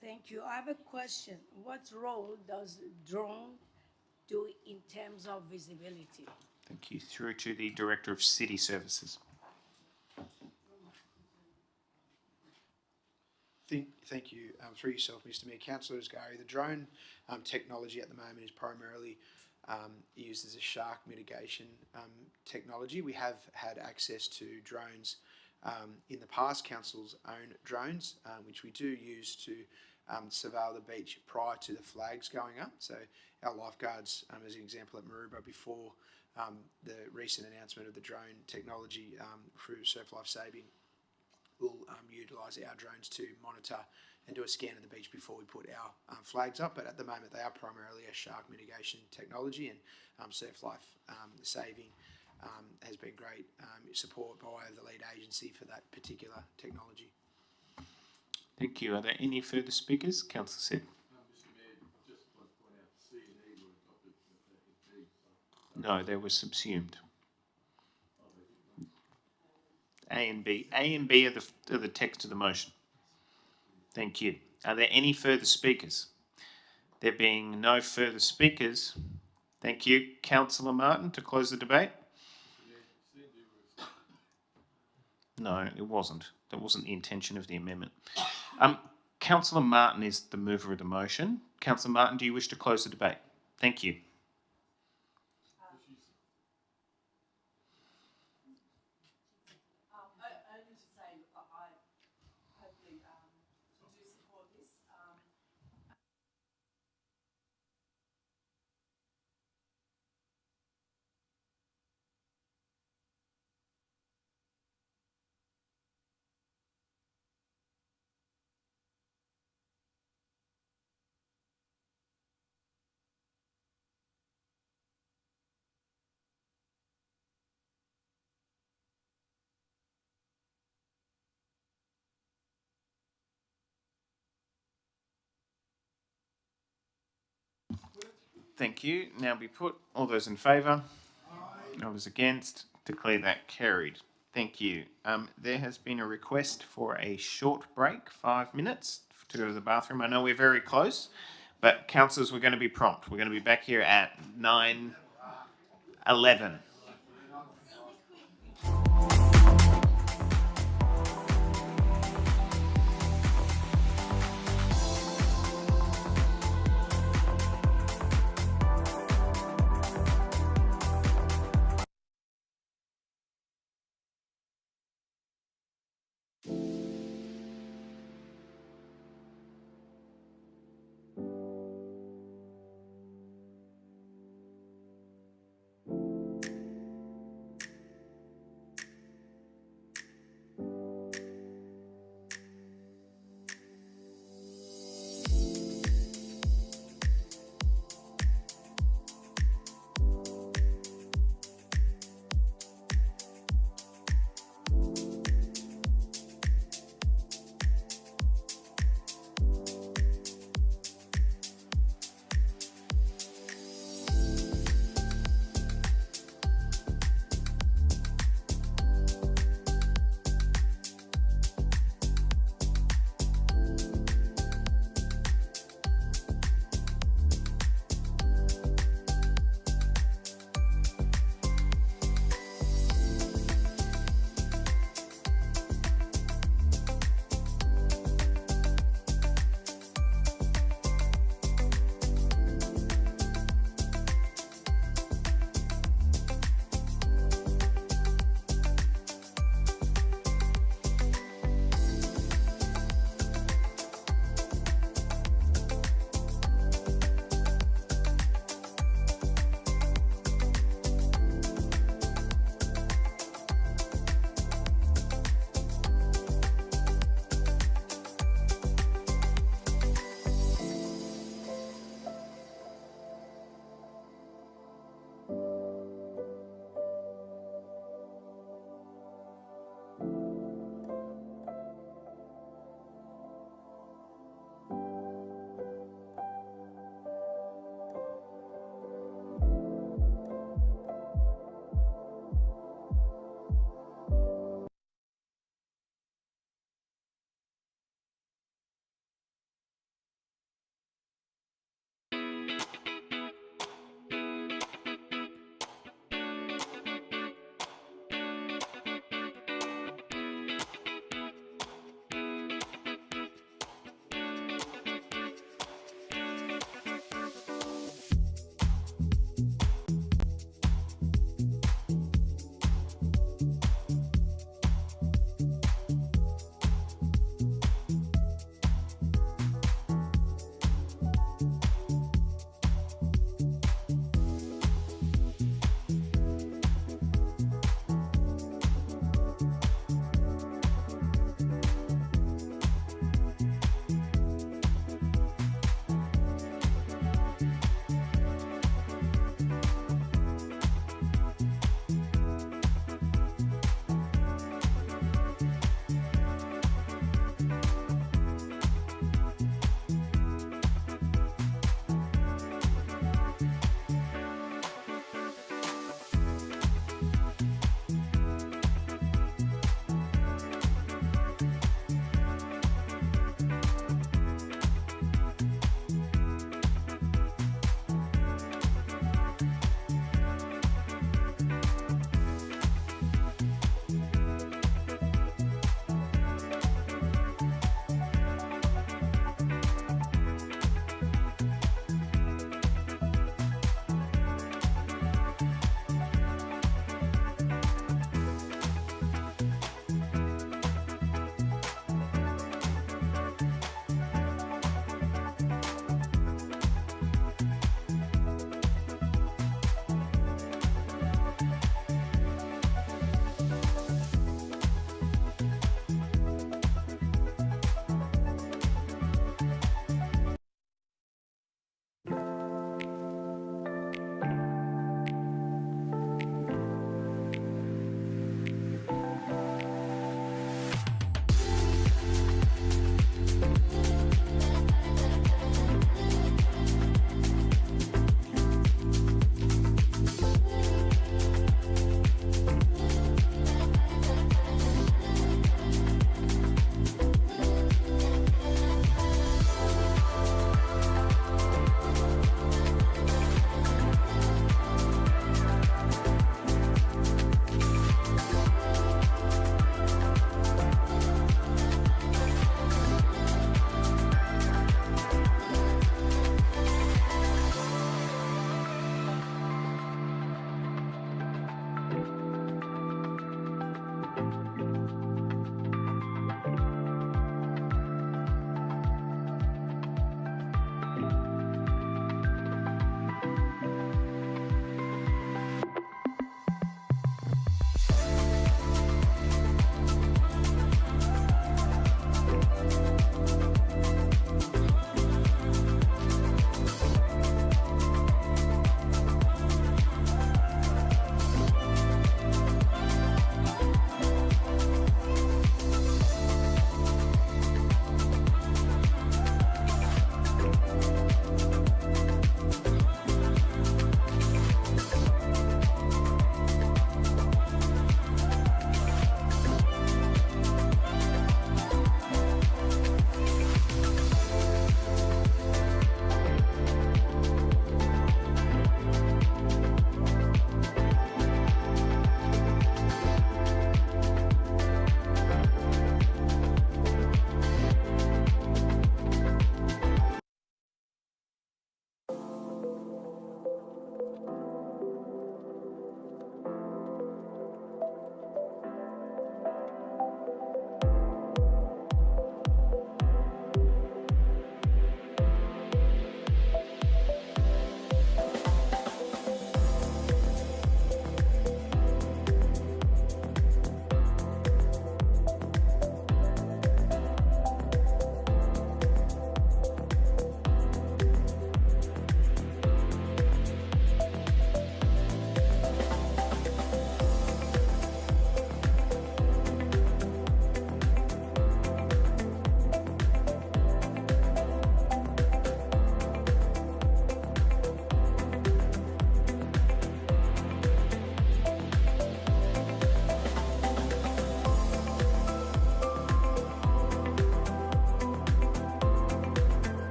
Thank you. I have a question. What role does drone do in terms of visibility? Thank you. Through to the Director of City Services. Thank you. Through yourself, Mr. Mayor, Councillor Asghari, the drone technology at the moment is primarily used as a shark mitigation technology. We have had access to drones in the past, council's own drones, which we do use to surveil the beach prior to the flags going up. So our lifeguards, as an example at Maroubra, before the recent announcement of the drone technology through Surf Life Saving, will utilise our drones to monitor and do a scan of the beach before we put our flags up. But at the moment, they are primarily a shark mitigation technology, and Surf Life Saving has been great support by way of the lead agency for that particular technology. Thank you. Are there any further speakers? Councillor Sid. Mr. Mayor, just want to point out C and E were adopted back in B. No, they were subsumed. A and B. A and B are the text of the motion. Thank you. Are there any further speakers? There being no further speakers, thank you. Councillor Martin, to close the debate. No, it wasn't. That wasn't the intention of the amendment. Councillor Martin is the mover of the motion. Councillor Martin, do you wish to close the debate? Thank you. Thank you. Now be put. All those in favour? All those against? Declare that carried. Thank you. There has been a request for a short break, 5 minutes, to go to the bathroom. I know we're very close, but councillors, we're going to be prompt. We're going to be back here at 9:11.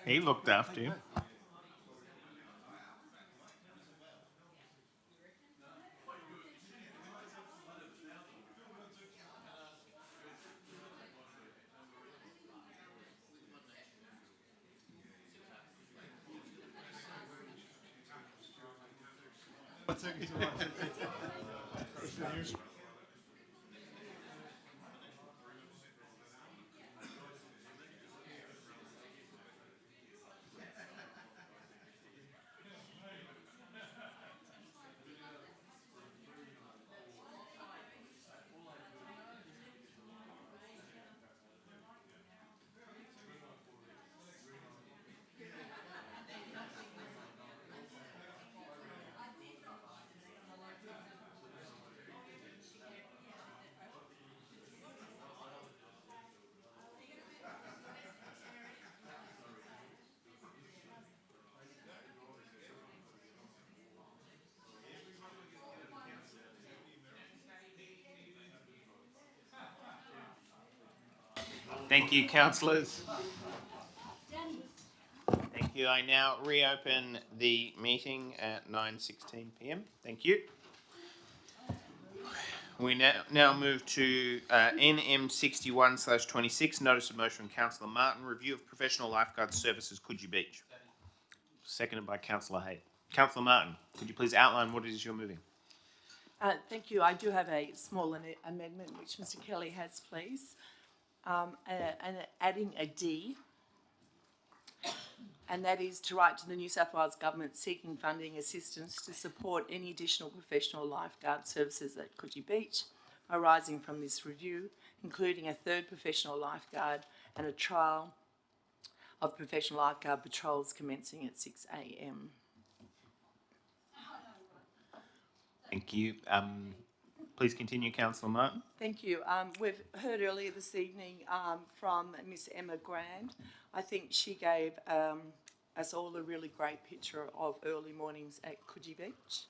He looked after him. Thank you, councillors. Thank you. I now reopen the meeting at 9:16 p.m. Thank you. We now move to NM 61/26, notice of motion from Councillor Martin, review of professional lifeguard services, Coogee Beach. Seconded by Councillor Hay. Councillor Martin, could you please outline what it is you're moving? Thank you. I do have a small amendment which Mr Kelly has, please. And adding a D, and that is to write to the New South Wales Government seeking funding assistance to support any additional professional lifeguard services at Coogee Beach arising from this review, including a third professional lifeguard and a trial of professional lifeguard patrols commencing at 6 a.m. Thank you. Please continue, Councillor Martin. Thank you. We've heard earlier this evening from Miss Emma Grand. I think she gave us all a really great picture of early mornings at Coogee Beach.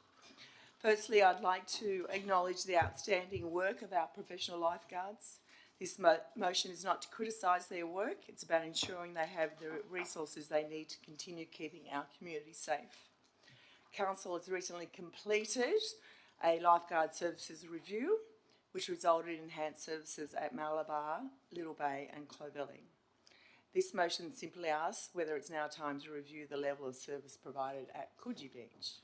Firstly, I'd like to acknowledge the outstanding work of our professional lifeguards. This motion is not to criticise their work, it's about ensuring they have the resources they need to continue keeping our community safe. Council has recently completed a lifeguard services review, which resulted in enhanced services at Malabar, Little Bay and Clovelly. This motion simply asks whether it's now time to review the level of service provided at Coogee Beach.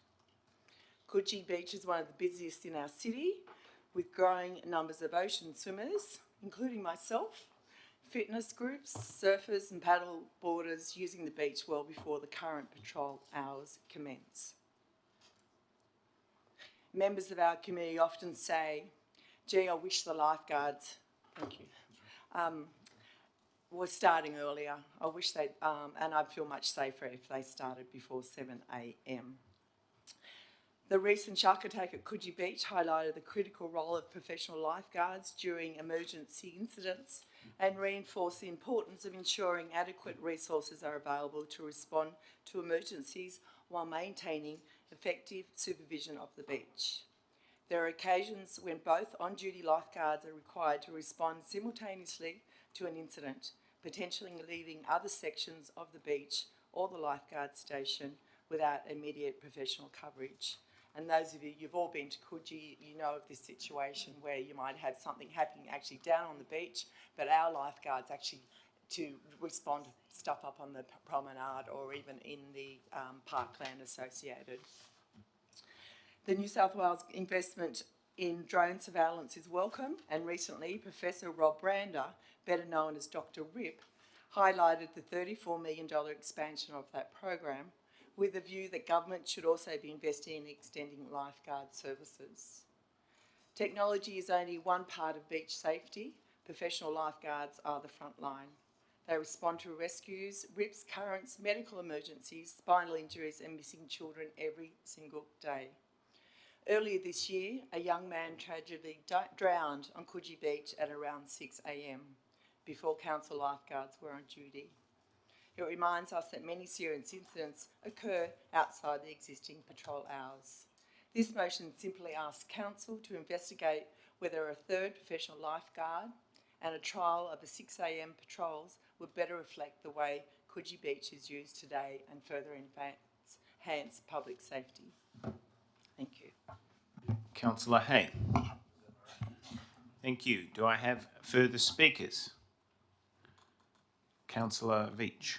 Coogee Beach is one of the busiest in our city, with growing numbers of ocean swimmers, including myself, fitness groups, surfers and paddle boarders using the beach well before the current patrol hours commence. Members of our community often say, gee, I wish the lifeguards, thank you, were starting earlier. I wish they'd, and I'd feel much safer if they started before 7 a.m. The recent shark attack at Coogee Beach highlighted the critical role of professional lifeguards during emergency incidents and reinforced the importance of ensuring adequate resources are available to respond to emergencies while maintaining effective supervision of the beach. There are occasions when both on-duty lifeguards are required to respond simultaneously to an incident, potentially leaving other sections of the beach or the lifeguard station without immediate professional coverage. And those of you, you've all been to Coogee, you know of this situation where you might have something happening actually down on the beach, but our lifeguards actually to respond to stuff up on the promenade or even in the parkland associated. The New South Wales investment in drone surveillance is welcome, and recently Professor Rob Brander, better known as Dr. Rip, highlighted the $34 million expansion of that program with the view that government should also be investing in extending lifeguard services. Technology is only one part of beach safety. Professional lifeguards are the front line. They respond to rescues, rips, currents, medical emergencies, spinal injuries and missing children every single day. Earlier this year, a young man tragically drowned on Coogee Beach at around 6 a.m. before council lifeguards were on duty. It reminds us that many serious incidents occur outside the existing patrol hours. This motion simply asks council to investigate whether a third professional lifeguard and a trial of the 6 a.m. patrols would better reflect the way Coogee Beach is used today and further enhance public safety. Thank you. Councillor Hay. Thank you. Do I have further speakers? Councillor Veach.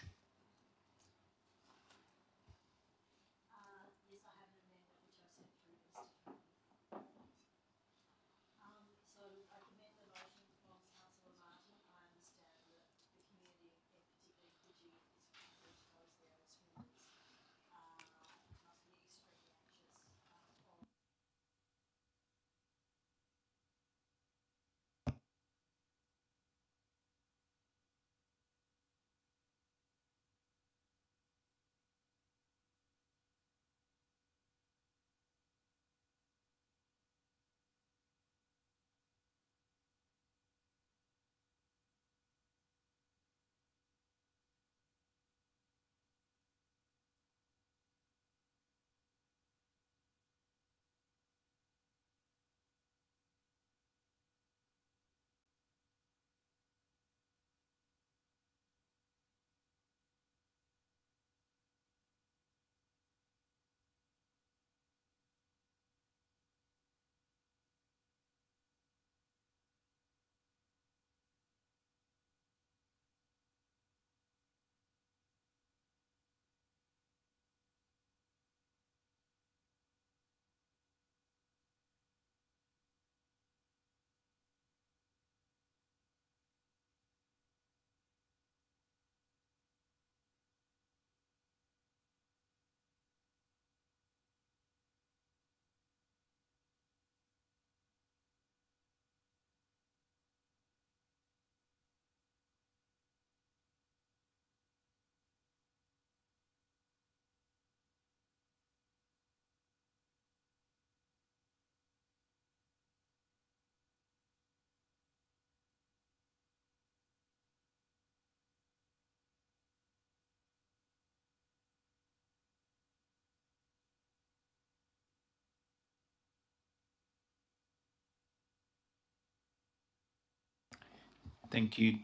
Thank you.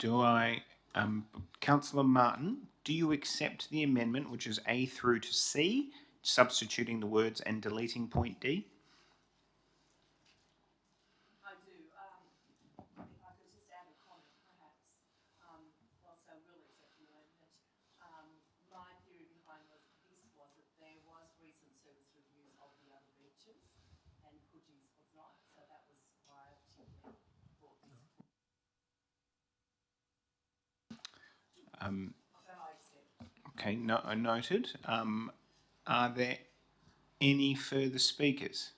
Councillor Martin, do you accept the amendment, which is A through to C, substituting the words and deleting point D? I do. If I could just add a comment, perhaps, whilst I will accept the amendment, my theory behind this was that there was recent service reviews of the other beaches, and Coogie's was not, so that was why I particularly brought this. Okay, noted. Are there any further speakers?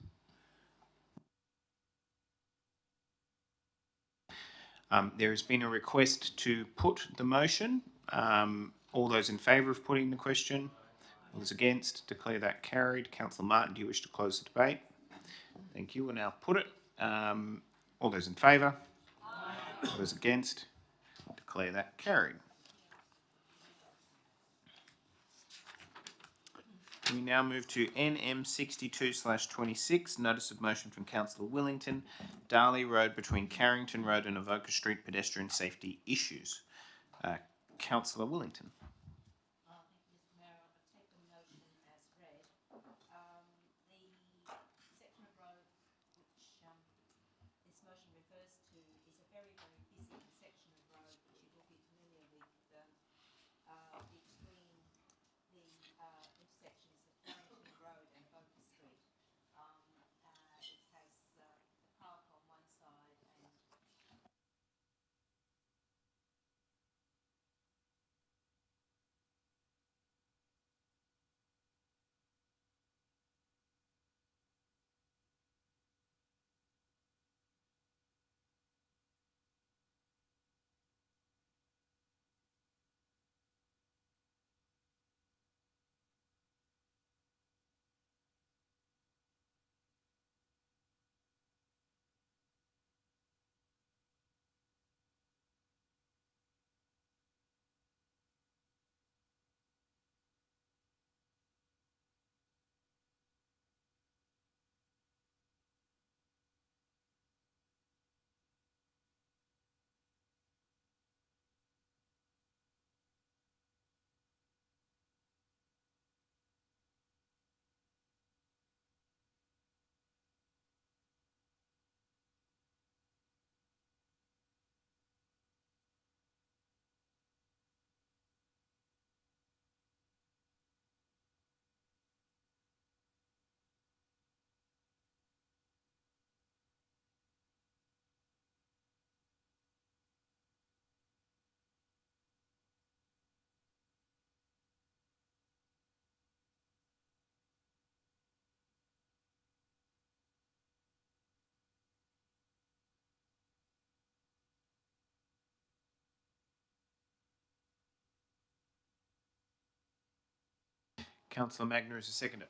There has been a request to put the motion. All those in favour of putting the question? All those against? Declare that carried. Councillor Martin, do you wish to close the debate? Thank you. We'll now put it. All those in favour? All those against? Declare that carried. We now move to NM 62/26, notice of motion from Councillor Willington, Darley Road between Carrington Road and Avoca Street, pedestrian safety issues. Councillor Willington. Councillor Magner is a seconder.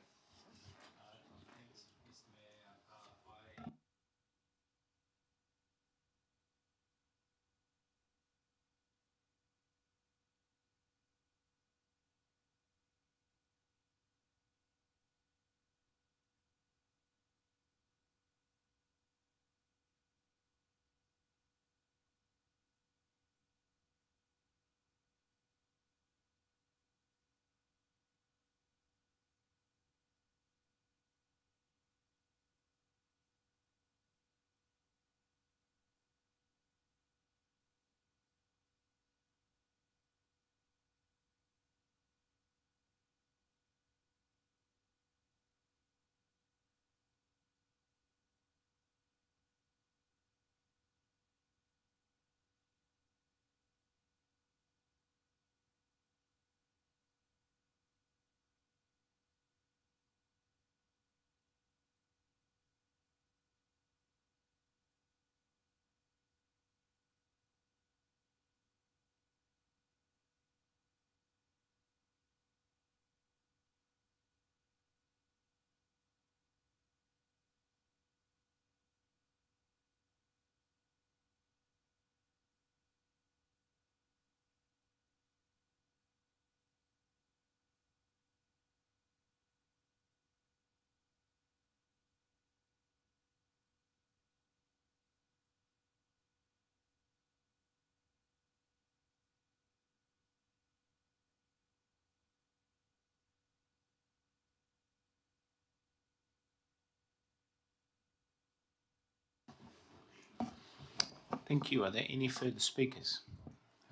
Thank you. Are there any further speakers?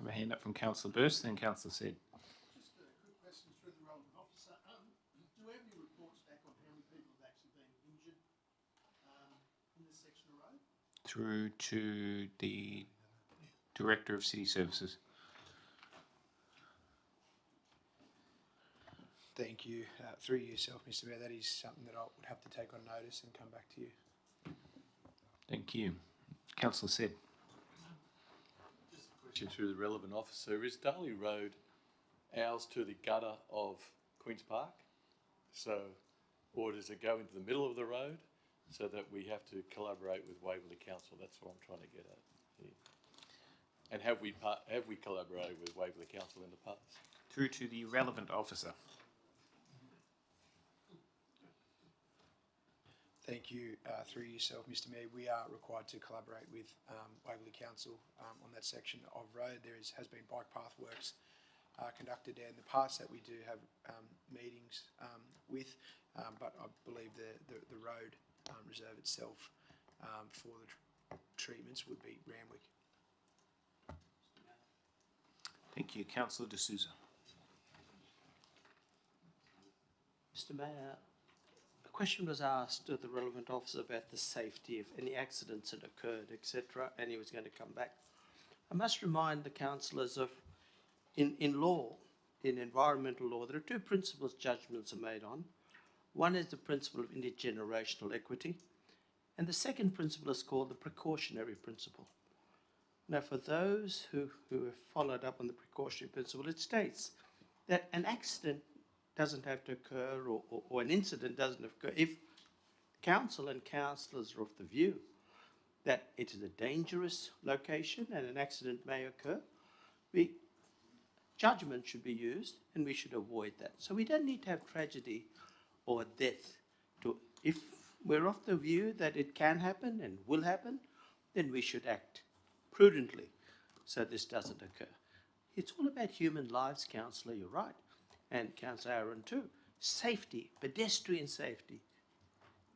I have a hand up from Councillor Burst, then Councillor Said. Just a quick question through the relevant officer. Do we have any reports back on how many people have actually been injured in this section of road? Through to the Director of City Services. Thank you. Through yourself, Mr. Mayor, that is something that I would have to take on notice and come back to you. Thank you. Councillor Said. Just a question through the relevant officer. Is Darley Road ours to the gutter of Queen's Park? So, or does it go into the middle of the road so that we have to collaborate with Waverley Council? That's what I'm trying to get at here. And have we collaborated with Waverley Council in the past? Through to the relevant officer. Thank you. Through yourself, Mr. Mayor, we are required to collaborate with Waverley Council on that section of road. There has been bike path works conducted there in the past that we do have meetings with, but I believe the road reserve itself for the treatments would be Randwick. Thank you. Councillor De Souza. Mr. Mayor, a question was asked to the relevant officer about the safety if any accidents had occurred, etc., and he was going to come back. I must remind the councillors of, in law, in environmental law, there are two principles judgments are made on. One is the principle of intergenerational equity, and the second principle is called the precautionary principle. Now, for those who have followed up on the precautionary principle, it states that an accident doesn't have to occur or an incident doesn't occur if council and councillors are of the view that it is a dangerous location and an accident may occur. Judgment should be used and we should avoid that. So we don't need to have tragedy or death. If we're of the view that it can happen and will happen, then we should act prudently so this doesn't occur. It's all about human lives, Councillor, you're right. And Councillor Aaron too. Safety, pedestrian safety.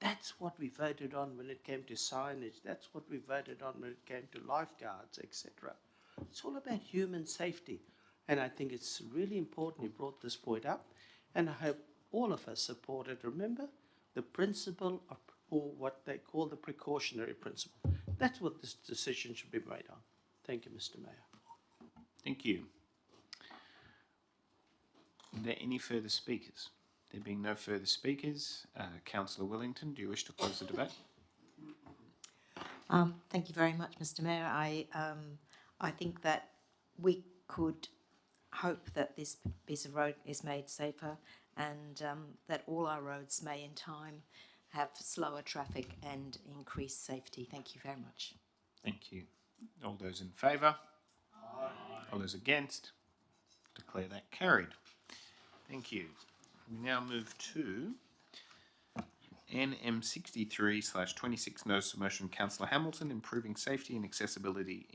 That's what we voted on when it came to signage. That's what we voted on when it came to lifeguards, etc. It's all about human safety. And I think it's really important you brought this point up. And I hope all of us support it. Remember, the principle of, or what they call the precautionary principle. That's what this decision should be made on. Thank you, Mr. Mayor. Thank you. Are there any further speakers? There being no further speakers, Councillor Wellington, do you wish to close the debate? Thank you very much, Mr. Mayor. I think that we could hope that this piece of road is made safer and that all our roads may in time have slower traffic and increased safety. Thank you very much. Thank you. All those in favour? Aye. All those against? Declare that carried. Thank you. We now move to NM63/26 notice of motion, Councillor Hamilton, improving safety and accessibility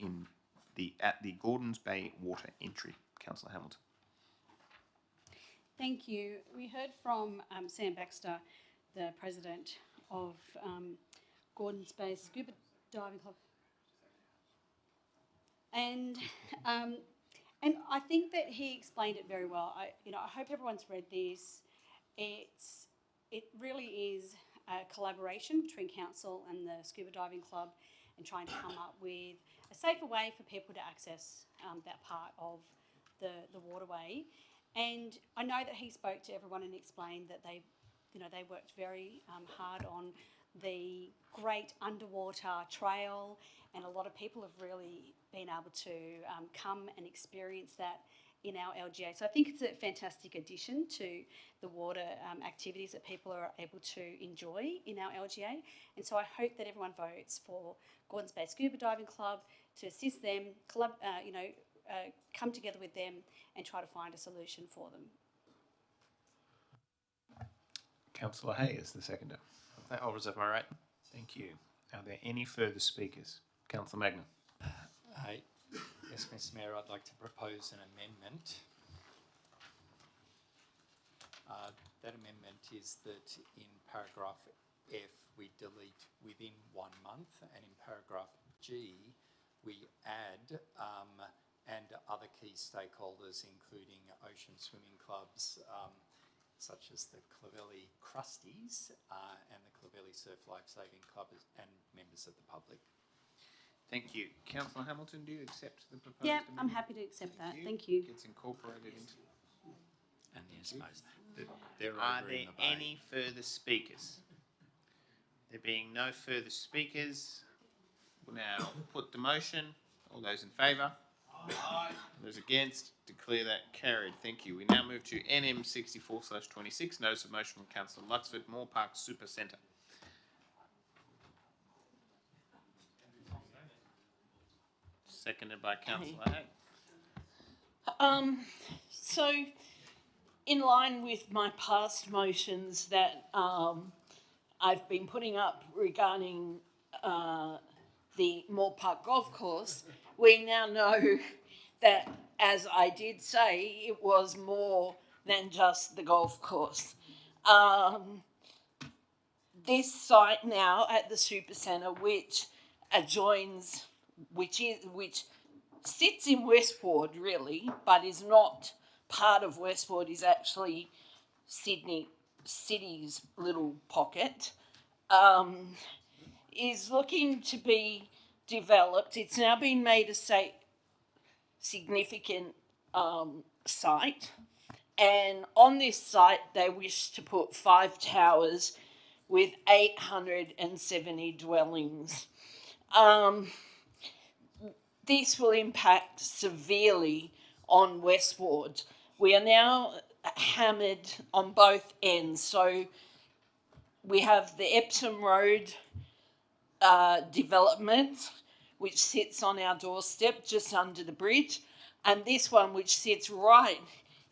at the Gordons Bay water entry. Councillor Hamilton. Thank you. We heard from Sam Baxter, the president of Gordons Bay Scuba Diving Club, and I think that he explained it very well. I hope everyone's read this. It really is a collaboration between council and the Scuba Diving Club, and trying to come up with a safer way for people to access that part of the waterway. And I know that he spoke to everyone and explained that they worked very hard on the great underwater trail, and a lot of people have really been able to come and experience that in our LGA. So I think it's a fantastic addition to the water activities that people are able to enjoy in our LGA. And so I hope that everyone votes for Gordons Bay Scuba Diving Club to assist them, come together with them and try to find a solution for them. Councillor Hayes, the seconder. I'll reserve my right. Thank you. Are there any further speakers? Councillor Magna. Yes, Mr. Mayor, I'd like to propose an amendment. That amendment is that in paragraph F we delete within 1 month, and in paragraph G we add and other key stakeholders, including ocean swimming clubs such as the Clovelly Crusties and the Clovelly Surf Lifesaving Club, and members of the public. Thank you. Councillor Hamilton, do you accept the proposed Yeah, amendment? I'm happy to accept that. Thank you. It's incorporated into... And yes, they're Are over there in the bay. any further speakers? There being no further speakers, we'll now put the motion. All those in favour? Aye. Those against? Declare that carried. Thank you. We now move to NM64/26, notice of motion from Councillor Luxford, Moore Park Super Centre. Seconded by Councillor Hay. So, in line with my past motions that I've been putting up regarding the Moore Park Golf Course, we now know that, as I did say, it was more than just the golf course. This site now at the Super Centre, which adjoins, which sits in Westward really, but is not part of Westward, is actually Sydney City's little pocket, is looking to be developed. It's now been made a significant site, and on this site they wish to put 5 towers with 870 dwellings. This will impact severely on Westward. We are now hammered on both ends. So we have the Epsom Road development, which sits on our doorstep just under the bridge, and this one which sits right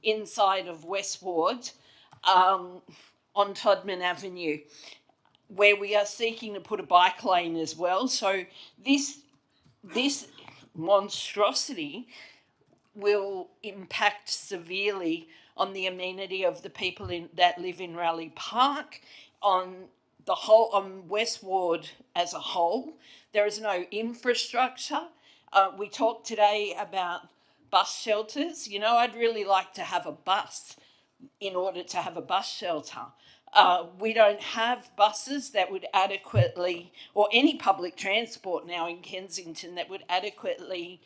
inside of Westward on Todman Avenue, where we are seeking to put a bike lane as well. So this monstrosity will impact severely on the amenity of the people that live in Raleigh Park, on Westward as a whole. There is no infrastructure. We talked today about bus shelters. You know, I'd really like to have a bus in order to have a bus shelter. We don't have buses that would adequately, or any public transport now in Kensington that would adequately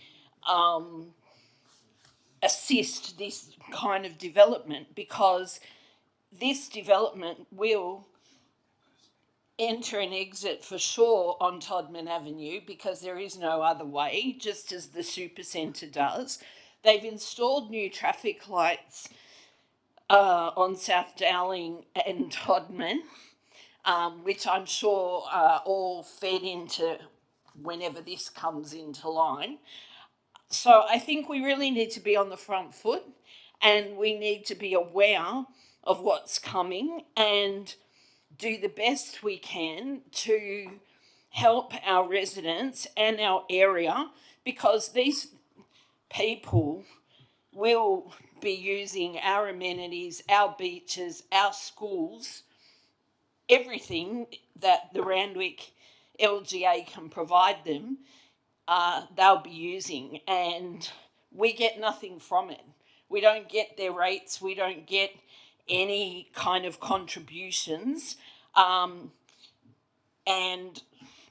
assist this kind of development, because this development will enter and exit for sure on Todman Avenue, because there is no other way, just as the Super Centre does. They've installed new traffic lights on South Dowling and Todman, which I'm sure are all fed into whenever this comes into line. So I think we really need to be on the front foot, and we need to be aware of what's coming and do the best we can to help our residents and our area, because these people will be using our amenities, our beaches, our schools, everything that the Randwick LGA can provide them, they'll be using, and we get nothing from it. We don't get their rates, we don't get any kind of contributions, and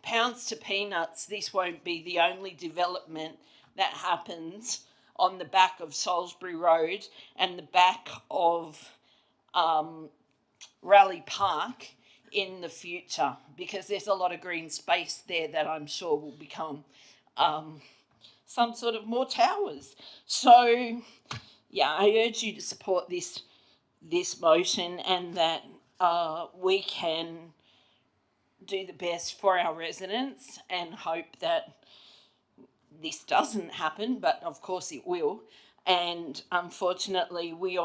pounds to peanuts, this won't be the only development that happens on the back of Salisbury Road and the back of Raleigh Park in the future, because there's a lot of green space there that I'm sure will become some sort of more towers. So, yeah, I urge you to support this motion, and that we can do the best for our residents and hope that this doesn't happen, but of course it will. And unfortunately, we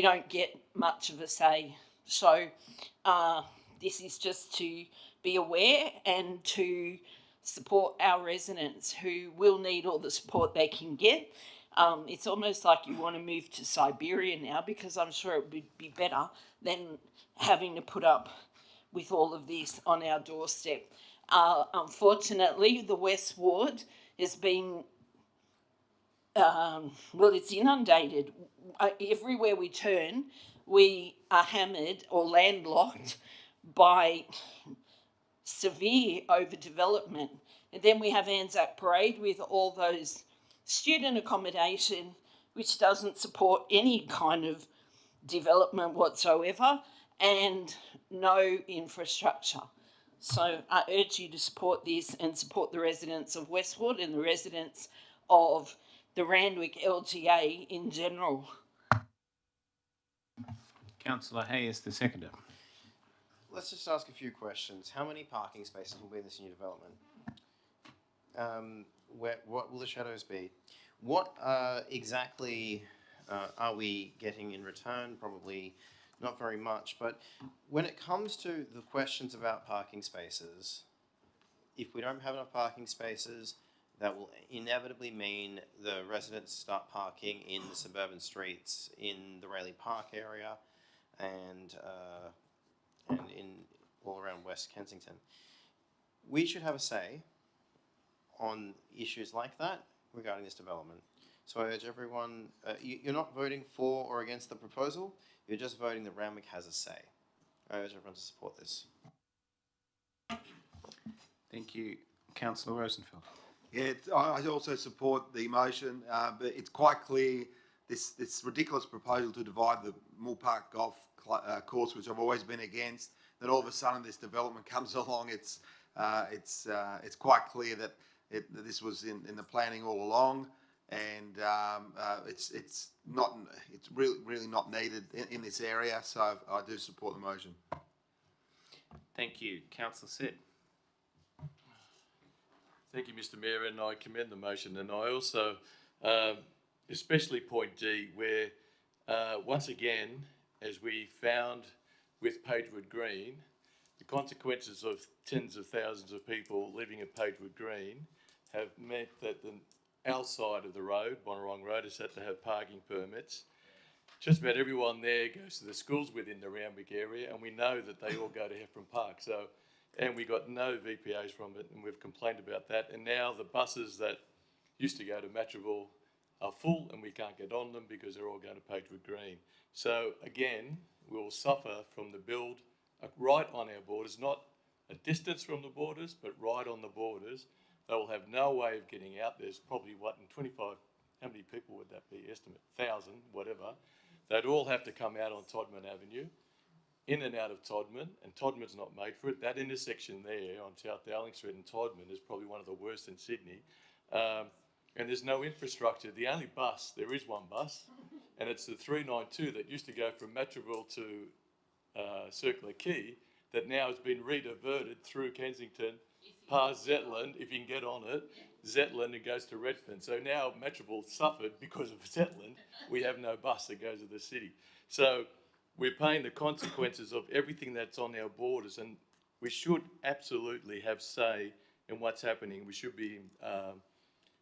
don't get much of a say. So this is just to be aware and to support our residents who will need all the support they can get. It's almost like you want to move to Siberia now, because I'm sure it would be better than having to put up with all of this on our doorstep. Unfortunately, the West Ward has been, it's inundated. Everywhere we turn, we are hammered or landlocked by severe overdevelopment. And then we have Anzac Parade with all those student accommodation, which doesn't support any kind of development whatsoever, and no infrastructure. So I urge you to support this and support the residents of Westwood and the residents of the Randwick LGA in general. Councillor Hayes, the seconder. Let's just ask a few questions. How many parking spaces will be in this new development? What will the shadows be? What exactly are we getting in return? Probably not very much, but when it comes to the questions about parking spaces, if we don't have enough parking spaces, that will inevitably mean the residents start parking in the suburban streets in the Raleigh Park area and in all around West Kensington. We should have a say on issues like that regarding this development. So I urge everyone, you're not voting for or against the proposal, you're just voting that Randwick has a say. I urge everyone to support this. Thank you. Councillor Rosenfeld. Yeah, I also support the motion, but it's quite clear this ridiculous proposal to divide the Moore Park Golf course, which I've always been against, then all of a sudden this development comes along. It's quite clear that this was in the planning all along, and it's really not needed in this area. So I do support the motion. Thank you. Councillor Sid. Thank you, Mr. Mayor, and I commend the motion. And I also, especially point D, where once again, as we found with Pagewood Green, the consequences of tens of thousands of people living at Pagewood Green have meant that our side of the road, Bonnerong Road, has had to have parking permits. Just about everyone there goes to the schools within the Randwick area, and we know that they all go to Heffron Park. So, and we got no VPAs from it, and we've complained about that. And now the buses that used to go to Matraville are full, and we can't get on them because they're all going to Pagewood Green. So again, we'll suffer from the build right on our borders, not a distance from the borders, but right on the borders. They will have no way of getting out. There's probably, what, in 25, how many people would that be? Estimate 1,000, whatever. They'd all have to come out on Todman Avenue, in and out of Todman, and Todman's not made for it. That intersection there on South Dowling Street and Todman is probably one of the worst in Sydney. and there's no infrastructure. The only bus, there is one bus, and it's the 392 that used to go from Matraville to Circular Quay, that now has been rediverted through Kensington, past Zetland, if you can get on it, Zetland, and goes to Redfern. So now Matraville suffered because of Zetland. We have no bus that goes to the city. So we're paying the consequences of everything that's on our borders, and we should absolutely have say in what's happening. We should be,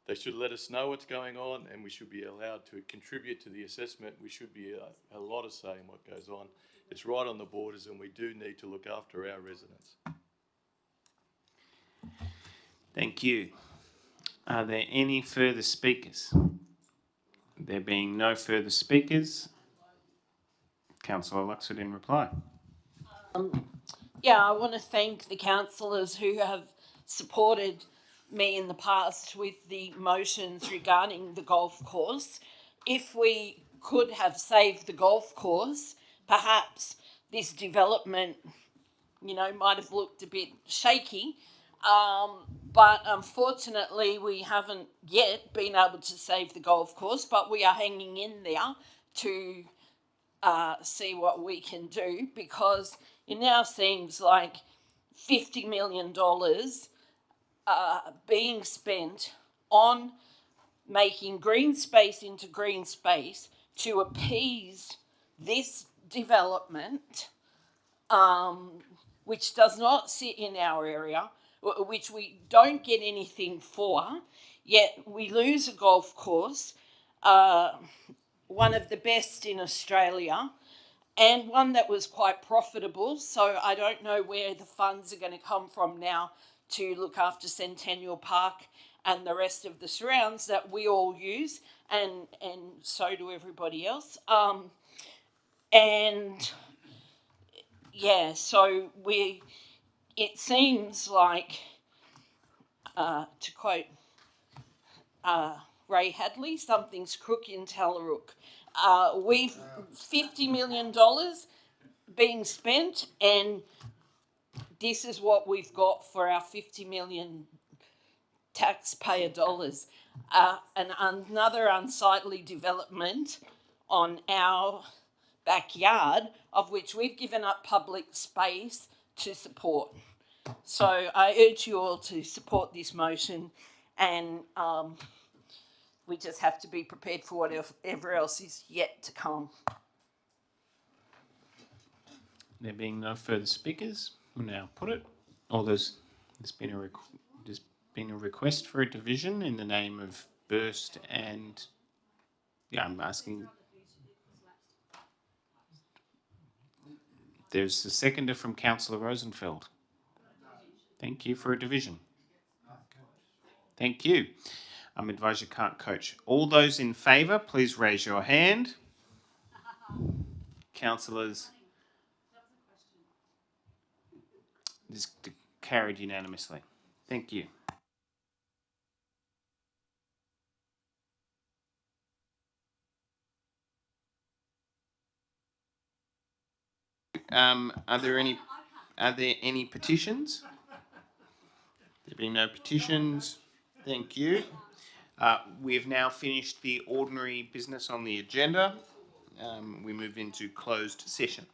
they should let us know what's going on, and we should be allowed to contribute to the assessment. We should be a lot of say in what goes on. It's right on the borders, and we do need to look after our residents. Thank you. Are there any further speakers? There being no further speakers, Councillor Luxford in reply. Yeah, I want to thank the councillors who have supported me in the past with the motions regarding the golf course. If we could have saved the golf course, perhaps this development, might have looked a bit shaky. But unfortunately, we haven't yet been able to save the golf course, but we are hanging in there to see what we can do, because it now seems like $50 million being spent on making green space into green space to appease this development, which does not sit in our area, which we don't get anything for, yet we lose a golf course, one of the best in Australia, and one that was quite profitable. So I don't know where the funds are going to come from now to look after Centennial Park and the rest of the surrounds that we all use, and so do everybody else. And yeah, so it seems like, to quote Ray Hadley, something's crook in Tallarook. We've $50 million being spent, and this is what we've got for our 50 million taxpayer dollars. And another unsightly development on our backyard, of which we've given up public space to support. So I urge you all to support this motion, and we just have to be prepared for whatever else is yet to come. There being no further speakers, we'll now put it. There's been a request for a division in the name of Burst and... Yeah, I'm asking... There's a seconder from Councillor Rosenfeld. Thank you for a division. Thank you. I'm advised you can't coach. All those in favour, please raise your hand. Councillors... This carried unanimously. Thank you. Are there any petitions? There being no petitions, thank you. We have now finished the ordinary business on the agenda. We move into closed session.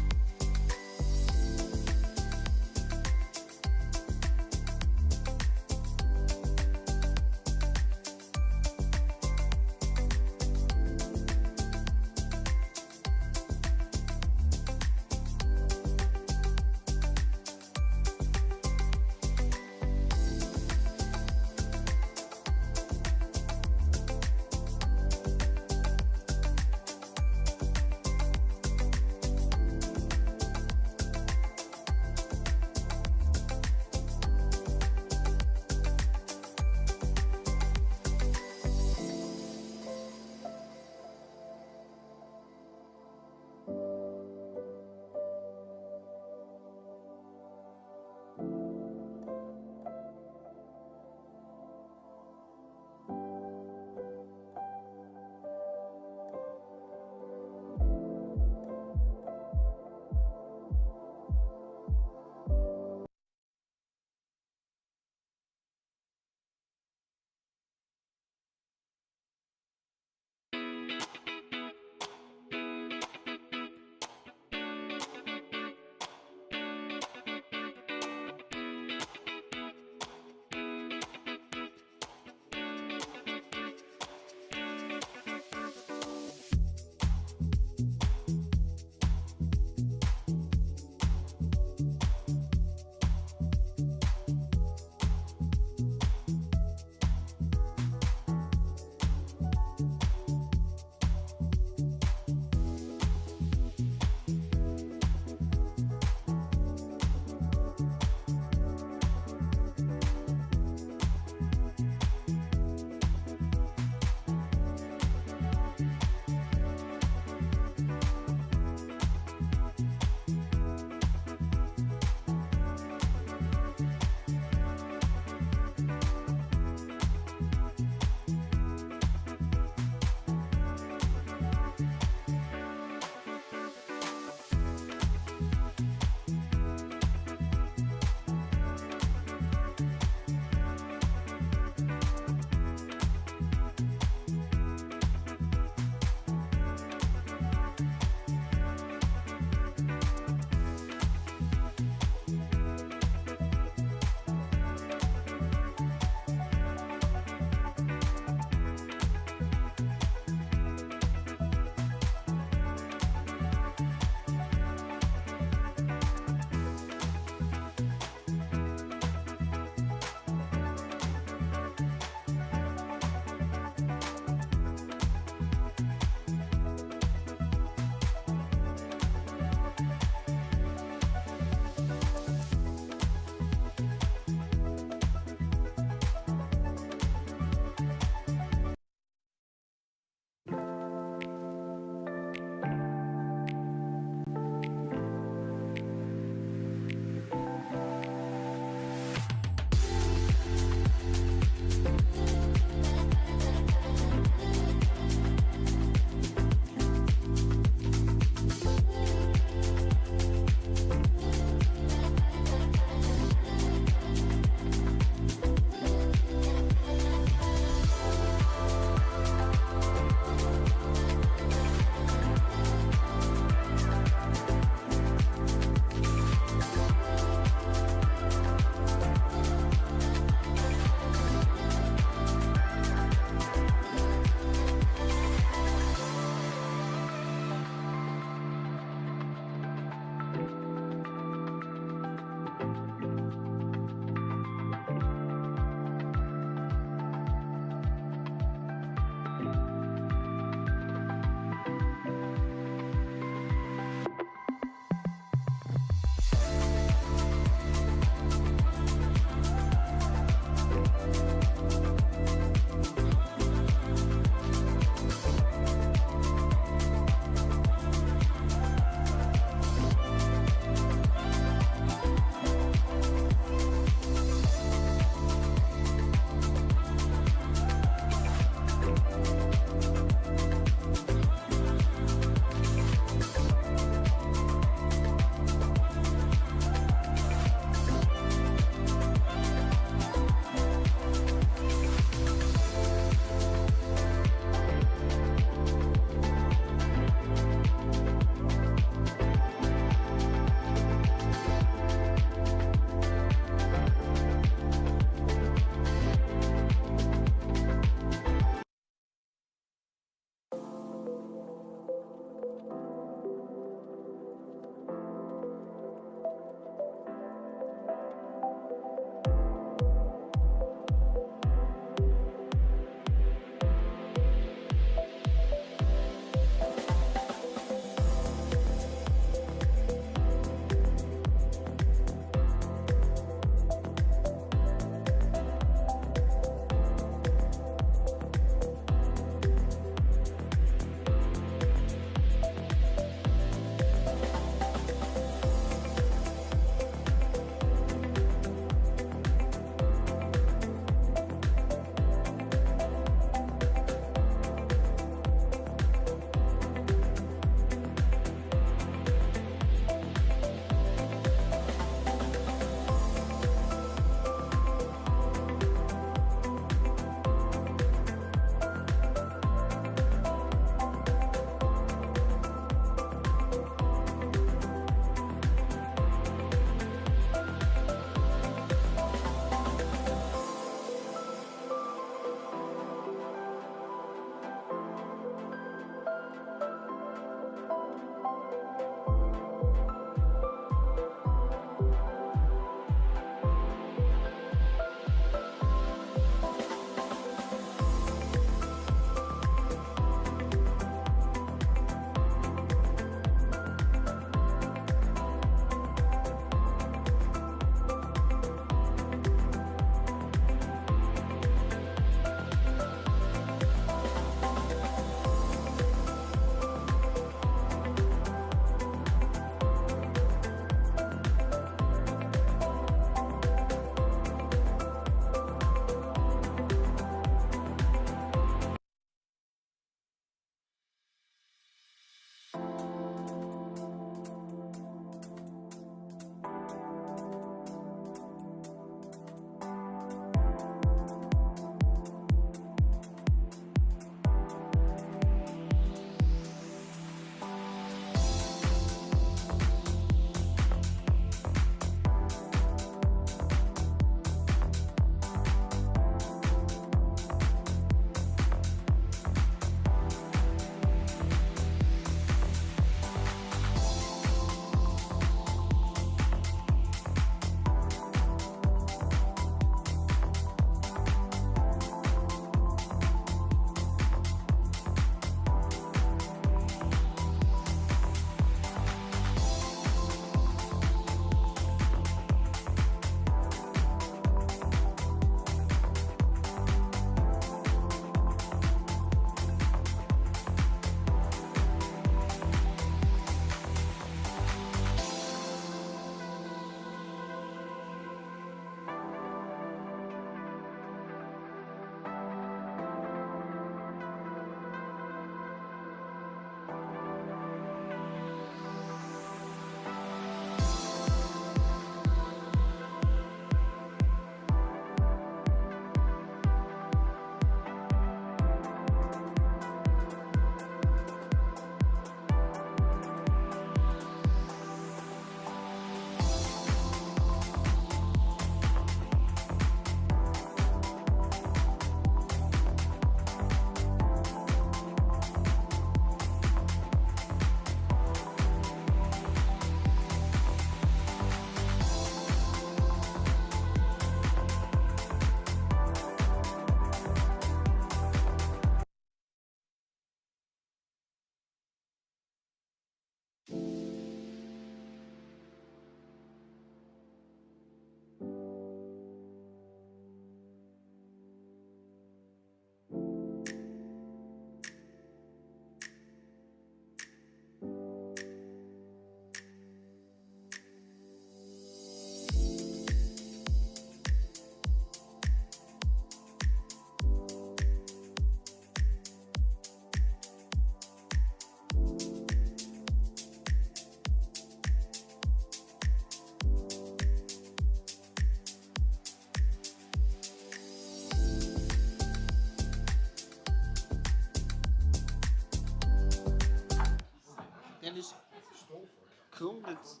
Cool. That's...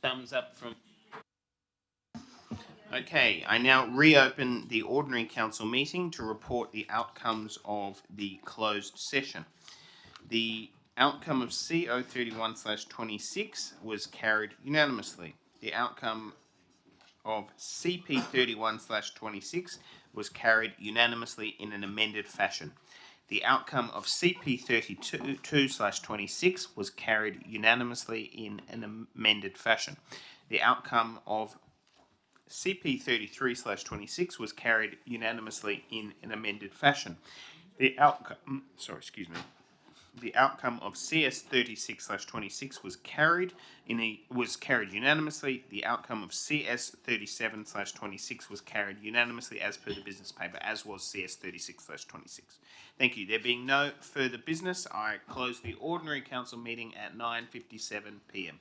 Thumbs up from... Okay, I now reopen the ordinary council meeting to report the outcomes of the closed session. The outcome of CO 31/26 was carried unanimously. The outcome of CP 31/26 was carried unanimously in an amended fashion. The outcome of CP 32/26 was carried unanimously in an amended fashion. The outcome of CP 33/26 was carried unanimously in an amended fashion. The outcome, the outcome of CS 36/26 was carried unanimously. The outcome of CS 37/26 was carried unanimously as per the business paper, as was CS 36/26. Thank you. There being no further business, I close the ordinary council meeting at 9:57 p.m.